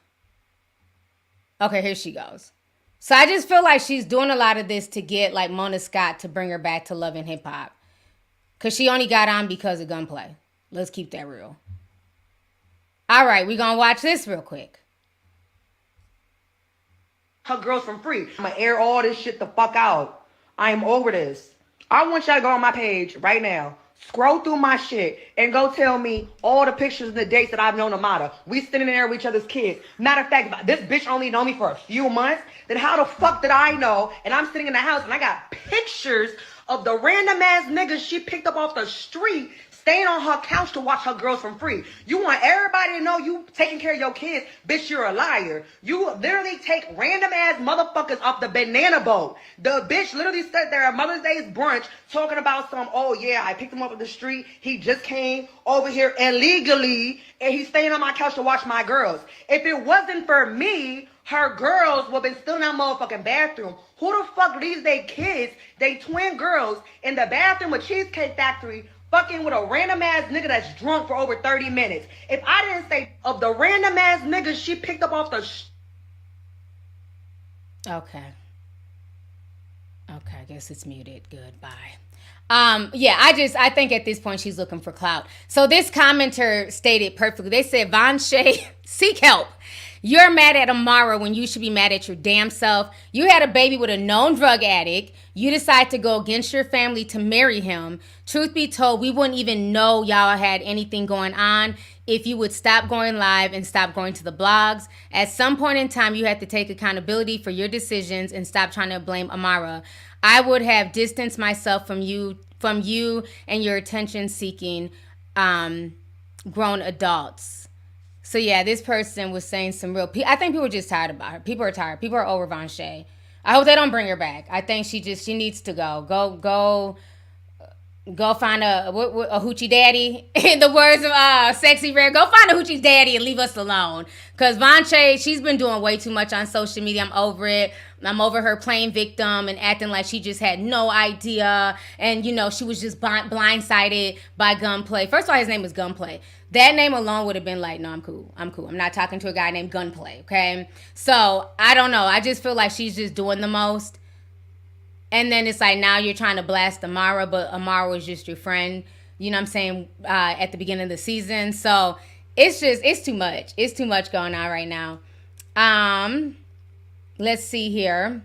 Okay, here she goes. So I just feel like she's doing a lot of this to get like Mona Scott to bring her back to Love and Hip Hop. Because she only got on because of Gunplay. Let's keep that real. All right, we're going to watch this real quick. Her girls from free. I'm going to air all this shit the fuck out. I am over this. I want y'all to go on my page right now. Scroll through my shit and go tell me all the pictures and the dates that I've known Amada. We standing there with each other's kids. Matter of fact, if this bitch only known me for a few months, then how the fuck did I know? And I'm sitting in the house and I got pictures of the random ass niggas she picked up off the street staying on her couch to watch her girls from free. You want everybody to know you taking care of your kids. Bitch, you're a liar. You literally take random ass motherfuckers off the banana boat. The bitch literally stood there at Mother's Day's brunch talking about oh yeah, I picked him up on the street. He just came over here illegally and he's staying on my couch to watch my girls. If it wasn't for me, her girls would have been still in that motherfucking bathroom. Who the fuck leaves their kids, they twin girls, in the bathroom of Cheesecake Factory, fucking with a random ass nigga that's drunk for over 30 minutes. If I didn't say of the random ass niggas she picked up off the Okay, I guess it's muted. Goodbye. Yeah, I think at this point she's looking for clout. So this commenter stated perfectly. They said, Von Shay, seek help. You're mad at Amara when you should be mad at your damn self. You had a baby with a known drug addict. You decide to go against your family to marry him. Truth be told, we wouldn't even know y'all had anything going on if you would stop going live and stop going to the blogs. At some point in time, you have to take accountability for your decisions and stop trying to blame Amara. I would have distanced myself from you and your attention-seeking grown adults. So yeah, this person was saying some real. I think people are just tired about her. People are tired. People are over Von Shay. I hope they don't bring her back. I think she needs to go. Go find a hoochie daddy. In the words of Sexy Red, go find a hoochie daddy and leave us alone. Because Von Shay, she's been doing way too much on social media. I'm over it. I'm over her playing victim and acting like she just had no idea. And, she was just blindsided by Gunplay. First of all, his name was Gunplay. That name alone would have been like, no, I'm cool. I'm not talking to a guy named Gunplay, okay? So, I don't know. I just feel like she's just doing the most. And then it's like now you're trying to blast Amara, but Amara was just your friend, you know what I'm saying, at the beginning of the season. So it's too much. It's too much going on right now. Let's see here.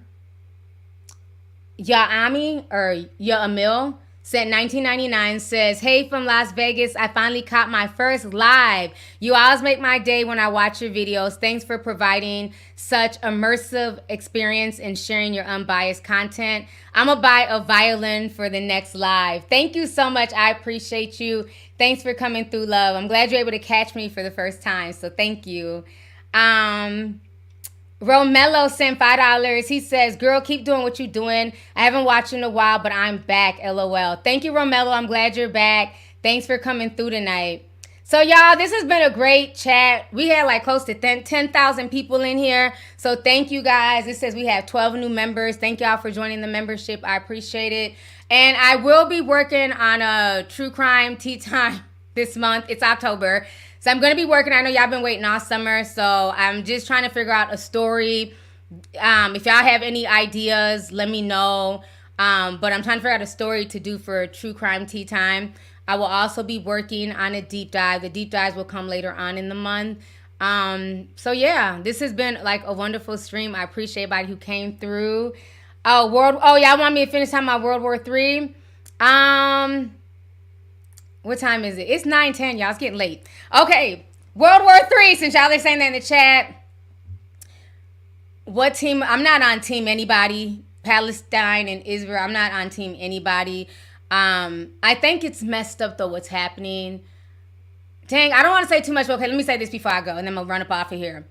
Yaami or Yaamil said 1999 says, hey from Las Vegas, I finally caught my first live. You always make my day when I watch your videos. Thanks for providing such immersive experience and sharing your unbiased content. I'm gonna buy a violin for the next live. Thank you so much. I appreciate you. Thanks for coming through, love. I'm glad you're able to catch me for the first time, so thank you. Romello sent $5. He says, girl, keep doing what you're doing. I haven't watched in a while, but I'm back, LOL. Thank you, Romello. I'm glad you're back. Thanks for coming through tonight. So, y'all, this has been a great chat. We had like close to 10,000 people in here. So, thank you, guys. It says we have 12 new members. Thank y'all for joining the membership. I appreciate it. And I will be working on a true crime tea time this month. It's October. So I'm going to be working. I know y'all been waiting all summer. So I'm just trying to figure out a story. If y'all have any ideas, let me know. But I'm trying to figure out a story to do for True Crime Tea Time. I will also be working on a deep dive. The deep dives will come later on in the month. So yeah, this has been like a wonderful stream. I appreciate everybody who came through. Y'all want me to finish talking about World War III? What time is it? It's 9:10, y'all. It's getting late. Okay, World War III, since y'all are saying that in the chat. What team? I'm not on team anybody. Palestine and Israel. I'm not on team anybody. I think it's messed up, though, what's happening. Dang, I don't want to say too much, but okay, let me say this before I go, and then I'm going to run up off of here.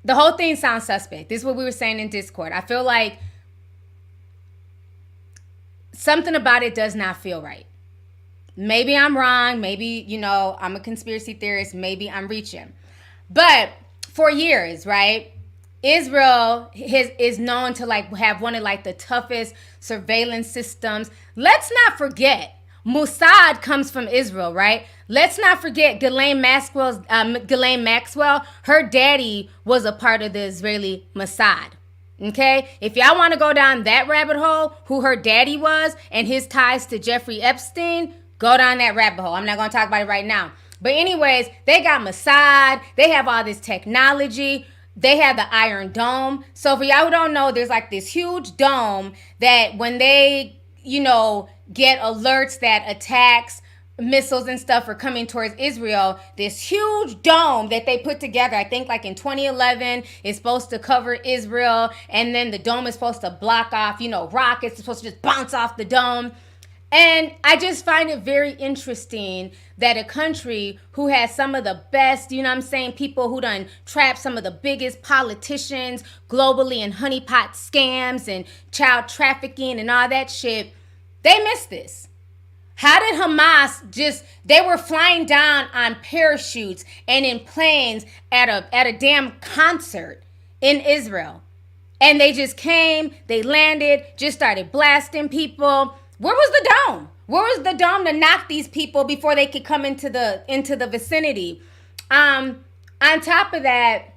The whole thing sounds suspect. This is what we were saying in Discord. I feel like something about it does not feel right. Maybe I'm wrong. Maybe, I'm a conspiracy theorist. Maybe I'm reaching. But for years, right, Israel is known to have one of the toughest surveillance systems. Let's not forget, Mossad comes from Israel, right? Let's not forget Ghislaine Maxwell. Her daddy was a part of the Israeli Mossad. Okay, if y'all want to go down that rabbit hole, who her daddy was and his ties to Jeffrey Epstein, go down that rabbit hole. I'm not going to talk about it right now. But anyways, they got Mossad. They have all this technology. They have the Iron Dome. So for y'all who don't know, there's this huge dome that when they, get alerts that attacks, missiles and stuff are coming towards Israel, this huge dome that they put together, I think in 2011, is supposed to cover Israel. And then the dome is supposed to block off, rockets. It's supposed to just bounce off the dome. And I just find it very interesting that a country who has some of the best, people who done trapped some of the biggest politicians globally in honeypot scams and child trafficking and all that shit, they missed this. How did Hamas they were flying down on parachutes and in planes at a damn concert in Israel. And they just came, they landed, just started blasting people. Where was the dome? Where was the dome to knock these people before they could come into the vicinity? On top of that,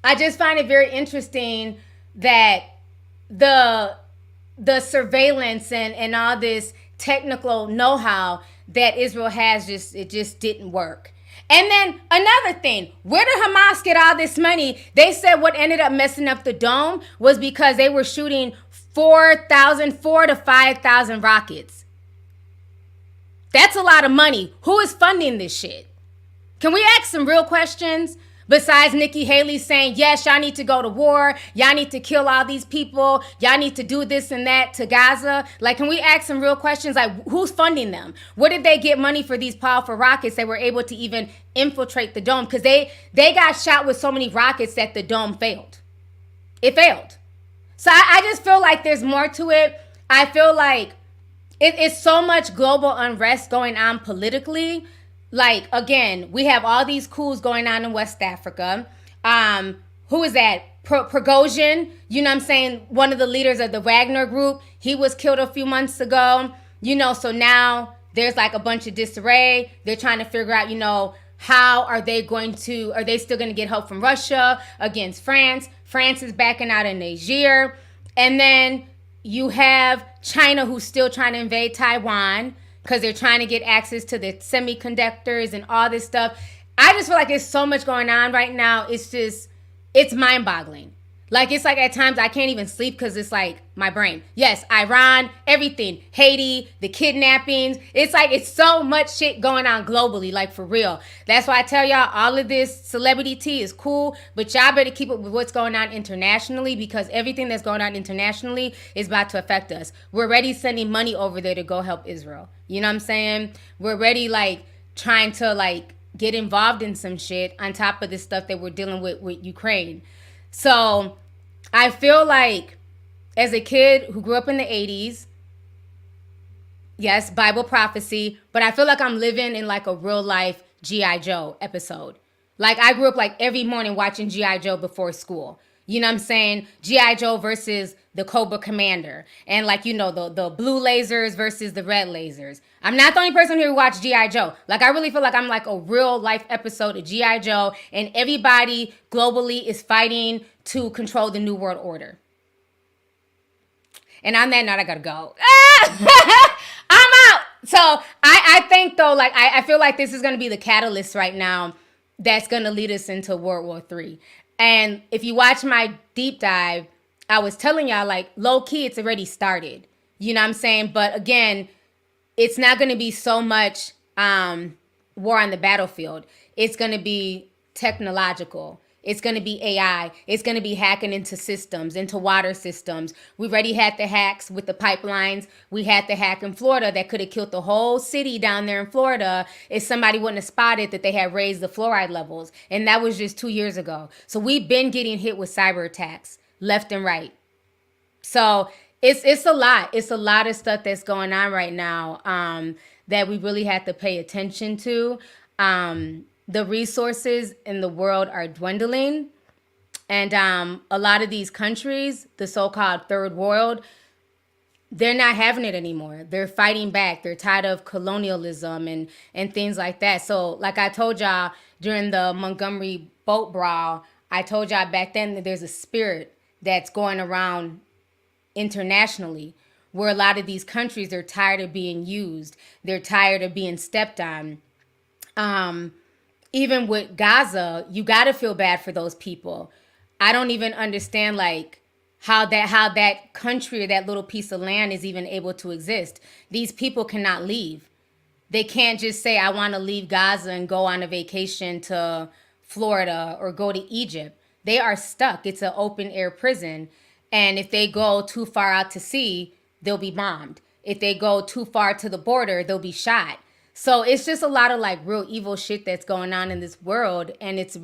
I just find it very interesting that the surveillance and all this technical know-how that Israel has just didn't work. And then another thing, where did Hamas get all this money? They said what ended up messing up the dome was because they were shooting 4 to 5,000 rockets. That's a lot of money. Who is funding this shit? Can we ask some real questions? Besides Nikki Haley saying, yes, y'all need to go to war. Y'all need to kill all these people. Y'all need to do this and that to Gaza. Like, can we ask some real questions? Like, who's funding them? Where did they get money for these powerful rockets that were able to even infiltrate the dome? Because they got shot with so many rockets that the dome failed. It failed. So I just feel like there's more to it. I feel like it's so much global unrest going on politically. Like, again, we have all these coups going on in West Africa. Who is that? Prigozhin, you know what I'm saying? One of the leaders of the Wagner group. He was killed a few months ago. You know, so now there's like a bunch of disarray. They're trying to figure out, you know, how are they still going to get help from Russia against France? France is backing out of Niger. And then you have China, who's still trying to invade Taiwan, because they're trying to get access to the semiconductors and all this stuff. I just feel like there's so much going on right now. It's mind-boggling. Like, it's like at times I can't even sleep because it's like my brain. Yes, Iran, everything. Haiti, the kidnappings. It's like it's so much shit going on globally, like for real. That's why I tell y'all all of this celebrity tea is cool, but y'all better keep up with what's going on internationally because everything that's going on internationally is about to affect us. We're already sending money over there to go help Israel. You know what I'm saying? We're already like trying to like get involved in some shit on top of this stuff that we're dealing with Ukraine. So I feel like as a kid who grew up in the 80s, yes, Bible prophecy, but I feel like I'm living in like a real life G.I. Joe episode. Like I grew up like every morning watching G.I. Joe before school. You know what I'm saying? G.I. Joe versus the Cobra Commander. And like, you know, the blue lasers versus the red lasers. I'm not the only person here who watched G.I. Joe. Like, I really feel like I'm like a real life episode of G.I. Joe. And everybody globally is fighting to control the New World Order. And on that note, I gotta go. I'm out. So I think though, like, I feel like this is going to be the catalyst right now that's going to lead us into World War III. And if you watch my deep dive, I was telling y'all, like, low key, it's already started. You know what I'm saying? But again, it's not going to be so much war on the battlefield. It's going to be technological. It's going to be AI. It's going to be hacking into systems, into water systems. We already had the hacks with the pipelines. We had the hack in Florida that could have killed the whole city down there in Florida if somebody wouldn't have spotted that they had raised the fluoride levels. And that was just 2 years ago. So we've been getting hit with cyber attacks left and right. So it's a lot. It's a lot of stuff that's going on right now that we really have to pay attention to. The resources in the world are dwindling. And a lot of these countries, the so-called third world, they're not having it anymore. They're fighting back. They're tired of colonialism and things like that. So like I told y'all during the Montgomery boat brawl, I told y'all back then that there's a spirit that's going around internationally where a lot of these countries are tired of being used. They're tired of being stepped on. Even with Gaza, you got to feel bad for those people. I don't even understand like how that country or that little piece of land is even able to exist. These people cannot leave. They can't just say, I want to leave Gaza and go on a vacation to Florida or go to Egypt. They are stuck. It's an open air prison. And if they go too far out to sea, they'll be bombed. If they go too far to the border, they'll be shot. So it's just a lot of like real evil shit that's going on in this world. And it's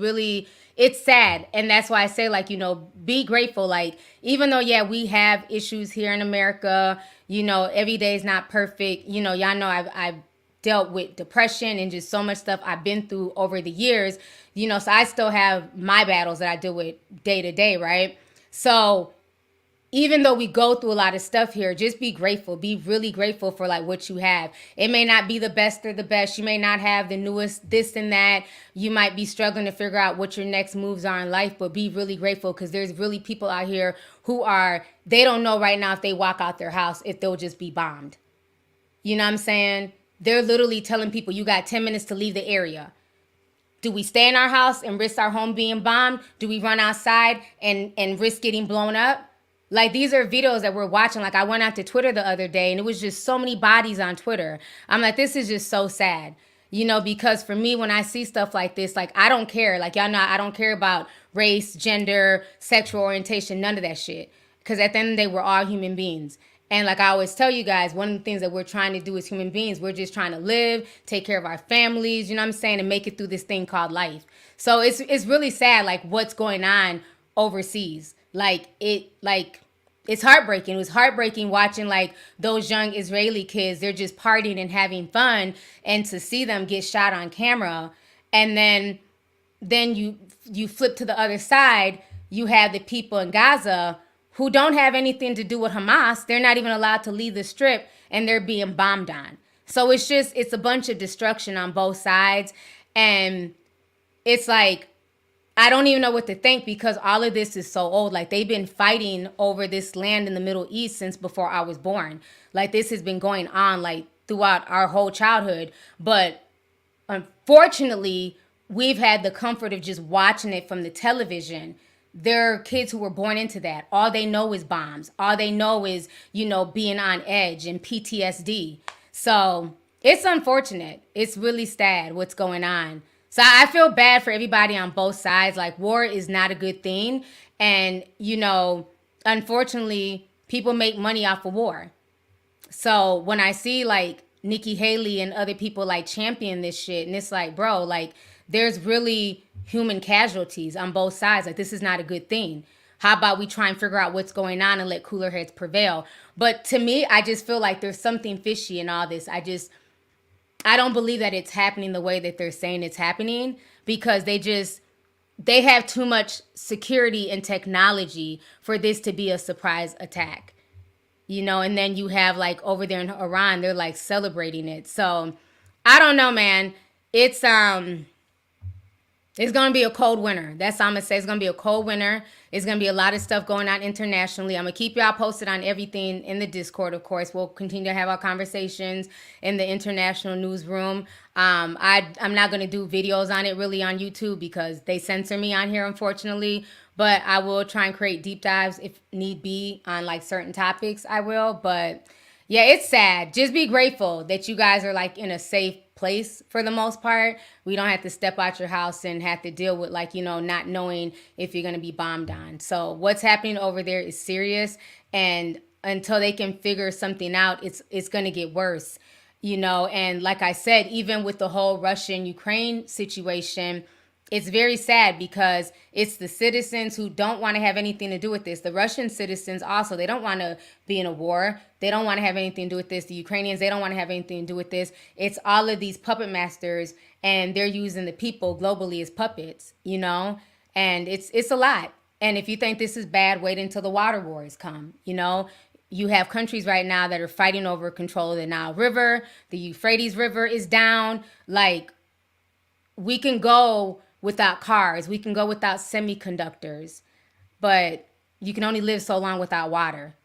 sad. And that's why I say like, you know, be grateful. Like, even though, yeah, we have issues here in America, you know, every day is not perfect. You know, y'all know I've dealt with depression and just so much stuff I've been through over the years, you know, so I still have my battles that I deal with day to day, right? So even though we go through a lot of stuff here, just be grateful. Be really grateful for like what you have. It may not be the best or the best. You may not have the newest this and that. You might be struggling to figure out what your next moves are in life, but be really grateful because there's really people out here who they don't know right now if they walk out their house, if they'll just be bombed. You know what I'm saying? They're literally telling people you got 10 minutes to leave the area. Do we stay in our house and risk our home being bombed? Do we run outside and risk getting blown up? Like, these are videos that we're watching. Like, I went out to Twitter the other day, and it was just so many bodies on Twitter. I'm like, this is just so sad. You know, because for me, when I see stuff like this, like, I don't care. Like, y'all know, I don't care about race, gender, sexual orientation, none of that shit. Because at the end of the day, we're all human beings. And like I always tell you guys, one of the things that we're trying to do as human beings, we're just trying to live, take care of our families, you know what I'm saying, and make it through this thing called life. So it's really sad, like, what's going on overseas. It's heartbreaking. It was heartbreaking watching like those young Israeli kids. They're just partying and having fun, and to see them get shot on camera. And then you flip to the other side. You have the people in Gaza who don't have anything to do with Hamas. They're not even allowed to leave the strip, and they're being bombed on. So it's a bunch of destruction on both sides. And it's like, I don't even know what to think because all of this is so old. Like, they've been fighting over this land in the Middle East since before I was born. Like, this has been going on like throughout our whole childhood. But unfortunately, we've had the comfort of just watching it from the television. There are kids who were born into that. All they know is bombs. All they know is, you know, being on edge and PTSD. So it's unfortunate. It's really sad what's going on. So I feel bad for everybody on both sides. Like, war is not a good thing. And, you know, unfortunately, people make money off of war. So when I see like Nikki Haley and other people like champion this shit, and it's like, bro, like, there's really human casualties on both sides. Like, this is not a good thing. How about we try and figure out what's going on and let cooler heads prevail? But to me, I just feel like there's something fishy in all this. I don't believe that it's happening the way that they're saying it's happening, because they have too much security and technology for this to be a surprise attack. You know, and then you have like over there in Iran, they're like celebrating it. So I don't know, man. It's going to be a cold winter. That's all I'm going to say. It's going to be a cold winter. It's going to be a lot of stuff going on internationally. I'm going to keep y'all posted on everything in the Discord, of course. We'll continue to have our conversations in the international newsroom. I'm not going to do videos on it really on YouTube because they censor me on here, unfortunately. But I will try and create deep dives if need be on like certain topics. I will. But yeah, it's sad. Just be grateful that you guys are like in a safe place for the most part. We don't have to step out your house and have to deal with like, you know, not knowing if you're going to be bombed on. So what's happening over there is serious. And until they can figure something out, it's going to get worse, you know. And like I said, even with the whole Russian-Ukraine situation, it's very sad because it's the citizens who don't want to have anything to do with this. The Russian citizens also, they don't want to be in a war. They don't want to have anything to do with this. The Ukrainians, they don't want to have anything to do with this. It's all of these puppet masters, and they're using the people globally as puppets, you know? And it's a lot. And if you think this is bad, wait until the water wars come, you know? You have countries right now that are fighting over control of the Nile River. The Euphrates River is down. Like, we can go without cars. We can go without semiconductors. But you can only live so long without water.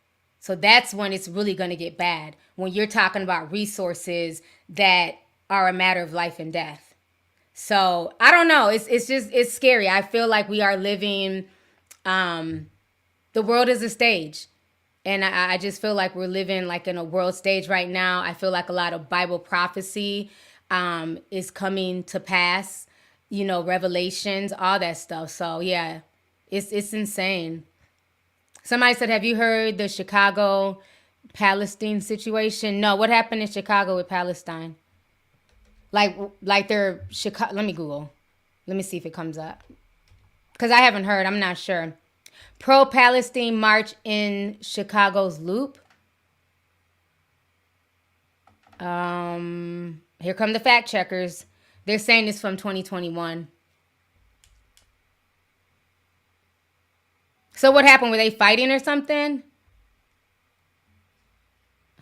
So that's when it's really going to get bad. When you're talking about resources that are a matter of life and death. So I don't know. It's scary. I feel like we are living, the world is a stage. And I just feel like we're living like in a world stage right now. I feel like a lot of Bible prophecy is coming to pass. You know, revelations, all that stuff. So yeah, it's insane. Somebody said, have you heard the Chicago Palestine situation? No, what happened in Chicago with Palestine? Like they're Chicago. Let me Google. Let me see if it comes up. Because I haven't heard. I'm not sure. Pro-Palestine march in Chicago's Loop. Here come the fact checkers. They're saying it's from 2021. So what happened? Were they fighting or something?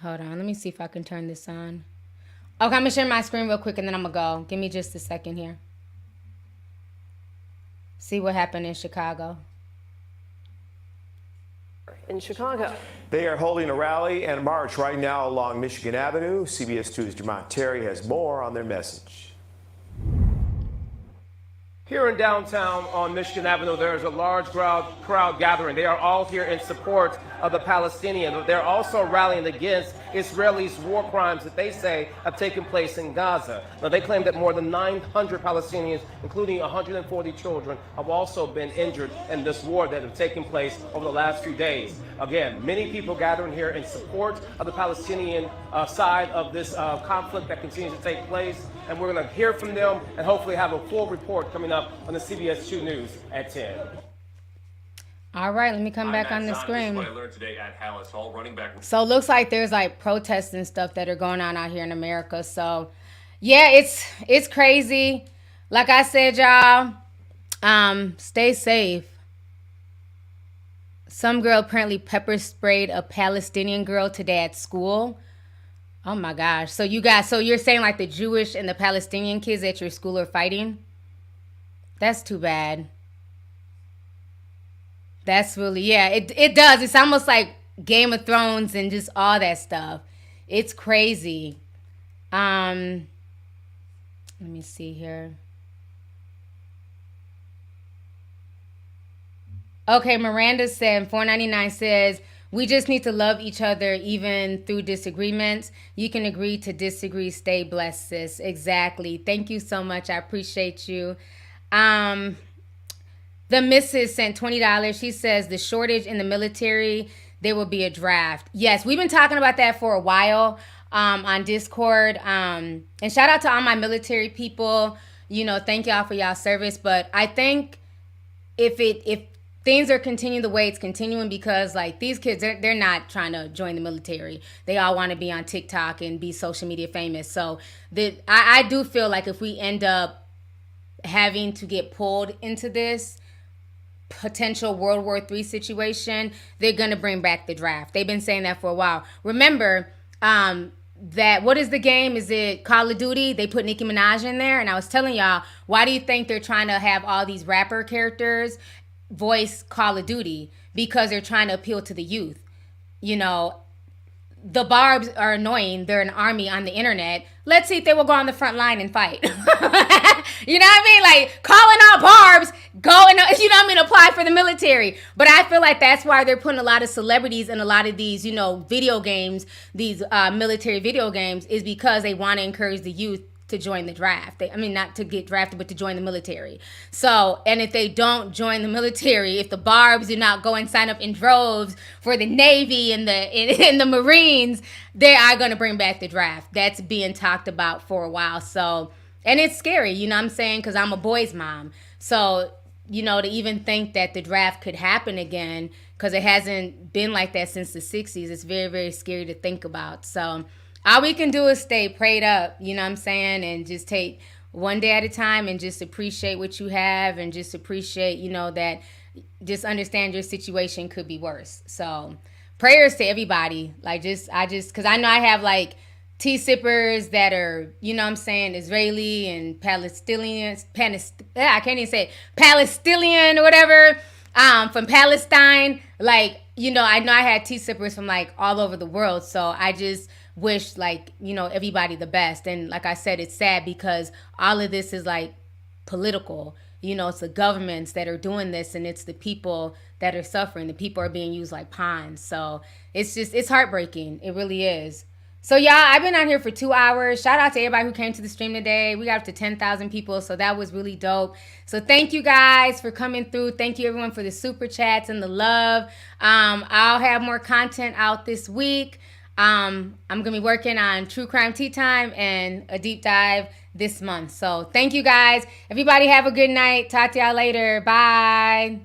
Hold on. Let me see if I can turn this on. Okay, I'm going to share my screen real quick and then I'm going to go. Give me just a second here. See what happened in Chicago. In Chicago. They are holding a rally and march right now along Michigan Avenue. CBS 2's Jamont Terry has more on their message. Here in downtown on Michigan Avenue, there is a large crowd gathering. They are all here in support of the Palestinians. They're also rallying against Israelis' war crimes that they say have taken place in Gaza. Now, they claim that more than 900 Palestinians, including 140 children, have also been injured in this war that have taken place over the last few days. Again, many people gathering here in support of the Palestinian side of this conflict that continues to take place. And we're going to hear from them and hopefully have a full report coming up on the CBS 2 News at 10. All right, let me come back on the screen. What I learned today at Hallis Hall, running back. So it looks like there's like protests and stuff that are going on out here in America. So yeah, it's crazy. Like I said, y'all, stay safe. Some girl apparently pepper sprayed a Palestinian girl today at school. Oh my gosh. So you're saying like the Jewish and the Palestinian kids at your school are fighting? That's too bad. That's really, yeah, it does. It's almost like Game of Thrones and just all that stuff. It's crazy. Let me see here. Okay, Miranda said, $4.99 says, we just need to love each other even through disagreements. You can agree to disagree. Stay blessed, sis. Exactly. Thank you so much. I appreciate you. The missus sent $20. She says the shortage in the military, there will be a draft. Yes, we've been talking about that for a while on Discord. And shout out to all my military people. You know, thank y'all for y'all service. But I think if things are continuing the way it's continuing, because like these kids, they're not trying to join the military. They all want to be on TikTok and be social media famous. So I do feel like if we end up having to get pulled into this potential World War III situation, they're going to bring back the draft. They've been saying that for a while. Remember that, what is the game? Is it Call of Duty? They put Nicki Minaj in there. And I was telling y'all, why do you think they're trying to have all these rapper characters voice Call of Duty? Because they're trying to appeal to the youth. You know, the Barbs are annoying. They're an army on the internet. Let's see if they will go on the front line and fight. You know what I mean? Like, calling out Barbs, go and, you know what I mean, apply for the military. But I feel like that's why they're putting a lot of celebrities in a lot of these, you know, video games, these military video games, is because they want to encourage the youth to join the draft. Not to get drafted, but to join the military. So, and if they don't join the military, if the Barbs do not go and sign up in droves for the Navy and the Marines, they are going to bring back the draft. That's being talked about for a while. So, and it's scary, you know what I'm saying? Because I'm a boy's mom. So, you know, to even think that the draft could happen again, because it hasn't been like that since the 60s, it's very, very scary to think about. So, all we can do is stay prayed up, you know what I'm saying, and just take one day at a time and just appreciate what you have and just appreciate, you know, that just understand your situation could be worse. So prayers to everybody. Like because I know I have like tea sippers that are, you know what I'm saying, Israeli and Palestinians, I can't even say it, Palestinian or whatever, from Palestine. Like, you know I had tea sippers from like all over the world. So I just wish, like, you know, everybody the best. And like I said, it's sad because all of this is like political. You know, it's the governments that are doing this, and it's the people that are suffering. The people are being used like pawns. So it's heartbreaking. It really is. So y'all, I've been out here for 2 hours. Shout out to everybody who came to the stream today. We got up to 10,000 people, so that was really dope. So thank you guys for coming through. Thank you everyone for the super chats and the love. I'll have more content out this week. I'm going to be working on True Crime Tea Time and a deep dive this month. So thank you guys. Everybody have a good night. Talk to y'all later. Bye.